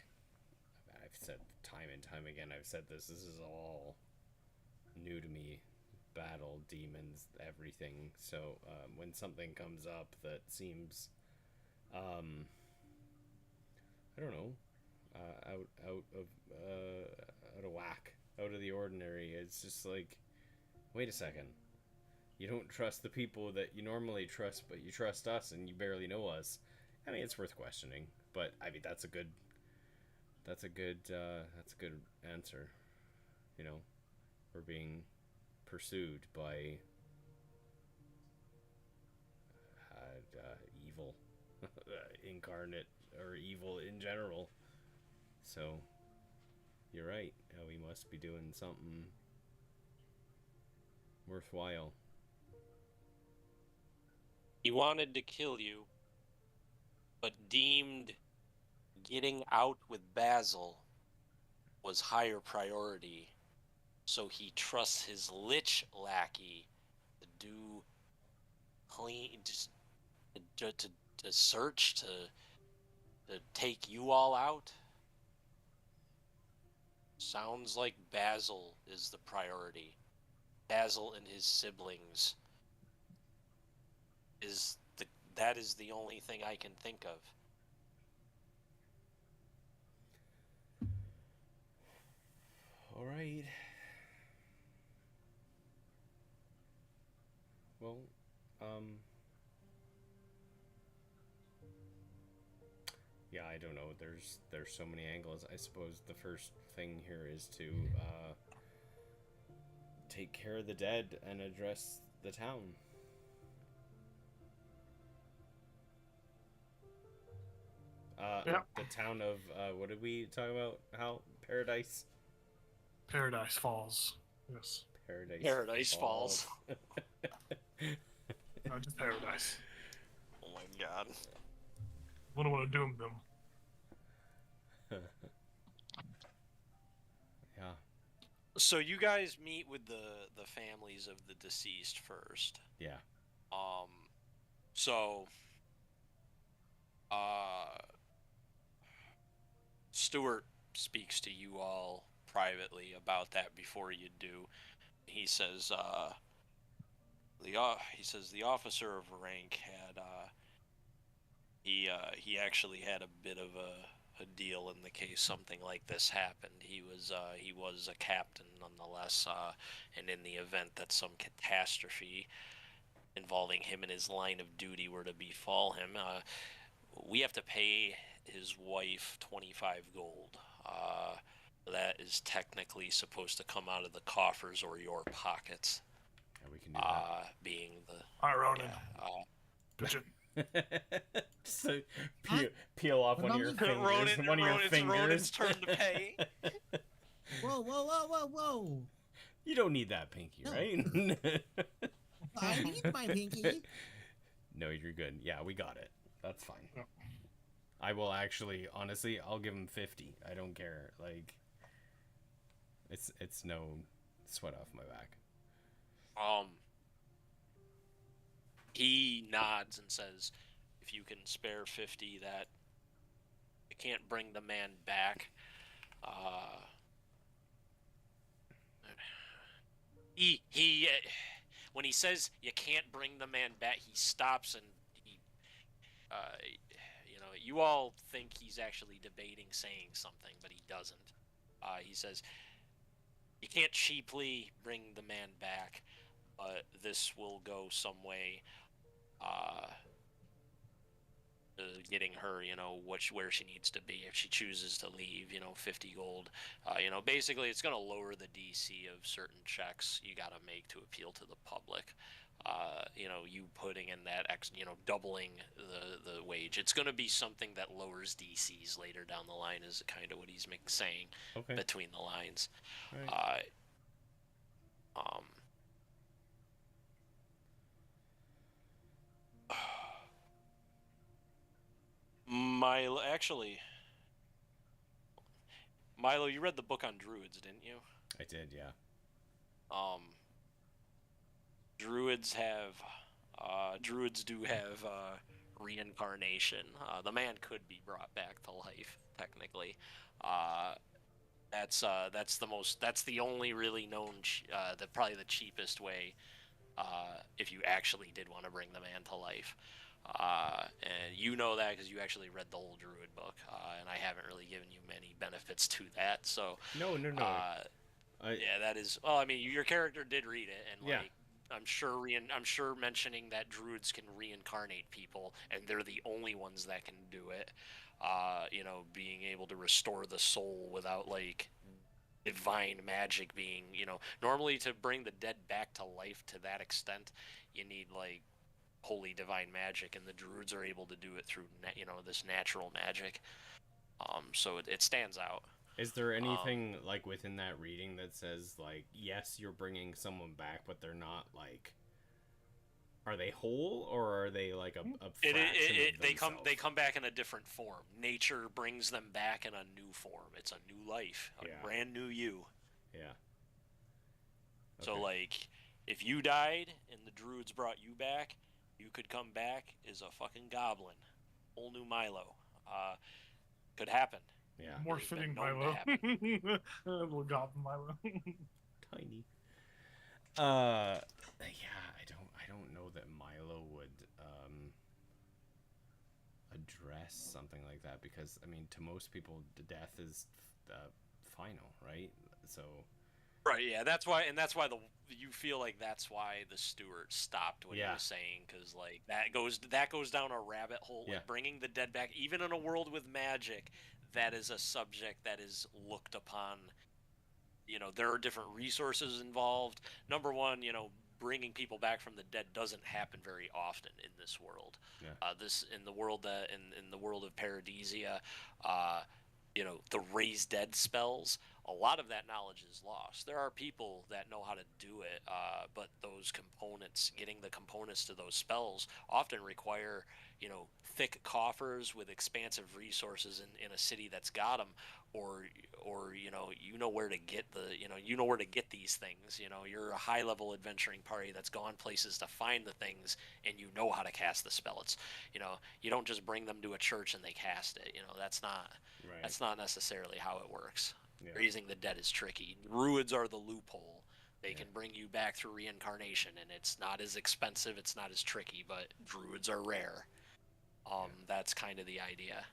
I've said time and time again, I've said this is all new to me. Battle, demons, everything. So when something comes up that seems, I don't know, out of whack, out of the ordinary, it's just like, wait a second. You don't trust the people that you normally trust, but you trust us, and you barely know us. I mean, it's worth questioning, but I mean that's a good answer. You know, we're being pursued by evil, incarnate, or evil in general. So you're right. We must be doing something worthwhile. He wanted to kill you, but deemed getting out with Basil was higher priority. So he trusts his lich lackey to do clean, just to search, to take you all out. Sounds like Basil is the priority. Basil and his siblings that is the only thing I can think of. All right. Well, yeah, I don't know. There's so many angles. I suppose the first thing here is to take care of the dead and address the town. Yeah. The town of what did we talk about? How Paradise? Paradise Falls. Yes. Paradise Falls. No, just Paradise. Oh my god. Wouldn't want to doom them. Yeah. So you guys meet with the families of the deceased first. Yeah. So Stuart speaks to you all privately about that before you do. He says the officer of rank had he actually had a bit of a deal in the case something like this happened. He was a captain nonetheless, and in the event that some catastrophe involving him and his line of duty were to befall him, we have to pay his wife 25 gold. That is technically supposed to come out of the coffers or your pockets. Yeah, we can do that. Being the All right, Ronan. Good shit. So peel off one of your fingers. Ronan's turn to pay. Whoa. You don't need that pinky, No. right? I need my pinky. No, you're good. Yeah, we got it. That's fine. Yeah. I will actually, honestly, I'll give him 50. I don't care. Like, it's no sweat off my back. He nods and says, if you can spare 50, that you can't bring the man back. He when he says you can't bring the man back, he stops and he, you all think he's actually debating saying something, but he doesn't. He says, you can't cheaply bring the man back, but this will go some way getting her, where she needs to be if she chooses to leave. 50 gold. Basically, it's going to lower the DC of certain checks you got to make to appeal to the public. You putting in that doubling the wage. It's going to be something that lowers DCs later down the line. Is kind of what he's saying between the lines. Right. Milo, you read the book on druids, didn't you? I did, yeah. Druids do have reincarnation. The man could be brought back to life, technically. That's the only really known, probably the cheapest way, if you actually did want to bring the man to life. And you know that because you actually read the whole druid book, and I haven't really given you many benefits to that. So No. yeah, that is. Well, I mean, your character did read it, and Yeah. like, I'm sure mentioning that druids can reincarnate people, and they're the only ones that can do it. Being able to restore the soul without like divine magic being, normally to bring the dead back to life to that extent, you need like holy divine magic, and the druids are able to do it through this natural magic. So it stands out. Is there anything like within that reading that says like, yes, you're bringing someone back, but they're not like, are they whole or are they like a fraction of themselves? They come back in a different form. Nature brings them back in a new form. It's a new life, a brand new you. Yeah. So Okay. like, if you died and the druids brought you back, you could come back as a fucking goblin, whole new Milo. Could happen. Yeah. More It's been fitting known to Milo. happen. Little goblin Milo. Tiny. Yeah, I don't know that Milo would address something like that, because I mean, to most people, death is final, right? So Right, yeah, that's why you feel like that's why the steward stopped what he was saying, because like that goes down a rabbit hole. Yeah. Like, bringing the dead back, even in a world with magic, that is a subject that is looked upon. There are different resources involved. Number one, bringing people back from the dead doesn't happen very often in this world. Yeah. In the world in the world of Paradisia, the raise dead spells, a lot of that knowledge is lost. There are people that know how to do it, but getting the components to those spells often require, thick coffers with expansive resources in a city that's got them, or where to get where to get these things. You're a high level adventuring party that's gone places to find the things, and you know how to cast the spell. It's you don't just bring them to a church and they cast it. That's not right. that's not necessarily how it works. Yeah. Raising the dead is tricky. Druids are the loophole. They can bring you back through reincarnation, and it's not as expensive, it's not as tricky, but druids are rare. That's kind of the idea.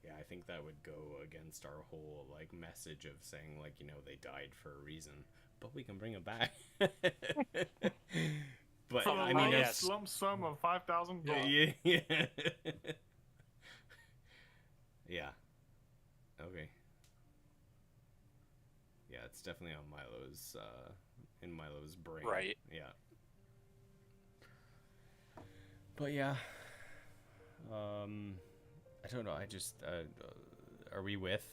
Yeah, I think that would go against our whole like message of saying like, they died for a reason, but we can bring them back. But For I the mean, lowest lump sum of 5,000 gold. yeah. Yeah. Okay. Yeah, it's definitely on Milo's in Milo's brain. Right. Yeah. But yeah. I don't know. I just are we with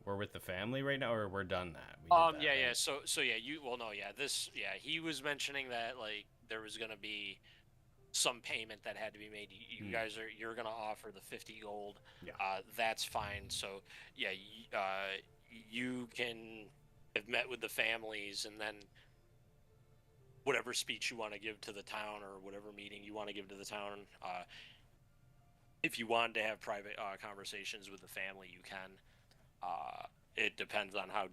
we're with the family right now, or we're done that? We did that, Yeah. right? So yeah, he was mentioning that like there was gonna be some payment that had to be made. You're gonna offer the 50 gold. Yeah. That's fine. So yeah, you can have met with the families, and then whatever speech you want to give to the town, or whatever meeting you want to give to the town. If you want to have private conversations with the family, you can. It depends on how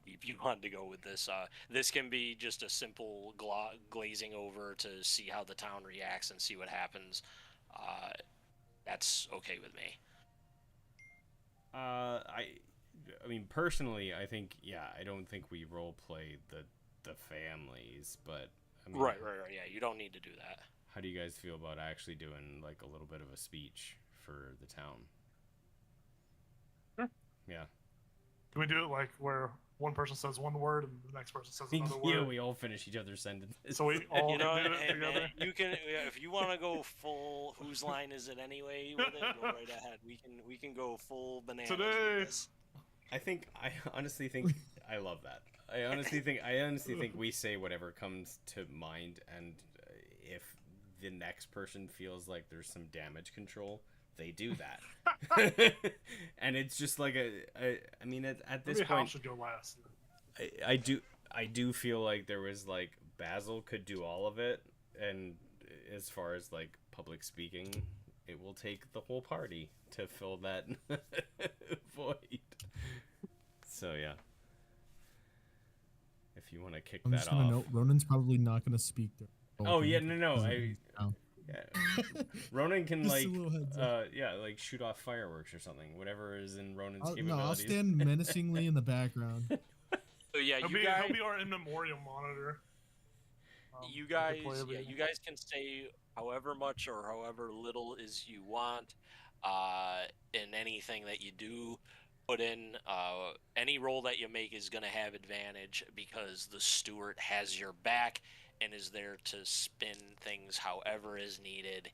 deep you want to go with this. This can be just a simple glazing over to see how the town reacts and see what happens. That's okay with me. I mean, personally, I think I don't think we role play the families, but I mean, Right. Yeah, you don't need to do that. How do you guys feel about actually doing like a little bit of a speech for the town? Sure. Yeah. Can we do it like where one person says one word and the next person says another Yeah, word? we all finish each other's sentences. So we all do it Hey, together? man, you can if you want to go full. Whose line is it anyway? With it, go right ahead. We can go full bananas Today. with this. I honestly think I love that. I honestly think we say whatever comes to mind, and if the next person feels like there's some damage control, they do that. And it's just like I mean, at this Maybe point, House should go last. I do feel like there was like Basil could do all of it, and as far as like public speaking, it will take the whole party to fill that void. So yeah, if you want to kick I'm that just gonna off. note Ronan's probably not gonna speak there. Oh yeah, no. Yeah. Ronan can Just a like little heads up. like shoot off fireworks or something. Whatever is in Ronan's No, capabilities. I'll stand menacingly in the background. So yeah, He'll be our in memoriam monitor. You he can guys, play yeah, everything. you guys can say however much or however little is you want. In anything that you do put in, any roll that you make is going to have advantage because the steward has your back and is there to spin things however is needed.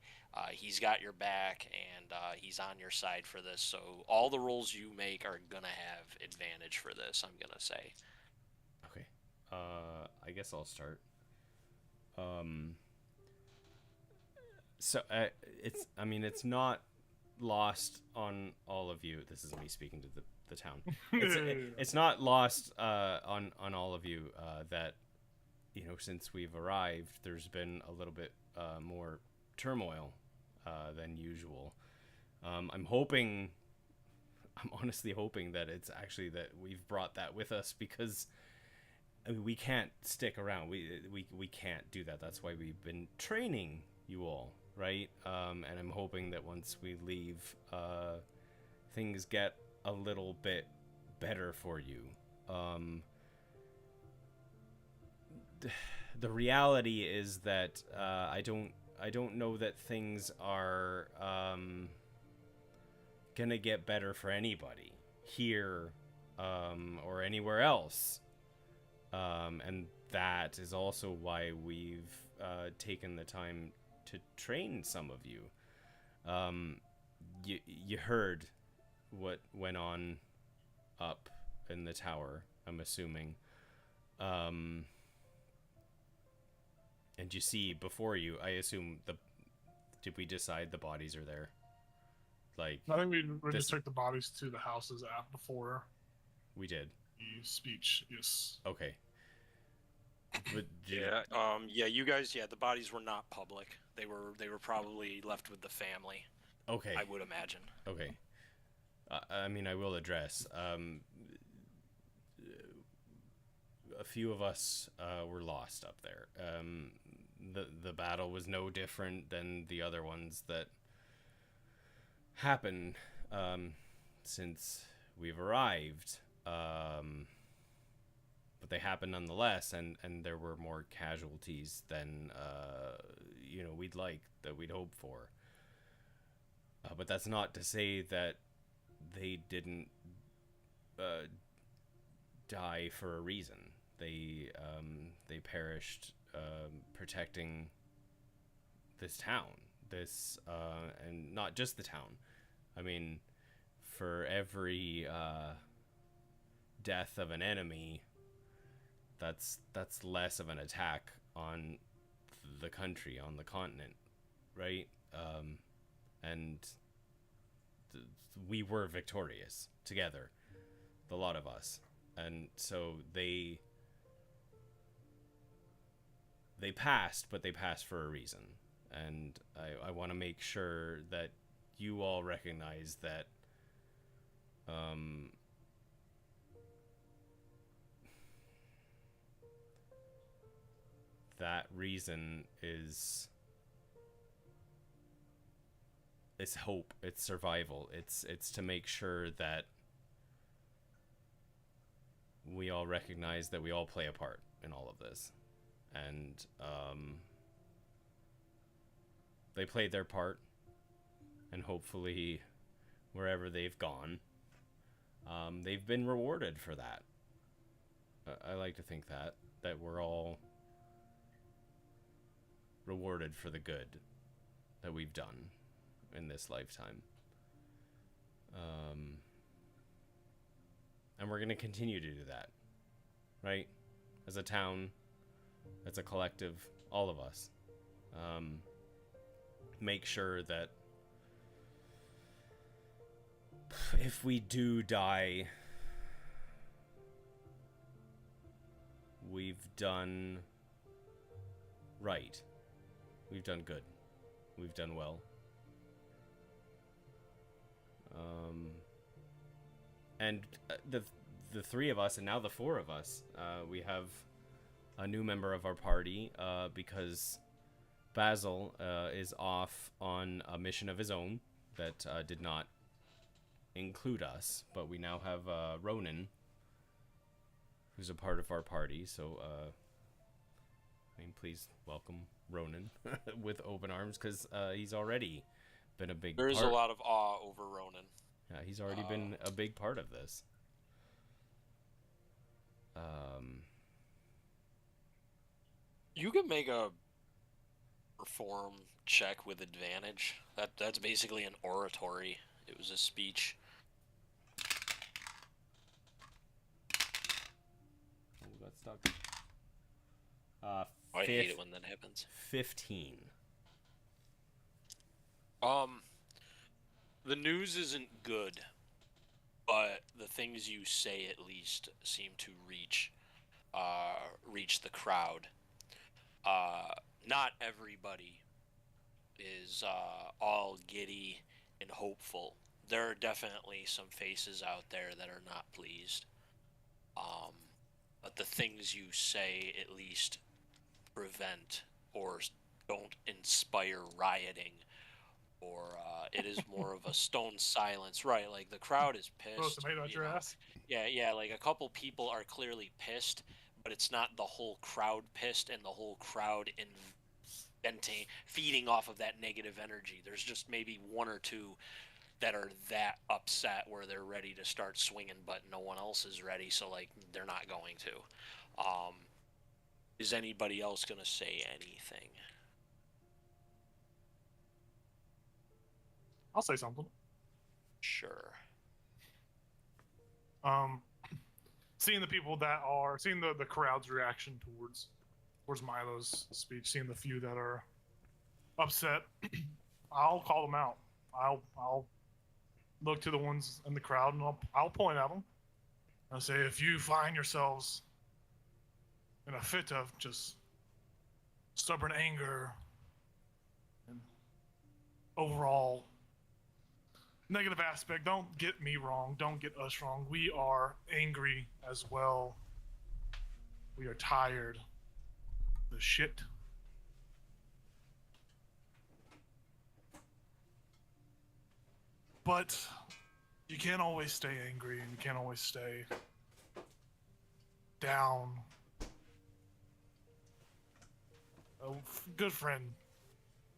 He's got your back and he's on your side for this. So all the rolls you make are going to have advantage for this, I'm going to say. Okay. I guess I'll start. So it's not lost on all of you. This is me speaking to the town. It's not lost on all of you that, you know, since we've arrived, there's been a little bit more turmoil than usual. I'm honestly hoping that it's actually that we've brought that with us, because I mean, we can't stick around. We can't do that. That's why we've been training you all, right? And I'm hoping that once we leave, things get a little bit better for you. The reality is that I don't know that things are gonna get better for anybody here or anywhere else. And that is also why we've taken the time to train some of you. You heard what went on up in the tower, I'm assuming. And you see before you, I assume did we decide the bodies are there? Like, I think we just took the bodies to the houses before we did. the speech. Yes. Okay. But You guys, the bodies were not public. They were probably left with the family. Okay. I would imagine. Okay. I mean, I will address. A few of us were lost up there. The battle was no different than the other ones that happened since we've arrived. But they happened nonetheless, and there were more casualties than we'd hope for. But that's not to say that they didn't die for a reason. They perished protecting this town, and not just the town. I mean, for every death of an enemy, that's less of an attack on the country, on the continent, right? And we were victorious together, the lot of us, and so they passed, but they passed for a reason, and I want to make sure that you all recognize that that reason is hope, it's survival, it's to make sure that we all recognize that we all play a part in all of this, and they played their part, and hopefully wherever they've gone, they've been rewarded for that. I like to think that we're all rewarded for the good that we've done in this lifetime. And we're going to continue to do that, right? As a town, as a collective, all of us. Make sure that If we do die, we've done right. We've done good. We've done well. And the three of us, and now the four of us, we have a new member of our party because Basil is off on a mission of his own that did not include us, but we now have Ronan, who's a part of our party. So, I mean, please welcome Ronan with open arms, because he's already been a big part. There's a lot of awe over Ronan. Yeah, he's already been a big part of this. You can make a perform check with advantage. That's basically an oratory. It was a speech. Oh, got stuck. I hate it when that happens. 15. The news isn't good, but the things you say at least seem to reach the crowd. Not everybody is all giddy and hopeful. There are definitely some faces out there that are not pleased. But the things you say at least prevent or don't inspire rioting, or it is more of a stone silence. Right, like the crowd is pissed. Tomato out your ass. Yeah, like a couple people are clearly pissed, but it's not the whole crowd pissed and the whole crowd feeding off of that negative energy. There's just maybe one or two that are that upset where they're ready to start swinging, but no one else is ready, so like they're not going to. Is anybody else gonna say anything? I'll say something. Sure. Seeing the people seeing the crowd's reaction towards Milo's speech, seeing the few that are upset, I'll call them out. I'll look to the ones in the crowd and I'll point at them. I'll say, if you find yourselves in a fit of just stubborn anger and overall negative aspect, don't get me wrong, don't get us wrong. We are angry as well. We are tired of the shit. But you can't always stay angry and you can't always stay down. A good friend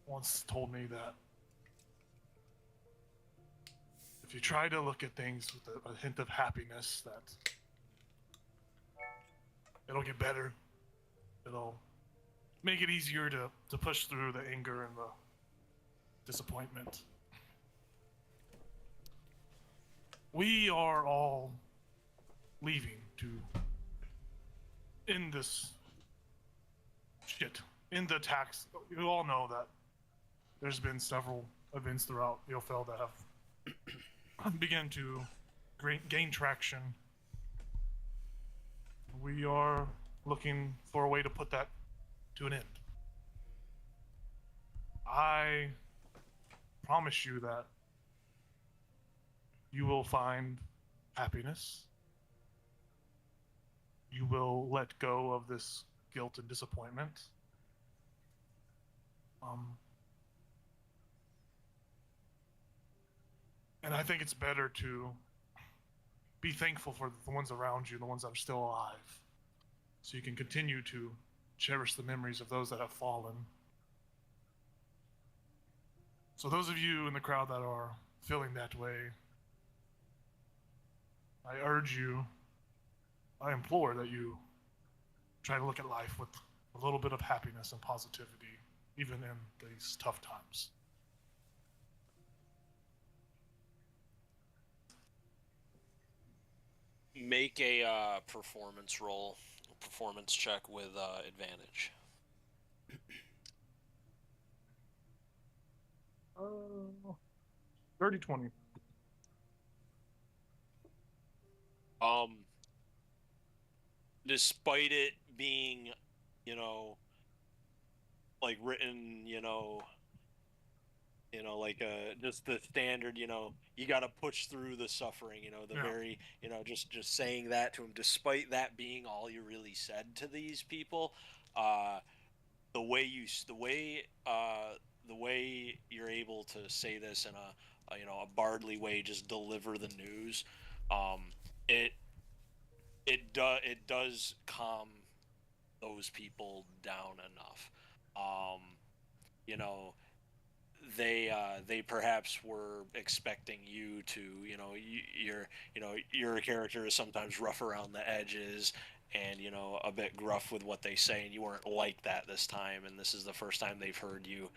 once told me that if you try to look at things with a hint of happiness, that it'll get better. It'll make it easier to push through the anger and the disappointment. We are all leaving to end this shit. In the attacks, you all know that there's been several events throughout EOFL that have begun to gain traction. We are looking for a way to put that to an end. I promise you that you will find happiness. You will let go of this guilt and disappointment. And I think it's better to be thankful for the ones around you, the ones that are still alive, so you can continue to cherish the memories of those that have fallen. So those of you in the crowd that are feeling that way, I urge you, I implore that you try to look at life with a little bit of happiness and positivity, even in these tough times. Make a performance roll, performance check with advantage. Dirty 20. Despite it being, like written, like just the standard, you got to push through the suffering, the Yeah. very, just saying that to him, despite that being all you really said to these people, the way you're able to say this in a bardly way, just deliver the news, um, it does calm those people down enough. You know, they perhaps were expecting you to, your character is sometimes rough around the edges and a bit gruff with what they say, and you weren't like that this time, and this is the first time they've heard you,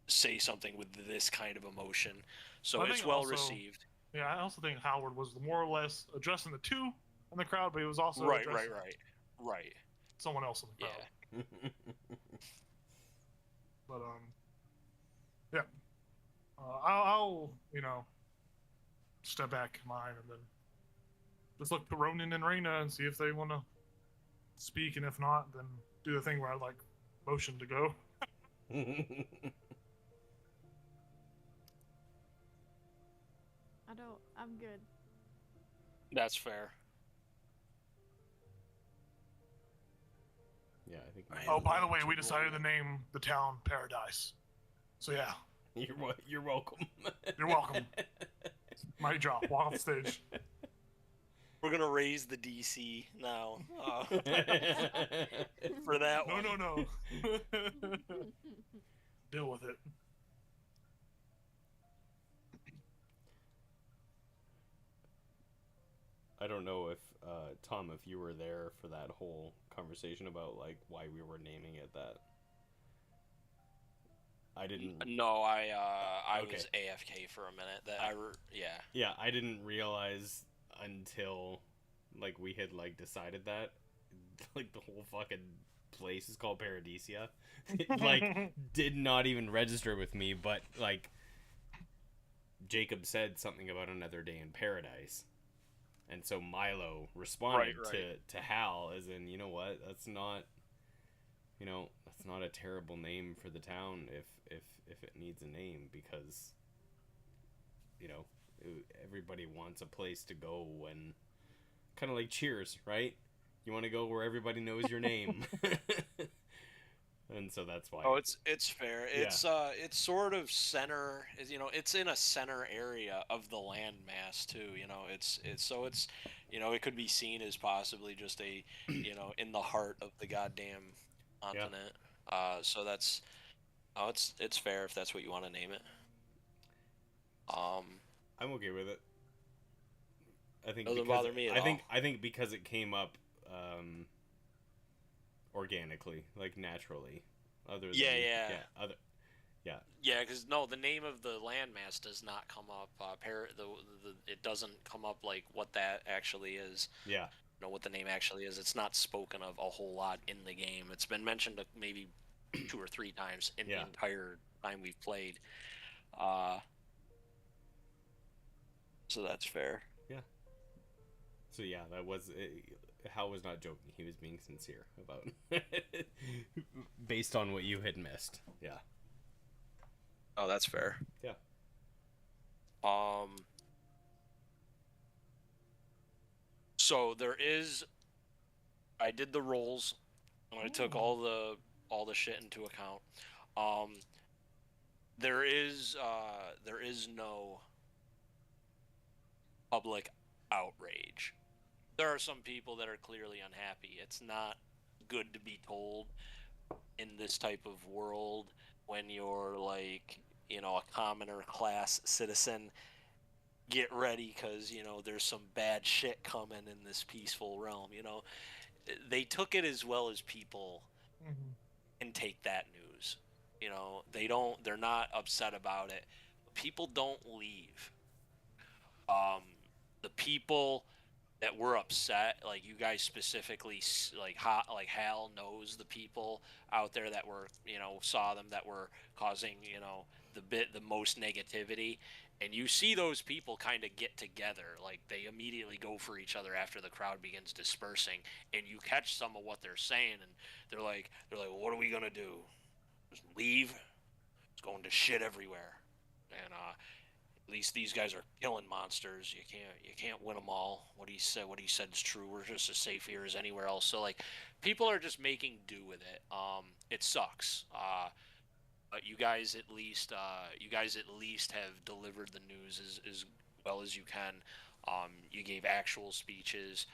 say something with this kind of emotion, so Well, I it's think well also, received. yeah, I also think Howard was more or less addressing the two in the crowd, but he was also Right, addressing right. someone else in the crowd. Yeah. But yeah, I'll step back mine and then just look to Ronan and Reyna and see if they want to speak, and if not, then do the thing where I like motion to go. I'm good. That's fair. Yeah, I think. Oh, by the way, we decided to name the town Paradise. So yeah, You're welcome. you're welcome. Mic drop. Walk off the stage. We're gonna raise the DC now for that one. No. Deal with it. I don't know if Tom, if you were there for that whole conversation about like why we were naming it that. I didn't. No, I Okay. was AFK for a minute. Yeah. Yeah, I didn't realize until like we had like decided that like the whole fucking place is called Paradisia. It, like did not even register with me, but like Jacob said something about another day in paradise. And so Milo responded Right. to Hal as in, you know what, that's not a terrible name for the town if it needs a name, because everybody wants a place to go when, kind of like Cheers, right? You want to go where everybody knows your name. And so that's why. Oh, it's fair. Yeah. It's sort of center. It's in a center area of the landmass too. It's it could be seen as possibly just a in the heart of the goddamn continent. So that's it's fair if that's what you want to name it. I'm okay with it. I think Doesn't bother me at all. I think because it came up organically, like naturally. Other than Yeah, because no, the name of the landmass does not come up. It doesn't come up like what that actually is. Yeah. What the name actually is. It's not spoken of a whole lot in the game. It's been mentioned maybe 2 or 3 times in the entire time we've played. So that's fair. Yeah. So yeah, that was Hal was not joking. He was being sincere about based on what you had missed. Yeah. Oh, that's fair. Yeah. So I did the rolls, and I took all the shit into account. There is no public outrage. There are some people that are clearly unhappy. It's not good to be told in this type of world when you're like, a commoner class citizen, get ready because, there's some bad shit coming in this peaceful realm, They took it as well as people can take that news. They're not upset about it. People don't leave. The people that were upset, like you guys specifically, like Hal knows the people out there that were, saw them, that were causing, the most negativity, And you see those people kind of get together, like they immediately go for each other after the crowd begins dispersing, and you catch some of what they're saying, and they're like, well, what are we gonna do? Just leave? It's going to shit everywhere, and at least these guys are killing monsters. You can't win them all. What he said is true. We're just as safe here as anywhere else. So like, people are just making do with it. It sucks. But you guys at least have delivered the news as well as you can. You gave actual speeches,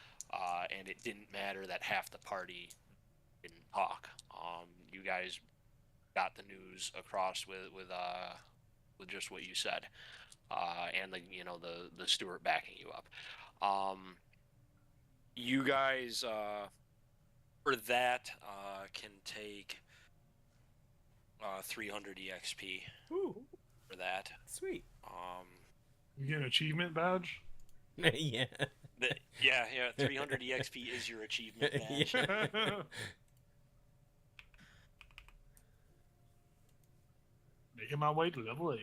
and it didn't matter that half the party didn't talk. You guys got the news across with just what you said, and the steward backing you up. You guys for that can take 300 EXP Ooh, for that. sweet. You get an achievement badge. Yeah. Yeah, 300 EXP is your achievement badge. Making my way to level 8.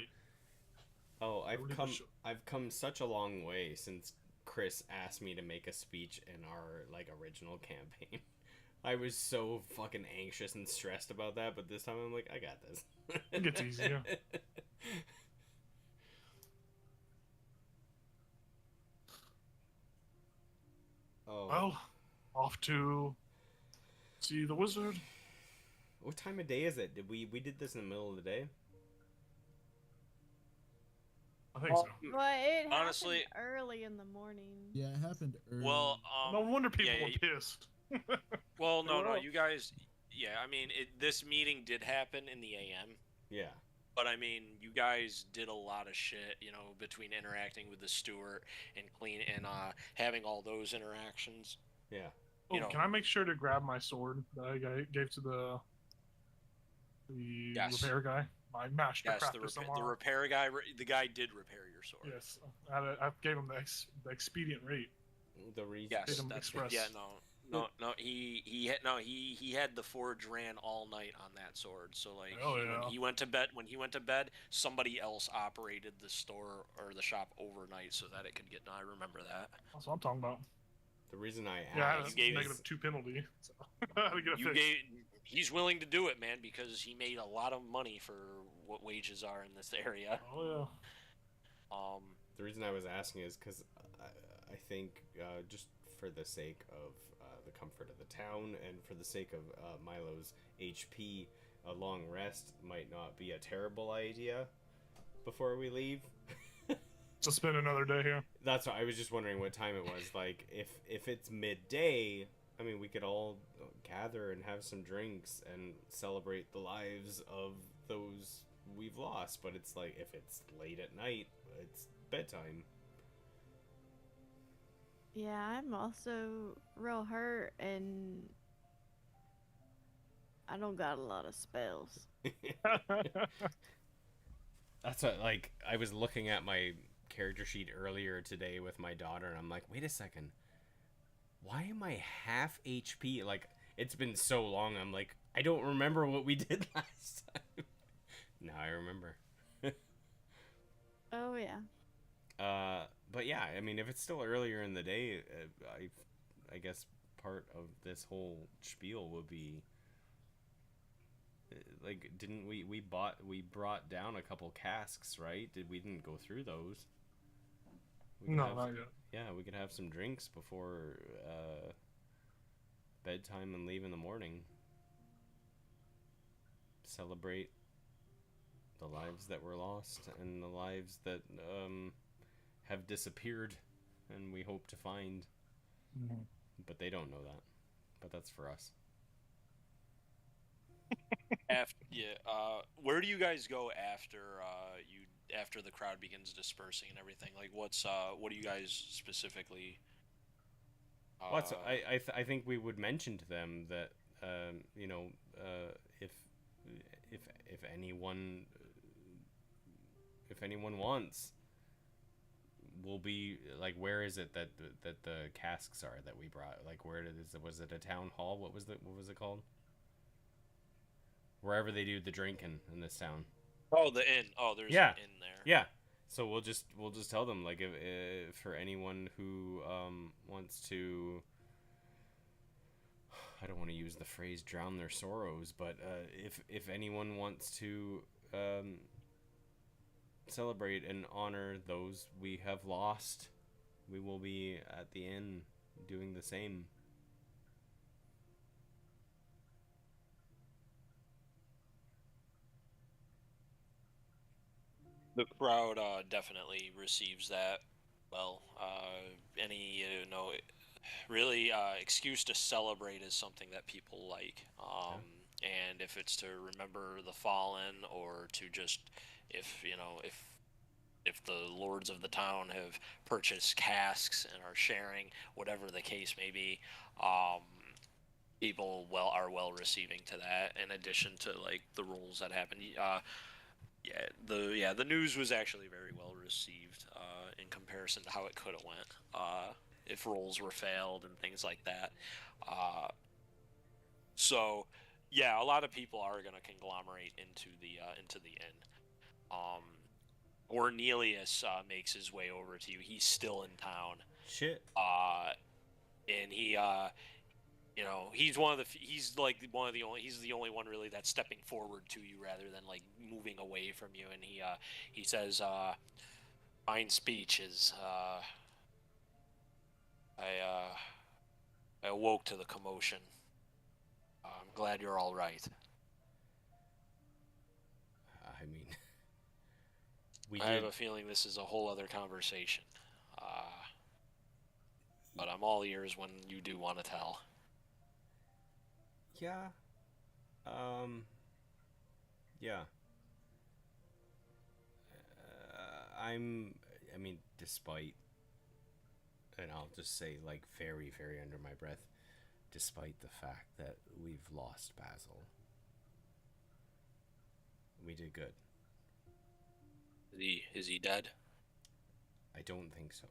Oh, Really good show. I've come such a long way since Chris asked me to make a speech in our original campaign. I was so fucking anxious and stressed about that, but this time I'm like, I got this. It gets easier. Oh. Well, off to see the wizard. What time of day is it? We did this in the middle of the day? I think so. But it Honestly- happened early in the morning. Yeah, it happened early. Well, No wonder people yeah, were pissed. well, no, Well- you guys. Yeah, I mean, this meeting did happen in the AM, Yeah. but I mean, you guys did a lot of shit, between interacting with the steward and having all those interactions. Yeah. Oh, You know- can I make sure to grab my sword that I gave to the Yes. repair guy? My master Yes, crafter the repair guy. The guy did repair your sword. Yes, I gave him the expedient rate. The reason. Yes, Freedom that's Express. yeah. No. He had the forge ran all night on that sword. So like, Oh, when yeah. he went to bed, somebody else operated the store or the shop overnight so that it could get. No, I remember that. That's what I'm talking about. The reason I asked. Yeah, you gave negative 2 penalty. So I had to get it You fixed. he's willing to do it, man, because he made a lot of money for what wages are in this area. Oh The reason I was asking is because I think just for the sake of the comfort of the town and for the sake of Milo's HP, a long rest might not be a terrible idea before we leave. yeah. So spend another day here. That's why I was just wondering what time it was. Like, if it's midday, I mean, we could all gather and have some drinks and celebrate the lives of those we've lost. But it's like, if it's late at night, it's bedtime. Yeah, I'm also real hurt and I don't got a lot of spells. That's what, like, I was looking at my character sheet earlier today with my daughter, and I'm like, wait a second. Why am I half HP? Like, it's been so long, I'm like, I don't remember what we did last time. Now I remember. Oh yeah. But yeah, I mean, if it's still earlier in the day, I guess part of this whole spiel would be, like, didn't we brought down a couple casks, right? We didn't go through those. We could No, have- not yet. Yeah, we could have some drinks before bedtime and leave in the morning. Celebrate the lives that were lost and the lives that have disappeared and we hope to find. Mhm. But they don't know that. But that's for us. Where do you guys go after the crowd begins dispersing and everything? Like, what do you guys specifically? Well, so I think we would mention to them that if anyone wants, we'll be like, where is it that the casks are that we brought? Like, where was it a town hall? What was it called? Wherever they do the drinking in this town. Oh, the inn. Oh, there's Yeah. an inn there. Yeah. So we'll just tell them, like, if for anyone who wants to, I don't want to use the phrase drown their sorrows, but if anyone wants to celebrate and honor those we have lost, we will be at the inn doing the same. The crowd definitely receives that well. Any really excuse to celebrate is something that people like. And if it's to remember the fallen, or to just, if if the lords of the town have purchased casks and are sharing, whatever the case may be, people are well receiving to that. In addition to like the rules that happen, the news was actually very well received in comparison to how it could have went if rolls were failed and things like that. So yeah, a lot of people are going to conglomerate into the inn. Cornelius makes his way over to you. He's still in town. Shit. And he he's the only one really that's stepping forward to you rather than like moving away from you. And he says, fine speech is I awoke to the commotion. I'm glad you're all right. I mean, I have a feeling this is a whole other conversation. But I'm all ears when you do want to tell. Yeah. Yeah. I mean, despite, and I'll just say, like, very, very under my breath, despite the fact that we've lost Basil, we did good. Is he dead? I don't think so.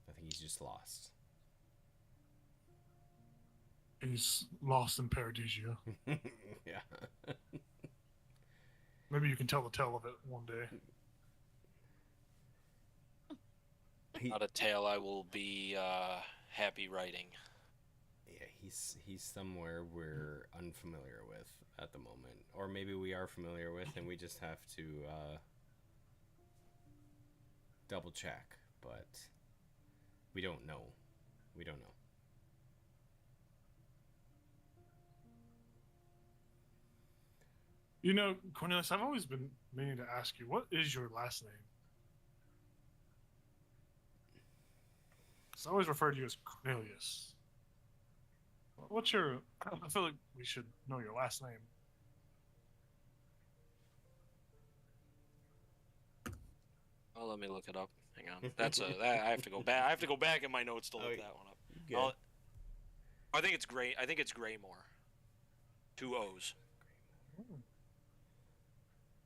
I think he's just lost. He's lost in Paradisia. Yeah. Maybe you can tell the tale of it one day. Not a tale I will be happy writing. Yeah, he's somewhere we're unfamiliar with at the moment, or maybe we are familiar with, and we just have to double check. But we don't know. We don't know. You know, Cornelius, I've always been meaning to ask you, what is your last name? Because I always refer to you as Cornelius. What's your... I feel like we should know your last name. Oh, let me look it up. Hang on. I have to go back. I have to go back in my notes to look that one up. Good. I think it's Gray. I think it's Graymore. 2 O's.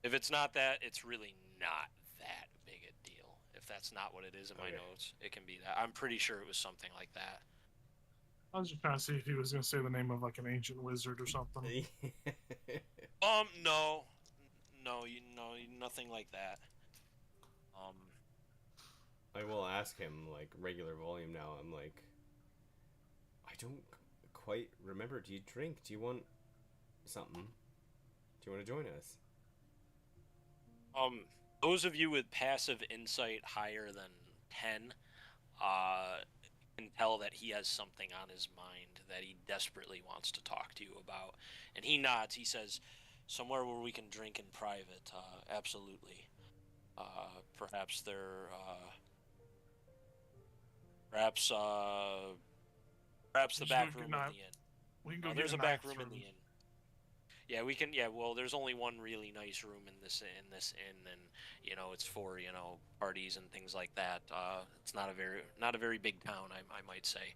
If it's not that, it's really not that big a deal. If that's not what it is in my notes, it can be that. I'm pretty sure it was something like that. I was just trying to see if he was going to say the name of like an ancient wizard or something. No, nothing like that. I will ask him, like, regular volume now. I'm like, I don't quite remember. Do you drink? Do you want something? Do you want to join us? Those of you with passive insight higher than 10, can tell that he has something on his mind that he desperately wants to talk to you about. And he nods. He says, somewhere where we can drink in private. Absolutely. Perhaps there, perhaps the back room in the inn. We can go There's a back room in the inn. Yeah, we can. Yeah, well, there's only one really nice room in this inn, and it's for parties and things like that. It's not a very big town, I might say.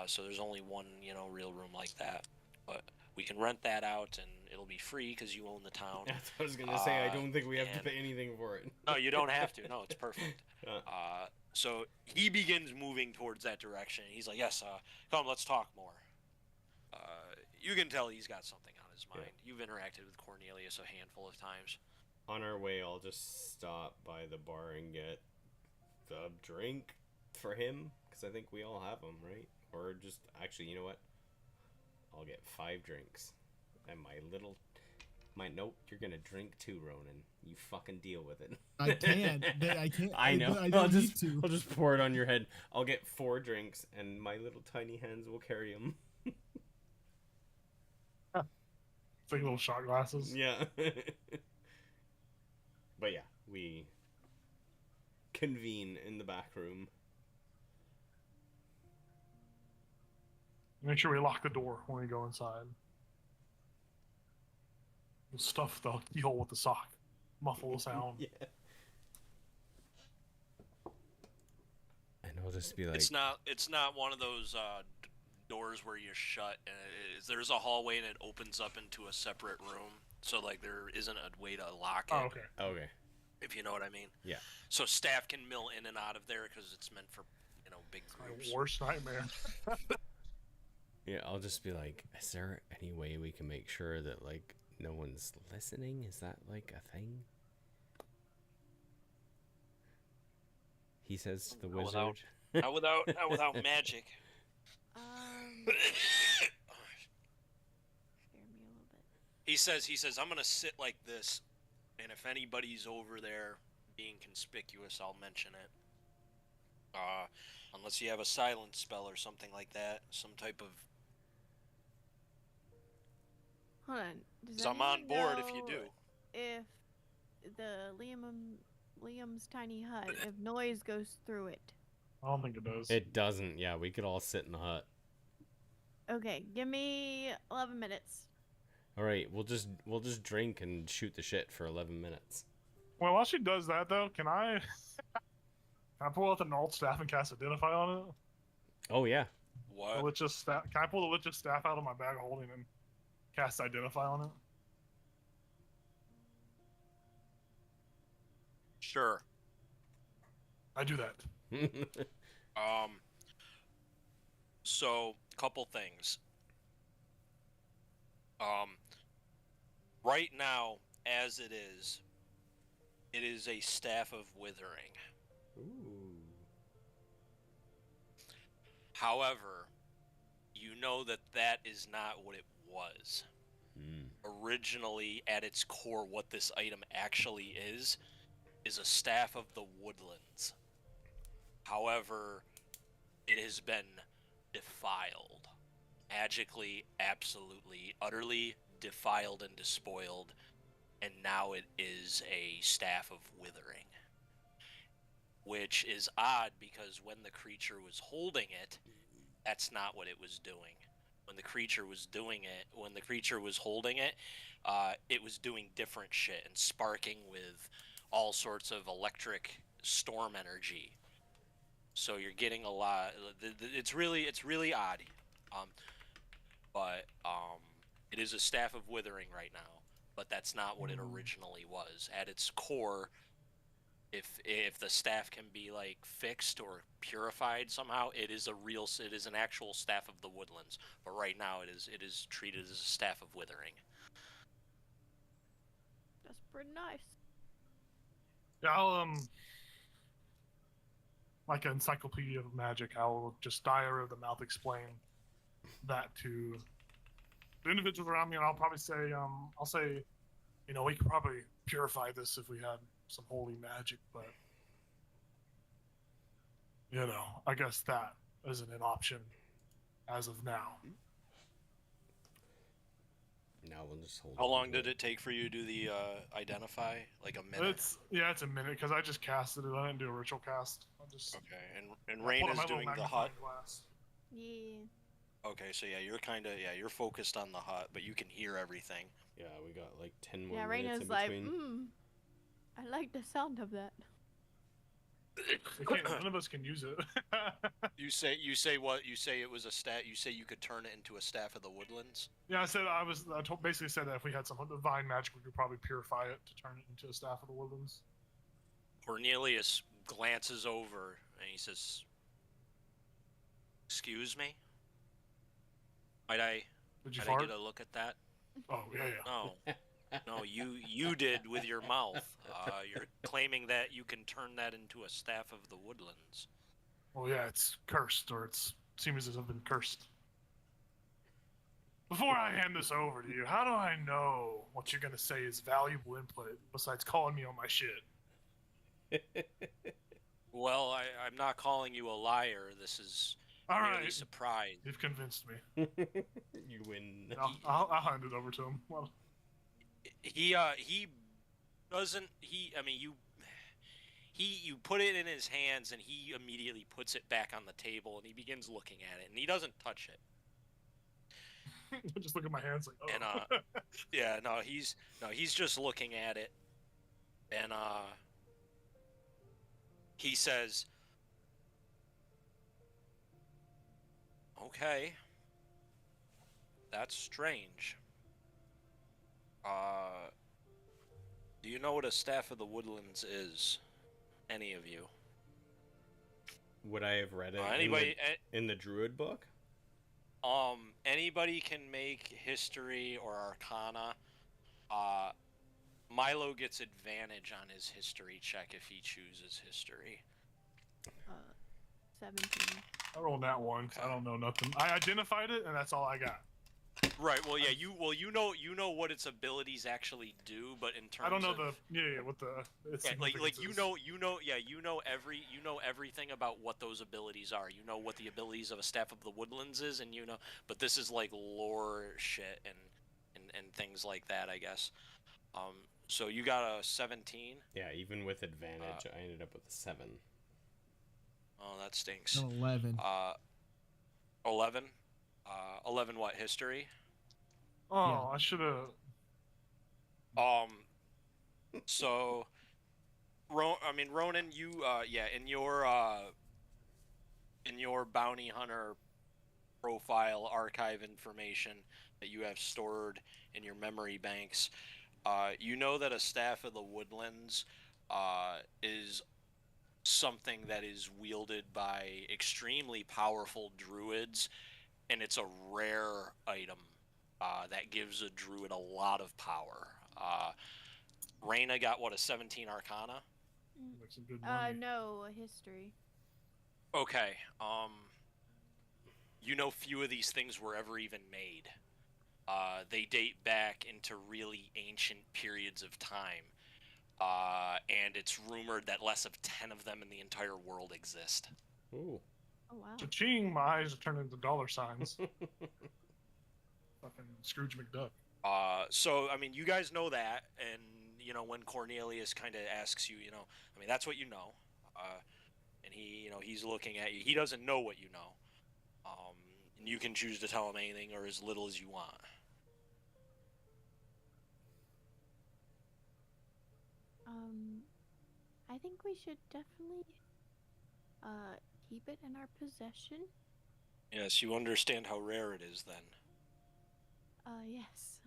So there's only one real room like that. But we can rent that out, and it'll be free because you own the town. That's what I was gonna say. I don't think we have to pay anything for it. No, you don't have to. No, it's perfect. So he begins moving towards that direction. He's like, "Yes, come, let's talk more." You can tell he's got something on his mind. Yeah. You've interacted with Cornelius a handful of times. On our way, I'll just stop by the bar and get the drink for him, because I think we all have them, right? Or just, actually, you know what? I'll get 5 drinks. And nope, you're gonna drink too, Ronan. You fucking deal with it. I can't. I can't. I know. I don't need to. I'll just pour it on your head. I'll get 4 drinks, and my little tiny hands will carry them. It's like little shot glasses. Yeah. But yeah, we convene in the back room. Make sure we lock the door when we go inside. We'll stuff the keyhole with the sock. Muffle the sound. Yeah. And I'll just be like, It's not one of those doors where you shut and there's a hallway and it opens up into a separate room. So like there isn't a way to lock it. Oh, okay. okay. If you know what I mean. Yeah. So staff can mill in and out of there because it's meant for, big groups. My worst nightmare. Yeah, I'll just be like, is there any way we can make sure that, like, no one's listening? Is that, like, a thing? He says to the Not wizard. not without magic. Scare me a little bit. He says, I'm gonna sit like this, and if anybody's over there being conspicuous, I'll mention it. Unless you have a silence spell or something like that, some type of. Hold on. Does So I'm on anyone board if you know do. If the Liam's tiny hut, if noise goes through it. I don't think it does. It doesn't. Yeah, we could all sit in the hut. Okay, give me 11 minutes. All right, we'll just drink and shoot the shit for 11 minutes. Well, while she does that, though, can I pull out the gnarled staff and cast Identify on it? Oh yeah. The What? Lich's staff. Can I pull the Lich's staff out of my bag of holding and cast Identify on it? Sure. I do that. So couple things. Right now, as it is a staff of withering. Ooh. However, you know that is not what it was. Originally, at its core, what this item actually is a staff of the woodlands. However, it has been defiled. Magically, absolutely, utterly defiled and despoiled, and now it is a staff of withering. Which is odd because when the creature was holding it, that's not what it was doing. When the creature was holding it, it was doing different shit and sparking with all sorts of electric storm energy. So you're getting a lot. It's really odd. But it is a staff of withering right now. But that's not what it originally was. At its core, if the staff can be like fixed or purified somehow, it is an actual staff of the woodlands. But right now, it is treated as a staff of withering. That's pretty nice. Yeah, I'll like an encyclopedia of magic, I'll just diary of the mouth explain that to the individuals around me, and I'll probably say, I'll say, we could probably purify this if we had some holy magic, but I guess that isn't an option as of now. Now we'll just hold. How long did it take for you to do the identify? Like a minute? It's a minute because I just casted it. I didn't do a ritual cast. Okay, and Rain is doing the hut. Glass. Yeah. Okay, so yeah, you're focused on the hut, but you can hear everything. Yeah, we got like 10 more Yeah, minutes Raina's in like, between. I like the sound of that. None of us can use it. You say what? You say it was a stat. You say you could turn it into a staff of the woodlands. Yeah, basically said that if we had some divine magic, we could probably purify it to turn it into a staff of the woodlands. Cornelius glances over and he says, "Excuse me? Might I Did you get fart? a look at that?" Oh, yeah. No. No, you did with your mouth. You're claiming that you can turn that into a staff of the woodlands. Well, yeah, it's cursed, or it seems as if it's been cursed. Before I hand this over to you, how do I know what you're gonna say is valuable input besides calling me on my shit? Well, I'm not calling you a liar. This is All merely right, surprise. you've convinced me. You win. I'll hand it over to him. Well, He doesn't. I mean, you put it in his hands, and he immediately puts it back on the table, and he begins looking at it, and he doesn't touch it. just look at my hands like, oh. And yeah, he's just looking at it, and he says, "Okay, that's strange. Do you know what a staff of the woodlands is? Any of you? Would I have read it Anybody? in the druid book? Anybody can make history or arcana. Milo gets advantage on his history check if he chooses history. 17. I rolled that one. I don't know nothing. I identified it, and that's all I got. Right. Well, yeah. You know what its abilities actually do, but in terms I don't know of, what the it's yeah, like you know everything about what those abilities are. You know what the abilities of a staff of the woodlands is, and but this is like lore shit and things like that, I guess. So you got a 17. Yeah, even with advantage, I ended up with a 7. Oh, that stinks. An 11. 11. 11 what, history? Oh, Yeah. I should have. So Ronan, you in your bounty hunter profile archive information that you have stored in your memory banks, you know that a staff of the woodlands is something that is wielded by extremely powerful druids, and it's a rare item that gives a druid a lot of power. Reyna got what, a 17 Arcana? Make some good money. No, a history. Okay. You know, few of these things were ever even made. They date back into really ancient periods of time. And it's rumored that less of 10 of them in the entire world exist. Ooh. Oh wow. Cha-ching, my eyes are turning into dollar signs. Fucking Scrooge McDuck. So, I mean, you guys know that, and, you know, when Cornelius kind of asks you, you know, I mean, that's what you know. And he, you know, he's looking at you. He doesn't know what you know. And you can choose to tell him anything or as little as you want. I think we should definitely keep it in our possession. Yes, you understand how rare it is then. Yes.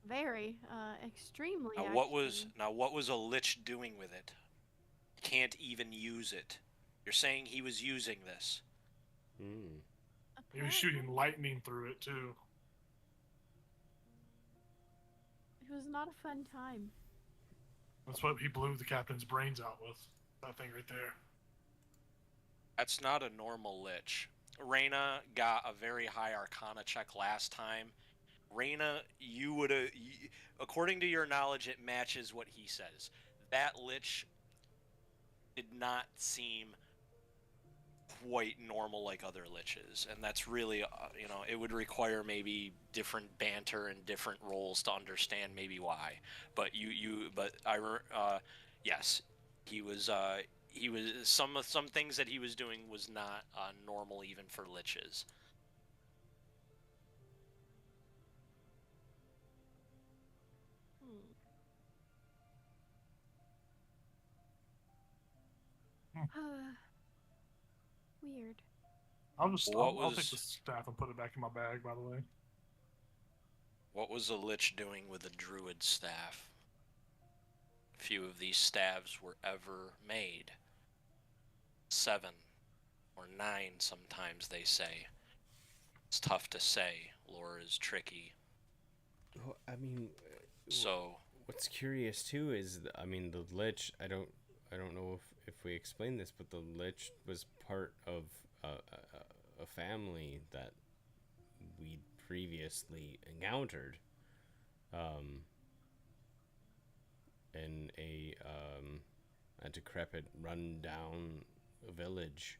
Very, extremely. Now, what was a lich doing with it? Can't even use it. You're saying he was using this. Hmm. He was shooting lightning through it too. It was not a fun time. That's what he blew the captain's brains out with. That thing right there. That's not a normal lich. Reyna got a very high Arcana check last time. Reyna, you would have, according to your knowledge, it matches what he says. That lich did not seem quite normal like other liches, and that's really, you know, it would require maybe different banter and different roles to understand maybe why. But yes, he was some things that he was doing was not normal even for liches. Weird. I'll take the staff and put it back in my bag, by the way. What was a lich doing with a druid staff? Few of these staves were ever made. 7 or 9 sometimes, they say. It's tough to say. Lore is tricky. Well, I mean, So what's curious too is, I mean, the Lich. I don't know if we explained this, but the Lich was part of a family that we'd previously encountered, um, in a decrepit, run-down village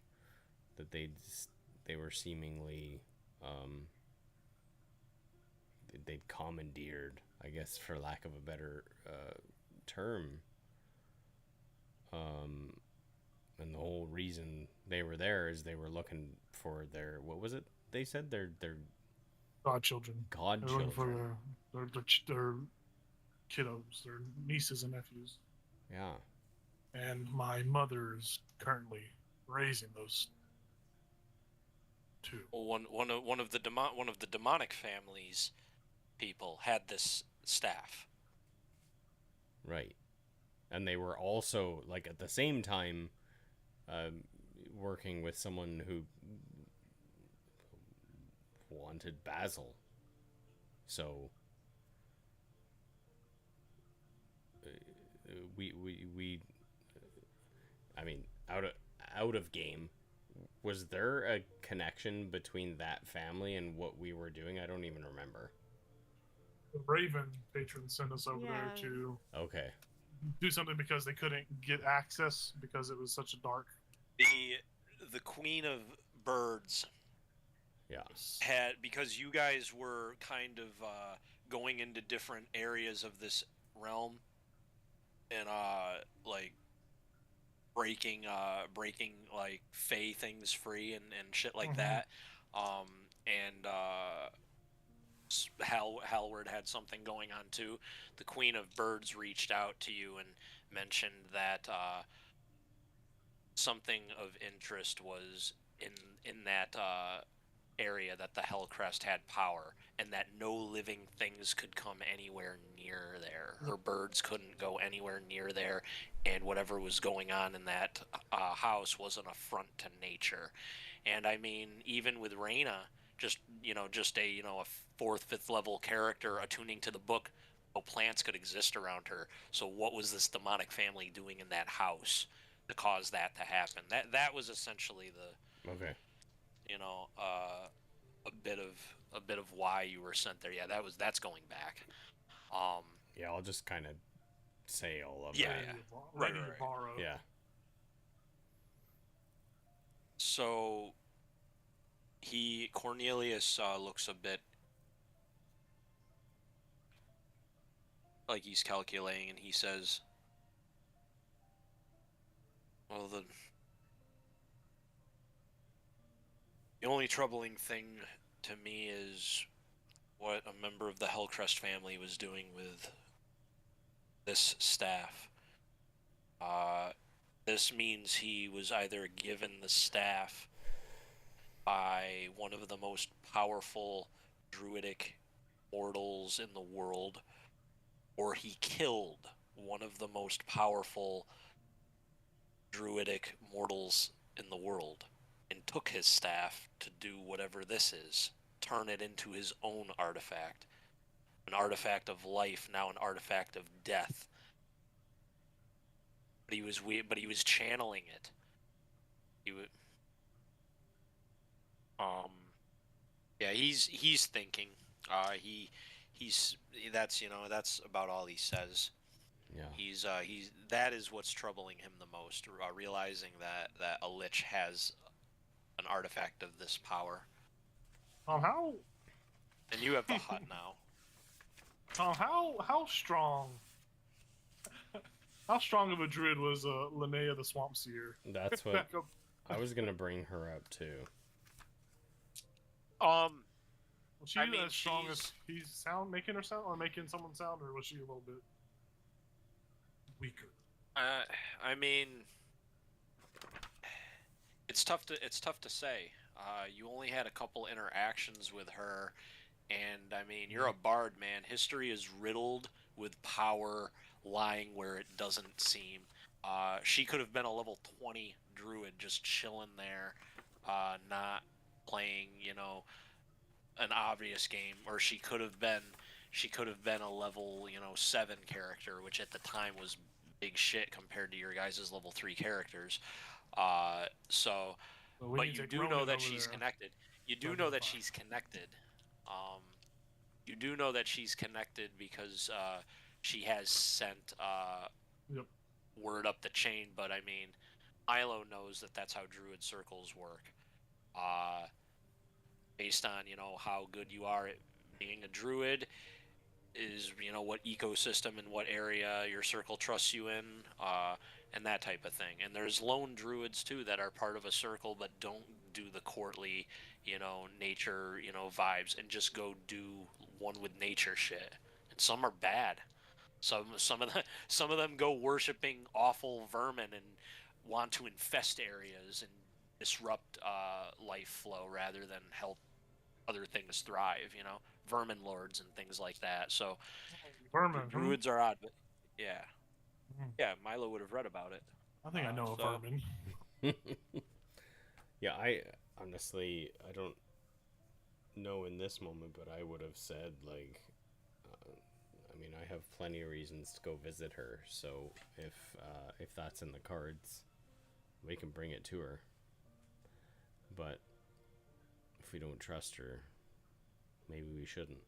that they were seemingly, um, they'd commandeered, I guess, for lack of a better term. Um, and the whole reason they were there is they were looking for their, what was it? They said their Godchildren. They're looking for godchildren. their kiddos, their nieces and nephews. Yeah. And my mother is currently raising those two. one of the demonic families people had this staff. Right. And they were also, like, at the same time, um, working with someone who wanted Basil. So we I mean, out of game, was there a connection between that family and what we were doing? I don't even remember. The Raven patron sent us over there Yeah. to Okay. do something because they couldn't get access because it was such a dark. The Queen of Birds Yeah. had, because you guys were kind of going into different areas of this realm and like breaking like fey things free and shit like Mhm. that. And Halward had something going on too. The Queen of Birds reached out to you and mentioned that something of interest was in that area, that the Hellcrest had power, and that no living things could come anywhere near there. Her birds couldn't go anywhere near there, and whatever was going on in that house was an affront to nature. And I mean, even with Reyna, just a fourth, fifth level character attuning to the book, no plants could exist around her. So what was this demonic family doing in that house to cause that to happen? That was essentially the Okay. you know, a bit of why you were sent there. Yeah, that's going back. Um, Yeah, I'll just kind of say all of Yeah, that. yeah. Ready Right. to borrow. Yeah. so Cornelius looks a bit like he's calculating, and he says, "Well, the only troubling thing to me is what a member of the Hellcrest family was doing with this staff. This means he was either given the staff by one of the most powerful druidic mortals in the world, or he killed one of the most powerful druidic mortals in the world and took his staff to do whatever this is, turn it into his own artifact. An artifact of life, now an artifact of death. But he was channeling it. He would yeah, he's thinking. He's that's about all he says. Yeah. He's that is what's troubling him the most, realizing that a lich has an artifact of this power. How And you have the hut now. how strong how strong of a druid was Linnea the Swamp Seer? That's what Back up. I was gonna bring her up too. Was she I mean, as strong she's- as he's making her sound, or making someone sound, or was she a little bit weaker? I mean, it's tough to say. You only had a couple interactions with her, and I mean, you're a bard, man. History is riddled with power lying where it doesn't seem. She could have been a level 20 druid just chilling there, not playing, an obvious game, or she could have been she could have been a level, 7 character, which at the time was big shit compared to your guys' level 3 characters. So, But we but need to you take do Ronan know that over she's there. connected. You do Ronan know that fine. she's connected. You do know that she's connected because she has sent Yep. word up the chain. But I mean, Milo knows that that's how druid circles work. Based on how good you are at being a druid, is what ecosystem and what area your circle trusts you in, and that type of thing. And there's lone druids too that are part of a circle but don't do the courtly nature vibes and just go do one with nature shit. And some are bad. Some of them go worshiping awful vermin and want to infest areas and disrupt life flow rather than help other things thrive, vermin lords and things like that. So Vermin. druids are odd, but yeah, Mhm. yeah, Milo would have read about it. I think I know a so- vermin. Yeah, I honestly I don't know in this moment, but I would have said like, I mean, I have plenty of reasons to go visit her. So if that's in the cards, we can bring it to her. But if we don't trust her, maybe we shouldn't.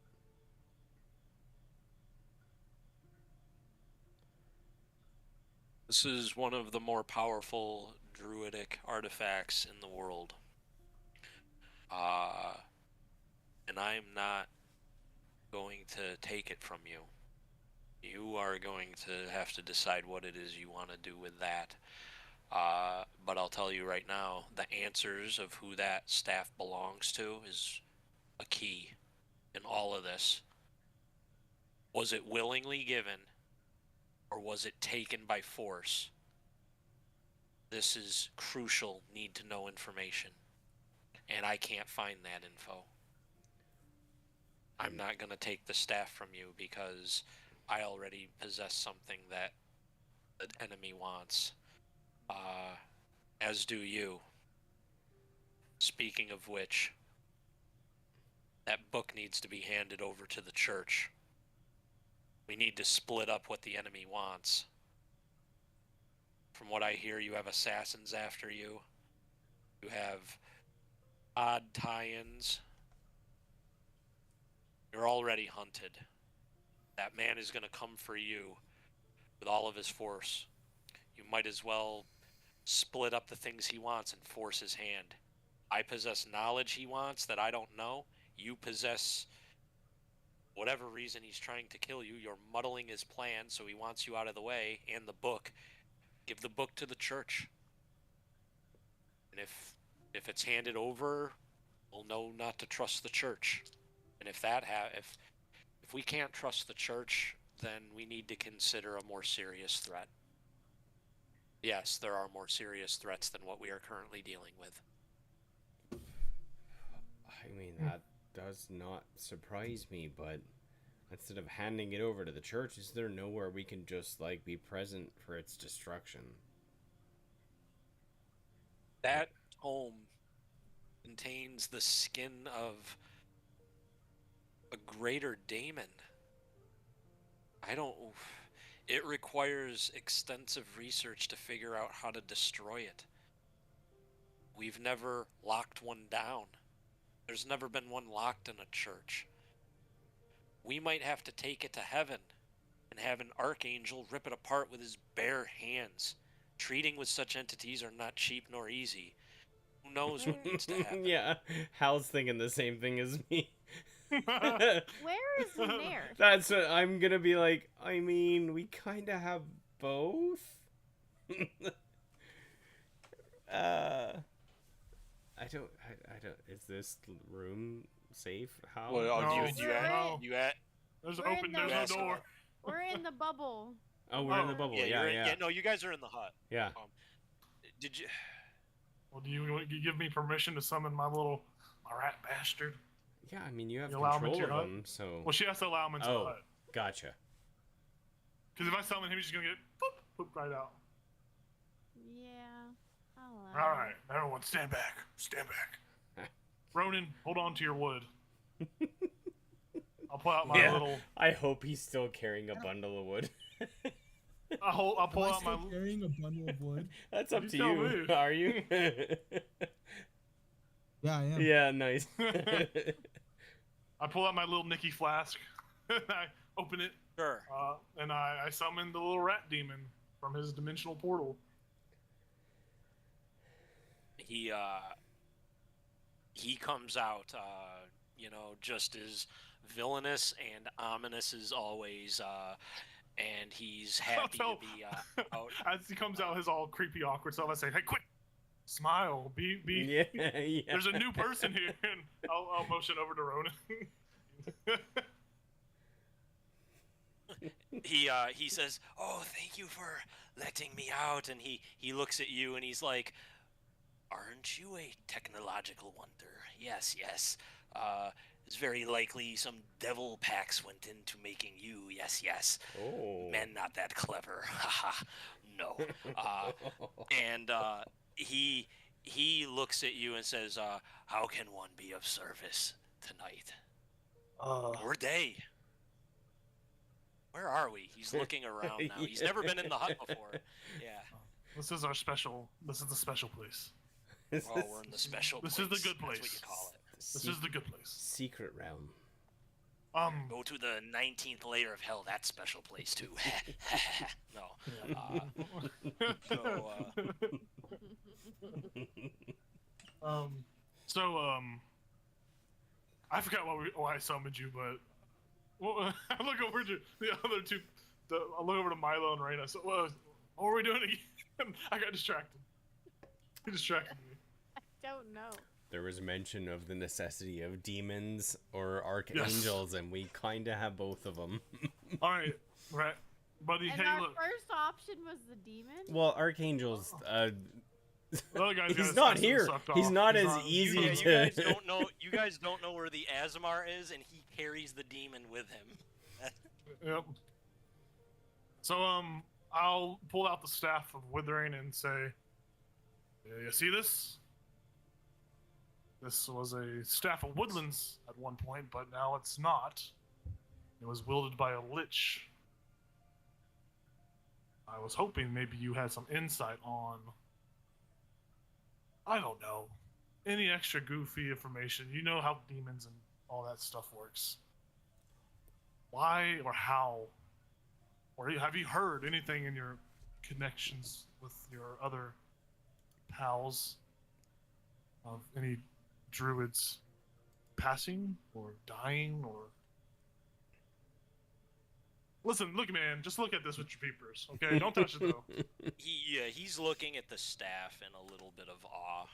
This is one of the more powerful druidic artifacts in the world. And I'm not going to take it from you. You are going to have to decide what it is you want to do with that. But I'll tell you right now, the answers of who that staff belongs to is a key in all of this. Was it willingly given, or was it taken by force? This is crucial, need to know information. And I can't find that info. I'm not going to take the staff from you because I already possess something that the enemy wants. As do you. Speaking of which, that book needs to be handed over to the church. We need to split up what the enemy wants. From what I hear, you have assassins after you. You have odd tie-ins. You're already hunted. That man is going to come for you with all of his force. You might as well split up the things he wants and force his hand. I possess knowledge he wants that I don't know. You possess whatever reason he's trying to kill you. You're muddling his plan, so he wants you out of the way. And the book. Give the book to the church. And if it's handed over, we'll know not to trust the church. And if we can't trust the church, then we need to consider a more serious threat. Yes, there are more serious threats than what we are currently dealing with. I mean, that does not surprise me, but instead of handing it over to the church, is there nowhere we can just, like, be present for its destruction? That tome contains the skin of a greater daemon. It requires extensive research to figure out how to destroy it. We've never locked one down. There's never been one locked in a church. We might have to take it to heaven and have an archangel rip it apart with his bare hands. Treating with such entities are not cheap nor easy. Who knows what needs to happen? Yeah, Hal's thinking the same thing as me. Where is Lunaire? That's what I'm gonna be like. I mean, we kind of have both. I don't. Is this room safe? How? Well, No. There's We're in no the- door. We're in the bubble. Oh, we're in the Oh, bubble. Yeah, Yeah. no, you guys are in the hut. Yeah. Did you? Well, do you give me permission to summon my rat bastard? Yeah, I mean, you have You allow him into control of your hut? them, so. Well, she has to allow him into the Oh. hut. Gotcha. Because if I summon him, he's just gonna get poop right out. Yeah. I'll allow All it. right, everyone, stand back. Stand back. Ronan, hold on to your wood. I'll pull out my little. I hope he's still carrying a bundle of wood. I'll pull Am I out my. still carrying a bundle of wood? That's up You to tell you. me. Are you? Yeah, I am. Yeah, nice. I pull out my little Nicky flask. And I open it. Sure. And I summon the little rat demon from his dimensional portal. He comes out, just as villainous and ominous as always, and he's happy to be out. As he comes out, his all creepy, awkward self, I say, "Hey, quick, smile, be." Yeah. There's a new person here, and I'll motion over to Ronan. He says, "Oh, thank you for letting me out," and he looks at you and he's like, "Aren't you a technological wonder? Yes, yes. It's very likely some devil packs went into making you. Yes, yes. Oh. Men not that clever. Haha. No." And he looks at you and says, "How can one be of service tonight?" Or day. Where are we? He's looking around now. He's never been in the hut before. Yeah. This is the special place. Oh, we're in the special This place. is the good place. That's what you call it. This is the good place. Secret realm. Go to the 19th layer of hell. That special place too. No. I forgot why I summoned you, but I look over to the other two. I look over to Milo and Raina. So, what were we doing again? I got distracted. He distracted me. I don't know. There was mention of the necessity of demons or archangels, and we kind of have both of them. All right, buddy. And Hey, our look. first option was the demon. Well, archangels. The other guy's He's got not his here. sucked He's off. not as easy Yeah, to. you guys don't know where the Azamar is, and he carries the demon with him. Yep. So I'll pull out the staff of withering and say, "You see this? This was a staff of woodlands at one point, but now it's not. It was wielded by a lich. I was hoping maybe you had some insight on, I don't know, any extra goofy information. You know how demons and all that stuff works. Why or how, or have you heard anything in your connections with your other pals of any druids passing or dying or..." Listen, look, man, just look at this with your peepers, okay? Don't touch it, though. He's looking at the staff in a little bit of awe.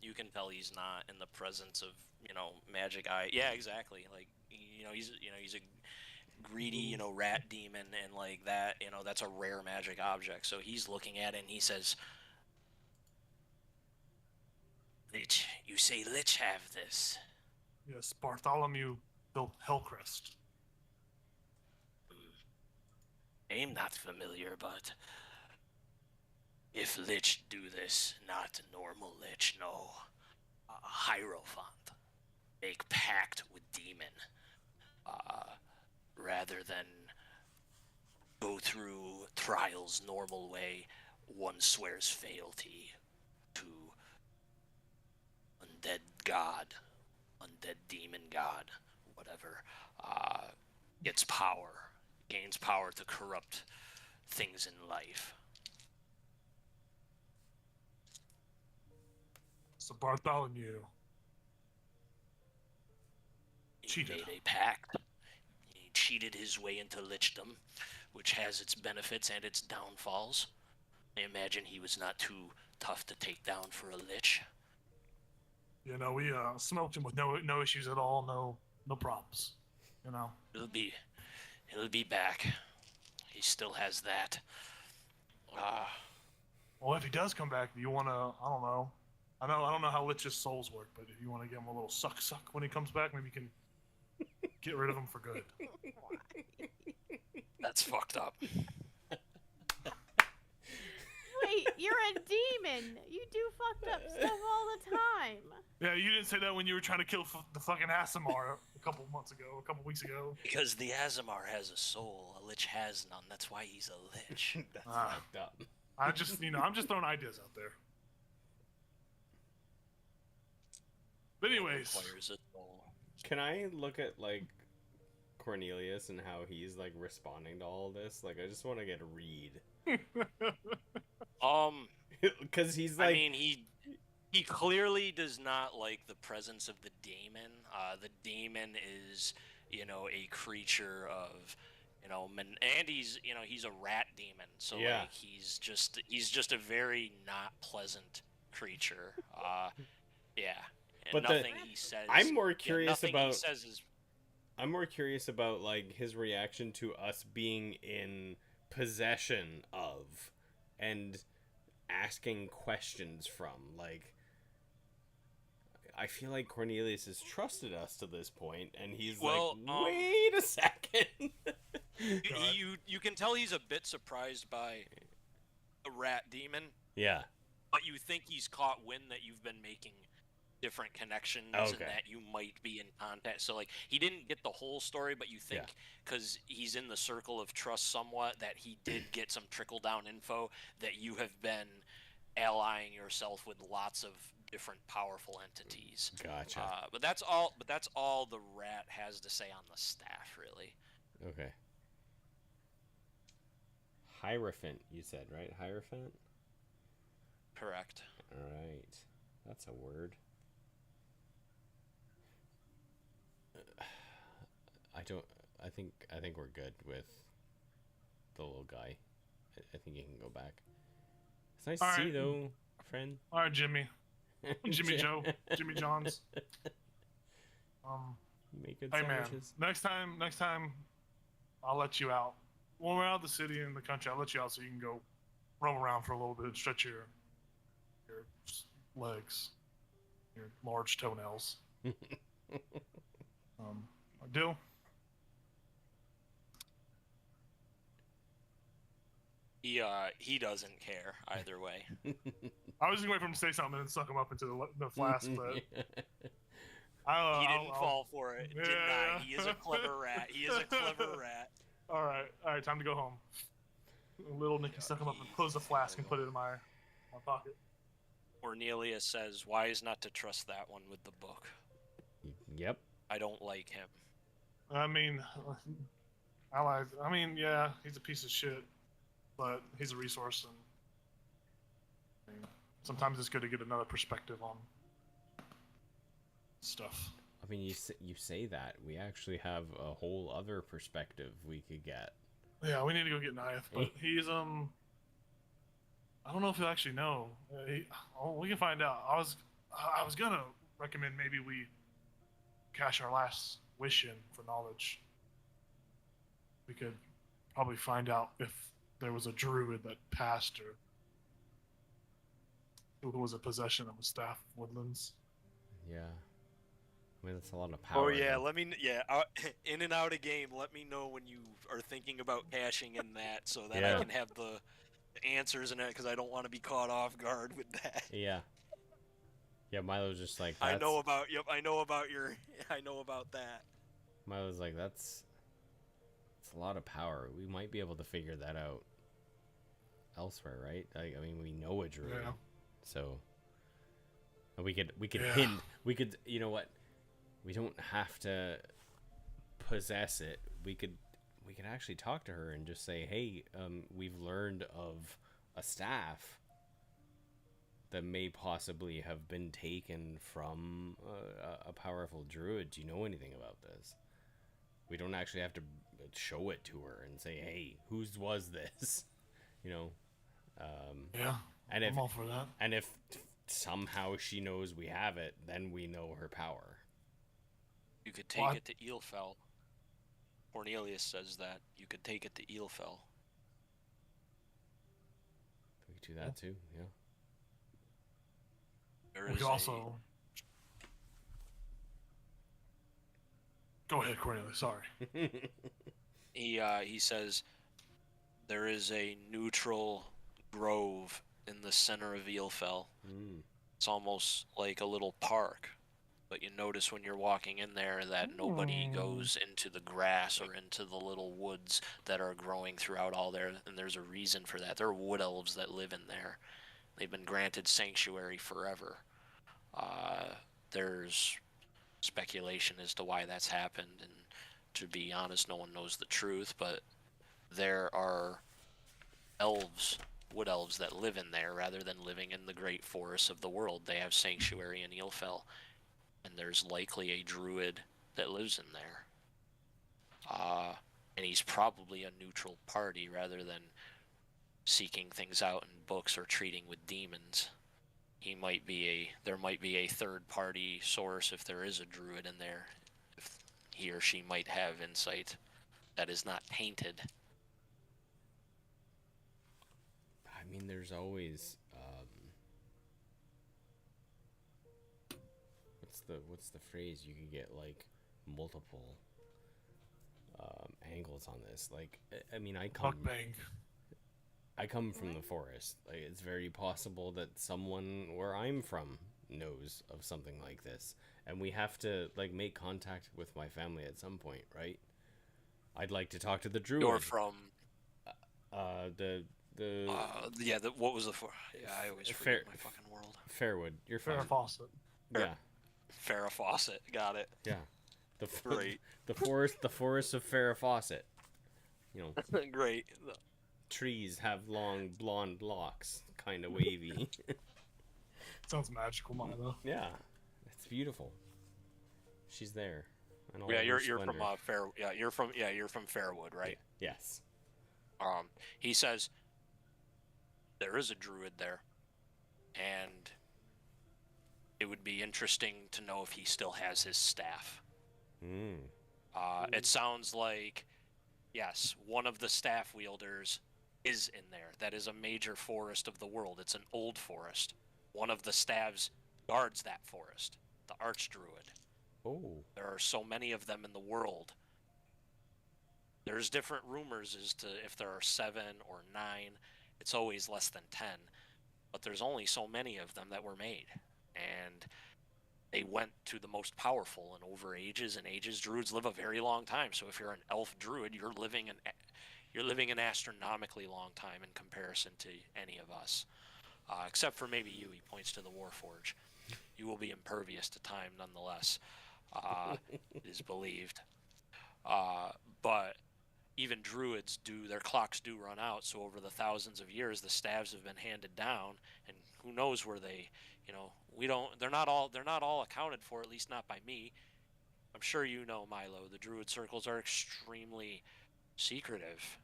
You can tell he's not in the presence of, magic eye. Yeah, exactly. Like, he's a greedy, rat demon, and like that, that's a rare magic object. So he's looking at it and he says, "Lich, you say Lich have this?" Yes, Bartholomew built Hellcrest. I'm not familiar, but if Lich do this, not normal Lich, no. Hierophant. Make pact with demon. Rather than go through trials normal way, one swears fealty to undead god, undead demon god, whatever, gets power. Gains power to corrupt things in life. So Bartholomew He cheated. made a pact. He cheated his way into lichdom, which has its benefits and its downfalls. I imagine he was not too tough to take down for a lich. We smoked him with no issues at all, no problems. He'll be back. He still has that. Well, if he does come back, do you want to? I don't know. I don't know how Lich's souls work, but if you want to give him a little suck when he comes back, maybe you can get rid of him for good. That's fucked up. Wait, you're a demon. You do fucked up stuff all the time. Yeah, you didn't say that when you were trying to kill the fucking Asimar a couple months ago, a couple weeks ago. Because the Azamar has a soul, a lich has none. That's why he's a lich. That's Ah. fucked up. I just, I'm just throwing ideas out there. But anyways, Requires a soul. Can I look at like Cornelius and how he's like responding to all this? Like, I just want to get a read. Because he's like, I mean, he clearly does not like the presence of the daemon. The daemon is, a creature of, and he's a rat demon. So Yeah. like he's just a very not pleasant creature. Yeah. And But nothing he says. I'm more curious nothing about. he says is. I'm more curious about like his reaction to us being in possession of, and asking questions from. Like, I feel like Cornelius has trusted us to this point, and he's Well, like, "Wait a second." You can tell he's a bit surprised by a rat demon, Yeah. but you think he's caught wind that you've been making different connections Okay. and that you might be in contact. So like he didn't get the whole story, but you think because he's in the circle of trust somewhat that he did get some trickle down info that you have been allying yourself with lots of different powerful entities. Gotcha. But that's all the rat has to say on the staff, really. Okay. Hierophant, you said, right? Hierophant? Correct. Alright. That's a word. I think we're good with the little guy. I think he can go back. It's nice to see you, though, friend. all right, Jimmy, Jimmy Joe, Jimmy Johns. You make good Hey man, sandwiches. next time, I'll let you out. When we're out of the city and the country, I'll let you out so you can go roam around for a little bit, stretch your legs, your large toenails. Deal? He doesn't care either way. I was just waiting for him to say something and suck him up into the flask, but He I'll, didn't fall for it. Yeah, Didn't I? yeah. He is a clever rat. He is a clever rat. All right, time to go home. Little Nicky stuck him up and closed the flask and put it in my pocket. Cornelius says, "Wise not to trust that one with the book. Yep. I don't like him." I mean, allies. I mean, yeah, he's a piece of shit, but he's a resource, and I mean, sometimes it's good to get another perspective on stuff. I mean, you say that. We actually have a whole other perspective we could get. Yeah, we need to go get Nyath, but he's I don't know if he'll actually know. We can find out. I was gonna recommend maybe we cash our last wish in for knowledge. We could probably find out if there was a druid that passed or who was a possession of the staff of Woodlands. Yeah. I mean, that's a lot of power. Oh yeah, though. let me. Yeah, in and out of game. Let me know when you are thinking about cashing in that, so that Yeah. I can have the answers in it, because I don't want to be caught off guard with that. Yeah. Yeah, Milo's just like, I know that's- about. Yep, I know about your. I know about that. Milo's like, that's a lot of power. We might be able to figure that out elsewhere, right? I mean, we know a druid, Yeah. so and we could Yeah. hint. We could, you know what? We don't have to possess it. We could actually talk to her and just say, hey, we've learned of a staff that may possibly have been taken from a powerful druid. Do you know anything about this? We don't actually have to show it to her and say, hey, whose was this? You know? Yeah, And I'm all for that. and if somehow she knows we have it, then we know her power. You could take What? it to Eelfell. Cornelius says that you could take it to Eelfell. We could do that too, yeah. There We is could also go ahead, Cornelius. Sorry. he says there is a neutral grove in the center of Eelfell. Mm. It's almost like a little park. But you notice when you're walking in there that nobody goes into the grass or into the little woods that are growing throughout all there, and there's a reason for that. There are wood elves that live in there. They've been granted sanctuary forever. There's speculation as to why that's happened, and to be honest, no one knows the truth, but there are elves, wood elves, that live in there rather than living in the great forests of the world. They have sanctuary in Eelfell, and there's likely a druid that lives in there. And he's probably a neutral party rather than seeking things out in books or treating with demons. There might be a third party source if there is a druid in there. If he or she might have insight that is not tainted. I mean, there's always what's the phrase? You could get like multiple angles on this. Like, I mean, I come from the forest. Like, it's very possible that someone where I'm from knows of something like this, and we have to like make contact with my family at some point, right? I'd like to talk to the druid. You're from what was the yeah, I always forget my fucking world. Fairwood. You're from Farrah Fawcett. Yeah. Farrah Fawcett, got it. Yeah. Great. The forest of Farrah Fawcett. You know. Great. Trees have long blonde locks, kind of wavy. Sounds magical, Milo. Yeah, it's beautiful. She's there. And all Yeah, of her you're splendor. from you're from Fairwood, right? Yes. He says there is a druid there, and it would be interesting to know if he still has his staff. It sounds like, yes, one of the staff wielders is in there. That is a major forest of the world. It's an old forest. One of the staves guards that forest, the Archdruid. Oh. There are so many of them in the world. There's different rumors as to if there are 7 or 9. It's always less than 10. But there's only so many of them that were made. And they went to the most powerful, and over ages and ages, druids live a very long time. So if you're an elf druid, you're living an astronomically long time in comparison to any of us. Except for maybe you, he points to the Warforge. You will be impervious to time nonetheless, it is believed. But even druids their clocks do run out, so over the thousands of years, the staves have been handed down, and who knows where they're not all accounted for, at least not by me. I'm sure you know, Milo, the druid circles are extremely secretive.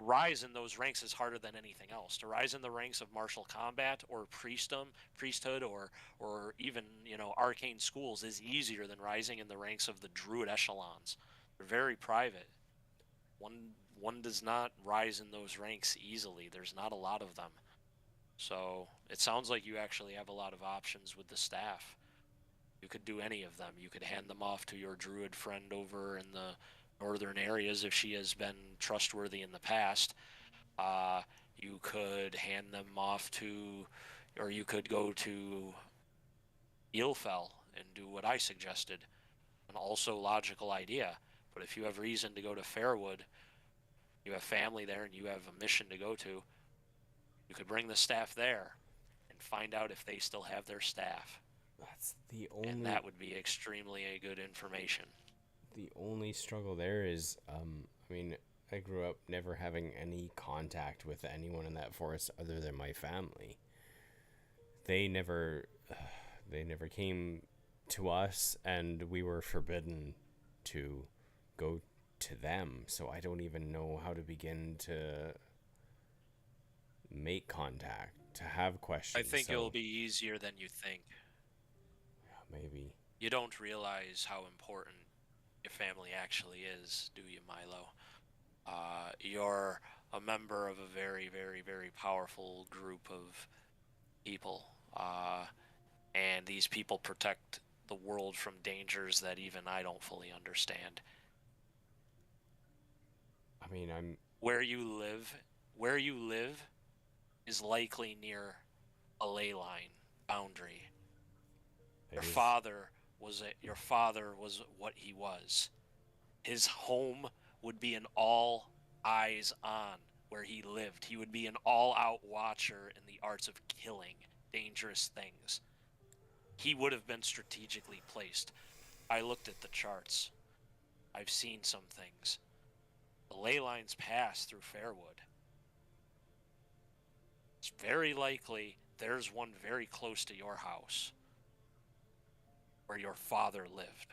Rise in those ranks is harder than anything else. To rise in the ranks of martial combat or priesthood or even, arcane schools is easier than rising in the ranks of the druid echelons. They're very private. One does not rise in those ranks easily. There's not a lot of them. So it sounds like you actually have a lot of options with the staff. You could do any of them. You could hand them off to your druid friend over in the northern areas if she has been trustworthy in the past. You could hand them off or you could go to Eelfell and do what I suggested. An also logical idea. But if you have reason to go to Fairwood, you have family there and you have a mission to go to, you could bring the staff there and find out if they still have their staff. That's the only. And that would be extremely good information. The only struggle there is, I grew up never having any contact with anyone in that forest other than my family. They never came to us, and we were forbidden to go to them. So I don't even know how to begin to make contact, to have questions. I think it'll be easier than you think. Yeah, maybe. You don't realize how important your family actually is, do you, Milo? You're a member of a very, very, very powerful group of people. And these people protect the world from dangers that even I don't fully understand. I mean, Where you live is likely near a ley line boundary. It is- Your father was what he was. His home would be an all eyes on where he lived. He would be an all-out watcher in the arts of killing dangerous things. He would have been strategically placed. I looked at the charts. I've seen some things. The ley lines pass through Fairwood. It's very likely there's one very close to your house where your father lived.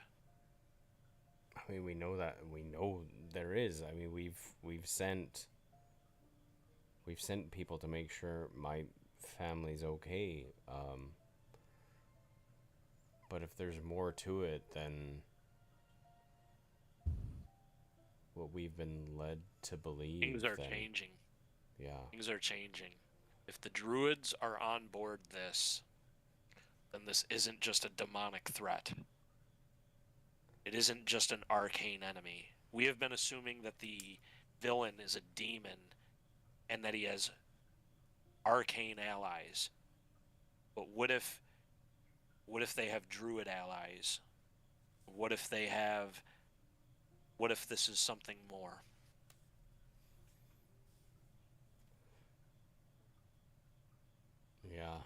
I mean, we know that. We know there is. I mean, we've sent people to make sure my family's okay. But if there's more to it than what we've been led to believe, Things are then, changing. yeah. Things are changing. If the druids are on board this, then this isn't just a demonic threat. It isn't just an arcane enemy. We have been assuming that the villain is a demon and that he has arcane allies. But what if they have druid allies? What if this is something more? Yeah.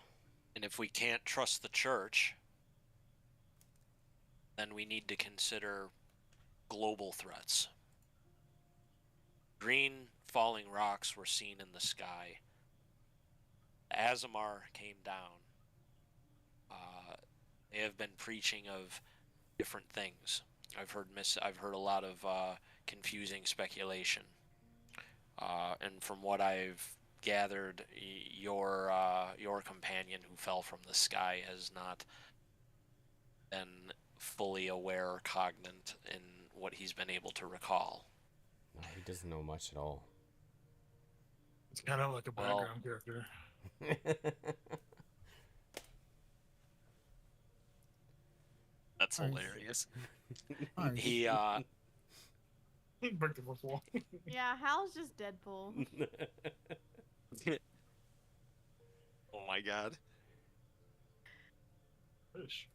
And if we can't trust the church, then we need to consider global threats. Green falling rocks were seen in the sky. Azamar came down. They have been preaching of different things. I've heard a lot of confusing speculation. And from what I've gathered, your companion who fell from the sky has not been fully aware or cognate in what he's been able to recall. No, he doesn't know much at all. It's kind of like a Well- background character. That's Nice. hilarious. Alright. He Break the fourth wall. Yeah, Hal's just Deadpool. oh my god. Fish.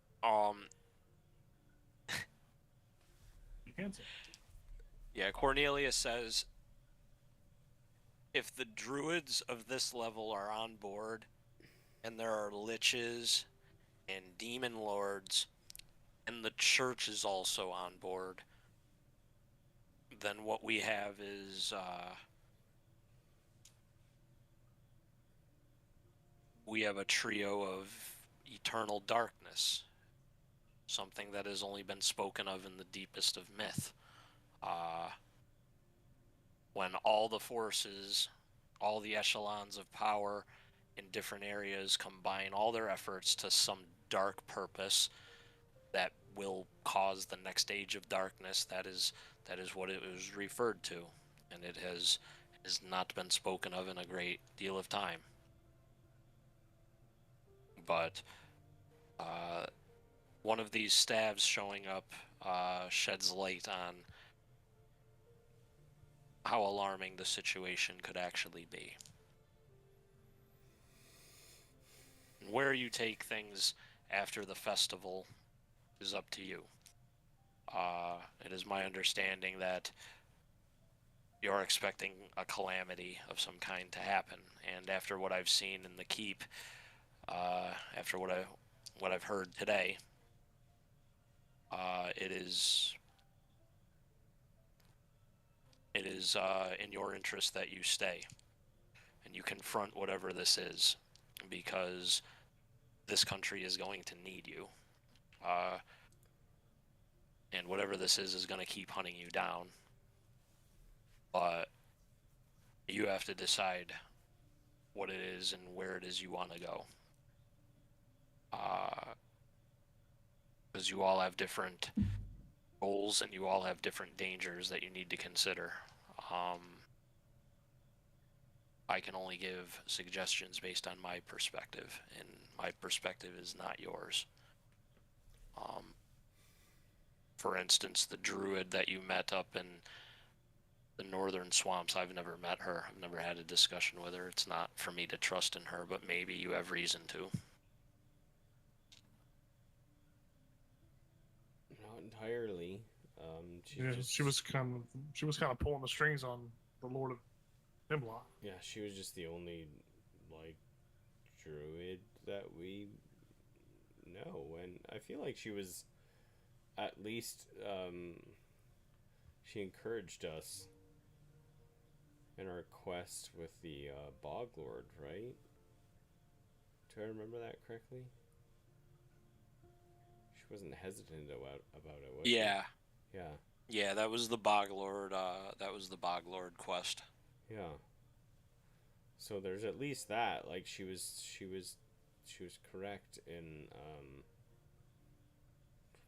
Handsome. Yeah, Cornelius says if the druids of this level are on board and there are liches and demon lords and the church is also on board, then what we have is we have a trio of eternal darkness, something that has only been spoken of in the deepest of myth. When all the forces, all the echelons of power in different areas combine all their efforts to some dark purpose that will cause the next age of darkness, that is what it was referred to, and it has not been spoken of in a great deal of time. But one of these staves showing up sheds light on how alarming the situation could actually be. And where you take things after the festival is up to you. It is my understanding that you're expecting a calamity of some kind to happen, and after what I've seen in the keep, after what I've heard today, it is in your interest that you stay and you confront whatever this is, because this country is going to need you. And whatever this is going to keep hunting you down. But you have to decide what it is and where it is you want to go. Because you all have different goals and you all have different dangers that you need to consider. I can only give suggestions based on my perspective, and my perspective is not yours. For instance, the druid that you met up in the northern swamps, I've never met her. I've never had a discussion with her. It's not for me to trust in her, but maybe you have reason to. entirely. She was kind of pulling the strings on the Lord of Hemlock. Yeah, she was just the only like druid that we know, and I feel like she was at least she encouraged us in our quest with the Bog Lord, right? Do I remember that correctly? She wasn't hesitant about it, was Yeah. she? Yeah. Yeah, that was the Bog Lord. That was the Bog Lord quest. Yeah. So there's at least that. Like she was correct in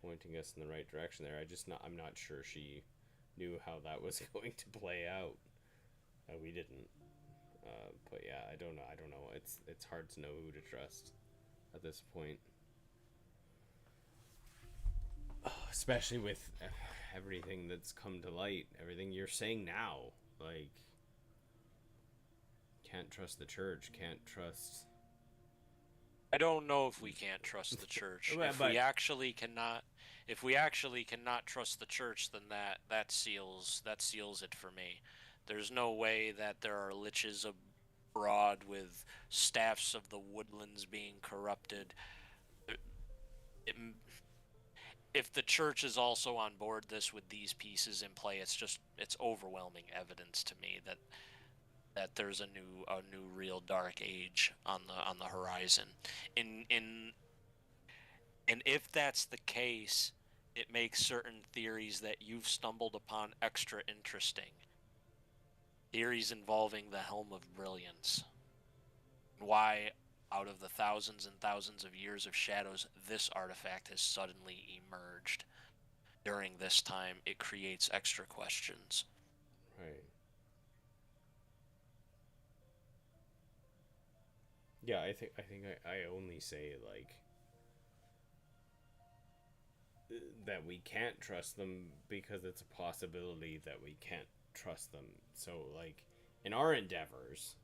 pointing us in the right direction there. I'm not sure she knew how that was going to play out. We didn't. But yeah, I don't know. It's hard to know who to trust at this point. Especially with everything that's come to light, everything you're saying now, like can't trust the church, can't trust. I don't know if we can't trust the church. Well, if but- we actually cannot trust the church, then that seals it for me. There's no way that there are liches abroad with staffs of the woodlands being corrupted. If the church is also on board this with these pieces in play, it's overwhelming evidence to me that there's a new real dark age on the horizon. And if that's the case, it makes certain theories that you've stumbled upon extra interesting. Theories involving the Helm of Brilliance. Why, out of the thousands and thousands of years of shadows, this artifact has suddenly emerged. During this time, it creates extra questions. Right. Yeah, I think I only say like that we can't trust them because it's a possibility that we can't trust them. So like in our endeavors,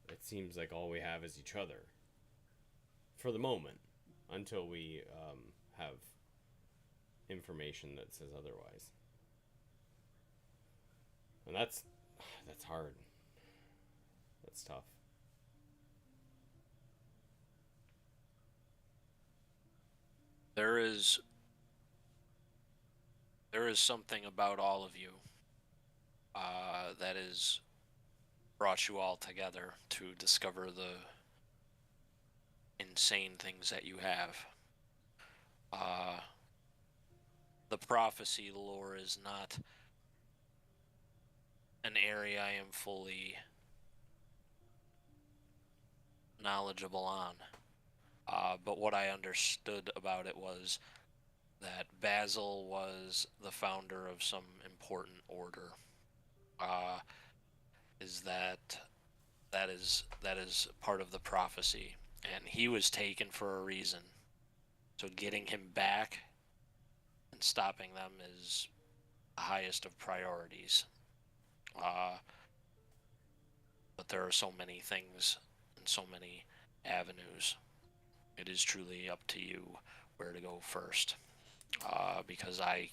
it seems like all we have is each other for the moment until we have information that says otherwise. And that's hard. That's tough. There is something about all of you that has brought you all together to discover the insane things that you have. The prophecy lore is not an area I am fully knowledgeable on. But what I understood about it was that Basil was the founder of some important order. That is part of the prophecy, and he was taken for a reason. So getting him back and stopping them is the highest of priorities. But there are so many things and so many avenues. It is truly up to you where to go first, because I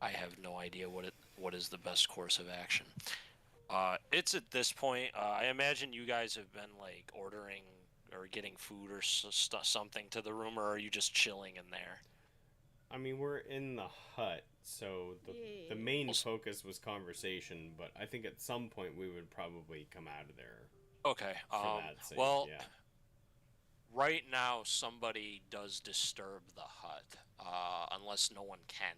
have no idea what is the best course of action. It's at this point. I imagine you guys have been like ordering or getting food or something to the room, or are you just chilling in there? I mean, we're in the hut, so the main focus was conversation, but I think at some point we would probably come out of there. Okay. For that sake, well, yeah. Right now somebody does disturb the hut, unless no one can.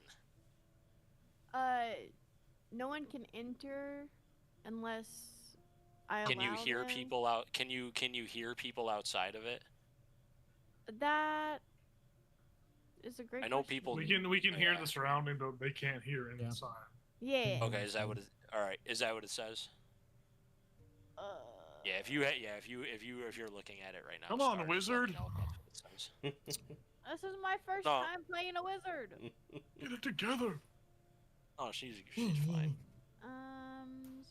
No one can enter unless I Can you allow hear them. people out? Can you hear people outside of it? That is a great I know question. people. We can hear Yeah. the surrounding, but they can't hear Yeah. inside. Yeah. Okay, is that what it? All right, is that what it says? Yeah, if you're looking at it right now. Come on, Star, just let me wizard. know if that's what it says. This is my first No. time playing a wizard. Get it together. Oh, she's fine.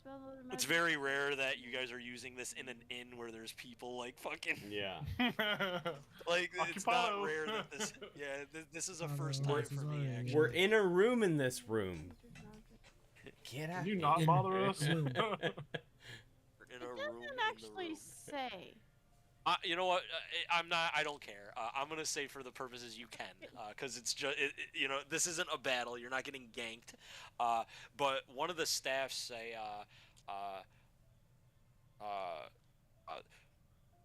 spell the It's magic. very rare that you guys are using this in an inn where there's people like fucking Yeah. like it's not Occupado. rare that this. Yeah, this is a Oh, first no, time this for is me. already- Actually, We're in a room in this room. Get out. Can you not In- bother us? in- We're in It a room doesn't in the actually room. say. You know what? I'm not. I don't care. I'm gonna say for the purposes you can, because it's just. You know, this isn't a battle. You're not getting ganked. But one of the staffs say,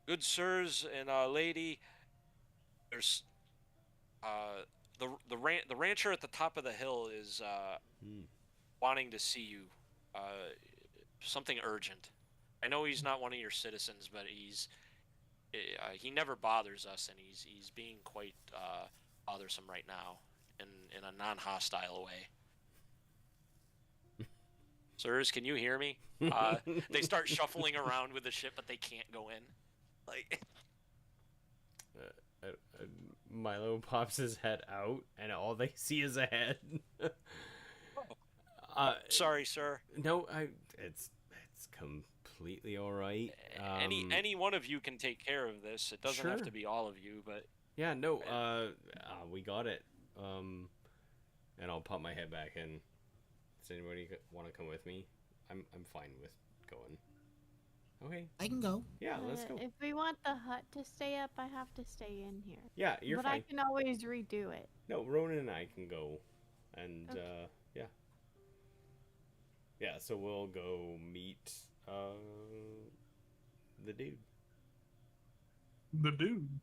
"Good sirs and lady, there's the rancher at the top of the hill is wanting to see you. Something urgent. I know he's not one of your citizens, but he never bothers us, and he's being quite bothersome right now, in a non-hostile way. Sirs, can you hear me? They start shuffling around with the ship, but they can't go in. Like, Milo pops his head out, and all they see is a head. sorry, sir. No, it's completely all right. Any one of you can take care of this. It doesn't have Sure. to be all of you, but Yeah, no, we got it. And I'll pop my head back in. Does anybody want to come with me? I'm fine with going. Okay. I can go. Yeah, let's go. If we want the hut to stay up, I have to stay in here. Yeah, you're but fine. I can always redo it. No, Ronan and I can go, and Okay. yeah. Yeah, so we'll go meet the dude. The dude.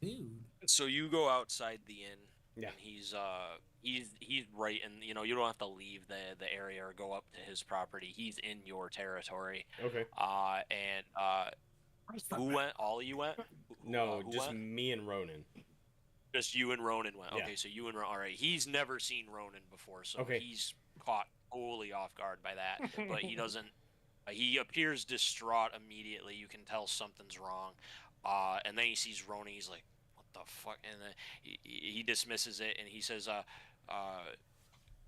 Dude. so you go outside the inn. Yeah. And he's right in, you don't have to leave the area or go up to his property. He's in your territory. Okay. Who went? All of you went? No, Who just went? me and Ronan. Just you and Ronan went. Yeah. Okay, so you and Ronan. All right. He's never seen Ronan before, so Okay. he's caught totally off guard by that. But he doesn't. He appears distraught immediately. You can tell something's wrong. And then he sees Ronan. He's like, "What the fuck?" And then he dismisses it and he says,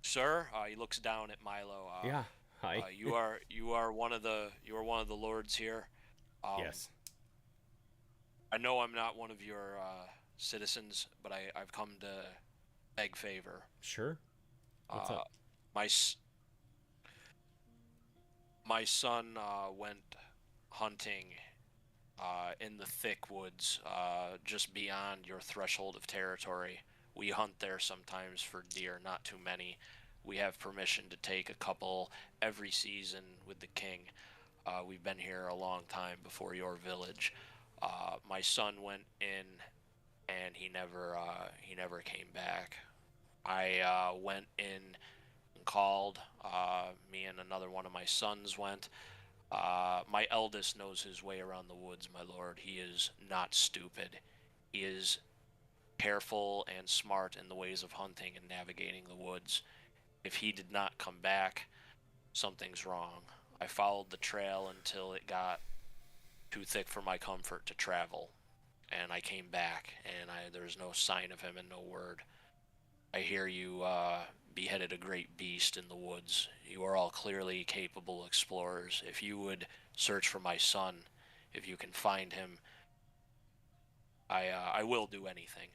"Sir," he looks down at Milo. Yeah. Hi. You are one of the lords here. Yes. I know I'm not one of your citizens, but I've come to beg favor. Sure. What's up? My son went hunting in the thick woods just beyond your threshold of territory. We hunt there sometimes for deer, not too many. We have permission to take a couple every season with the king. We've been here a long time before your village. My son went in, and he never came back. I went in and called. Me and another one of my sons went. My eldest knows his way around the woods, my lord. He is not stupid. He is careful and smart in the ways of hunting and navigating the woods. If he did not come back, something's wrong. I followed the trail until it got too thick for my comfort to travel, and I came back, and there was no sign of him and no word. I hear you beheaded a great beast in the woods. You are all clearly capable explorers. If you would search for my son, if you can find him, I will do anything.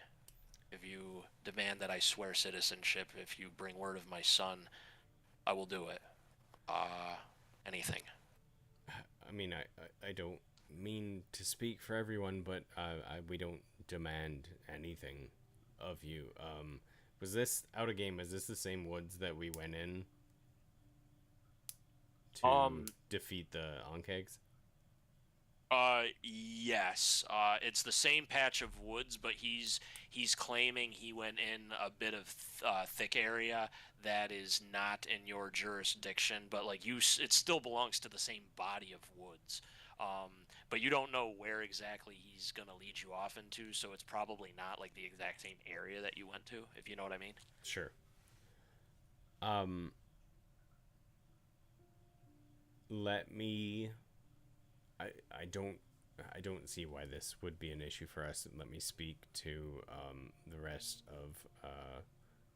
If you demand that I swear citizenship, if you bring word of my son, I will do it. Anything. I mean, I don't mean to speak for everyone, but we don't demand anything of you. Was this out of game? Is this the same woods that we went in to defeat the Onkegs? Yes. It's the same patch of woods, but he's claiming he went in a bit of thick area that is not in your jurisdiction, but like it still belongs to the same body of woods. But you don't know where exactly he's gonna lead you off into, so it's probably not like the exact same area that you went to, if you know what I mean. Sure. Let me. I don't see why this would be an issue for us. Let me speak to the rest of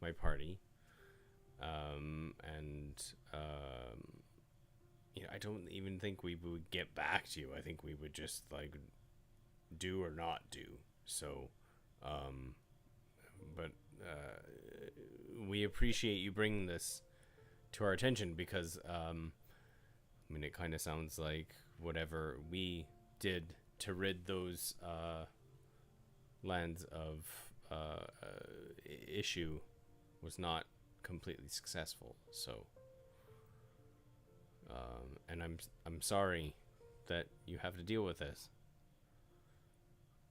my party, and I don't even think we would get back to you. I think we would just like do or not do. So, um, but we appreciate you bringing this to our attention because I mean, it kind of sounds like whatever we did to rid those lands of issue was not completely successful. So, and I'm sorry that you have to deal with this.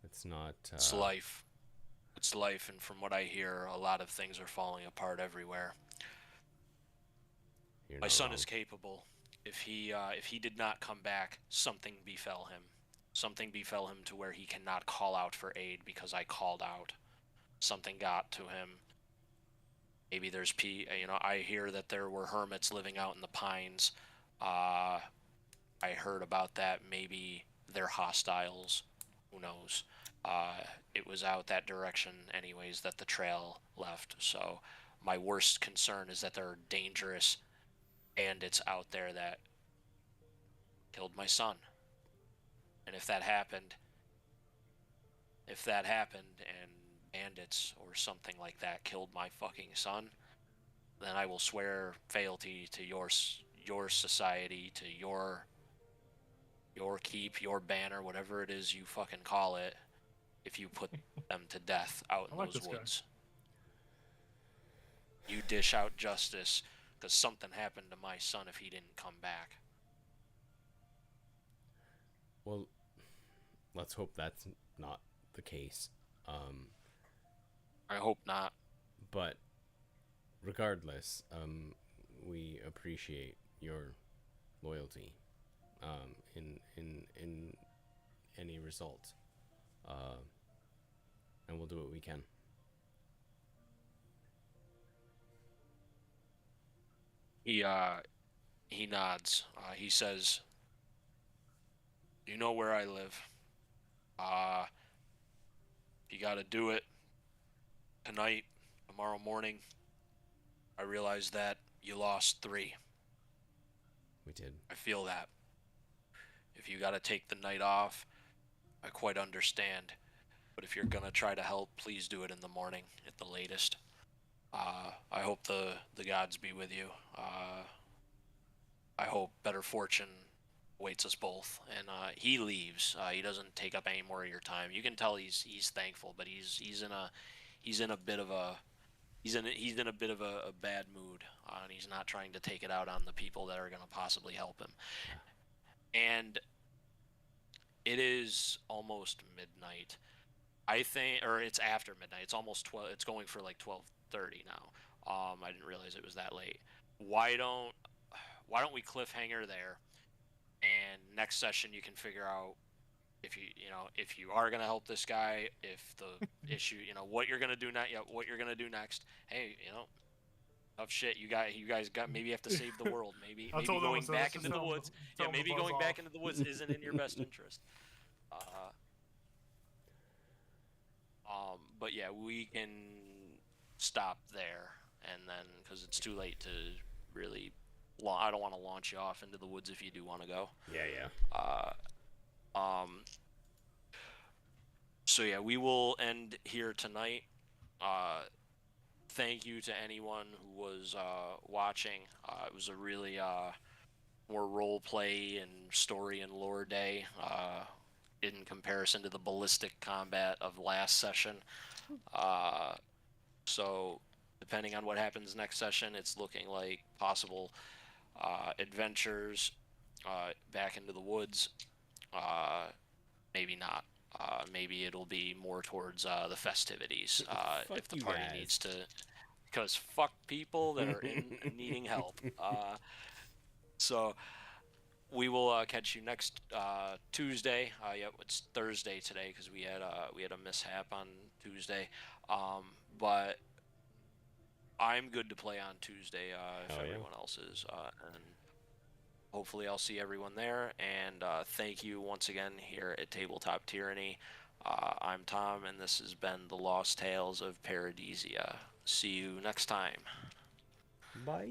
It's not. It's life. It's life, and from what I hear, a lot of things are falling apart everywhere. My son is capable. If he did not come back, something befell him. Something befell him to where he cannot call out for aid because I called out. Something got to him. Maybe there's I hear that there were hermits living out in the pines. I heard about that. Maybe they're hostiles. Who knows? It was out that direction anyways that the trail left. So my worst concern is that there are dangerous bandits out there that killed my son. And if that happened and bandits or something like that killed my fucking son, then I will swear fealty to your society, to your keep, your banner, whatever it is you fucking call it, if you put them to death out in those woods. You dish out justice, because something happened to my son if he didn't come back. Well, let's hope that's not the case. I hope not. But regardless, we appreciate your loyalty in any result, and we'll do what we can. He nods. He says, "You know where I live. You got to do it tonight, tomorrow morning. I realize that you lost 3. We did. I feel that. If you got to take the night off, I quite understand. But if you're going to try to help, please do it in the morning at the latest. I hope the gods be with you. I hope better fortune awaits us both." And he leaves. He doesn't take up any more of your time. You can tell he's thankful, but he's in a bit of a bad mood, and he's not trying to take it out on the people that are going to possibly help him. And it is almost midnight. I think, or it's after midnight. It's almost 12. It's going for like 12:30 now. I didn't realize it was that late. Why don't we cliffhanger there? And next session you can figure out if you are gonna help this guy, if the issue, what you're gonna do what you're gonna do next. Hey, tough shit. You guys got maybe you have to save the world. Maybe going back into the woods. Yeah, maybe going back into the woods isn't in your best interest. But yeah, we can stop there, and then because it's too late to really. I don't want to launch you off into the woods if you do want to go. Yeah. So yeah, we will end here tonight. Thank you to anyone who was watching. It was a really more role play and story and lore day in comparison to the ballistic combat of last session. So depending on what happens next session, it's looking like possible adventures back into the woods. Maybe not. Maybe it'll be more towards the festivities if the party needs to, because fuck people that are needing help. So we will catch you next Tuesday. It's Thursday today because we had a mishap on Tuesday. But I'm good to play on Tuesday if everyone else is, and hopefully I'll see everyone there. And thank you once again here at Tabletop Tyranny. I'm Tom, and this has been the Lost Tales of Paradisia. See you next time. Bye.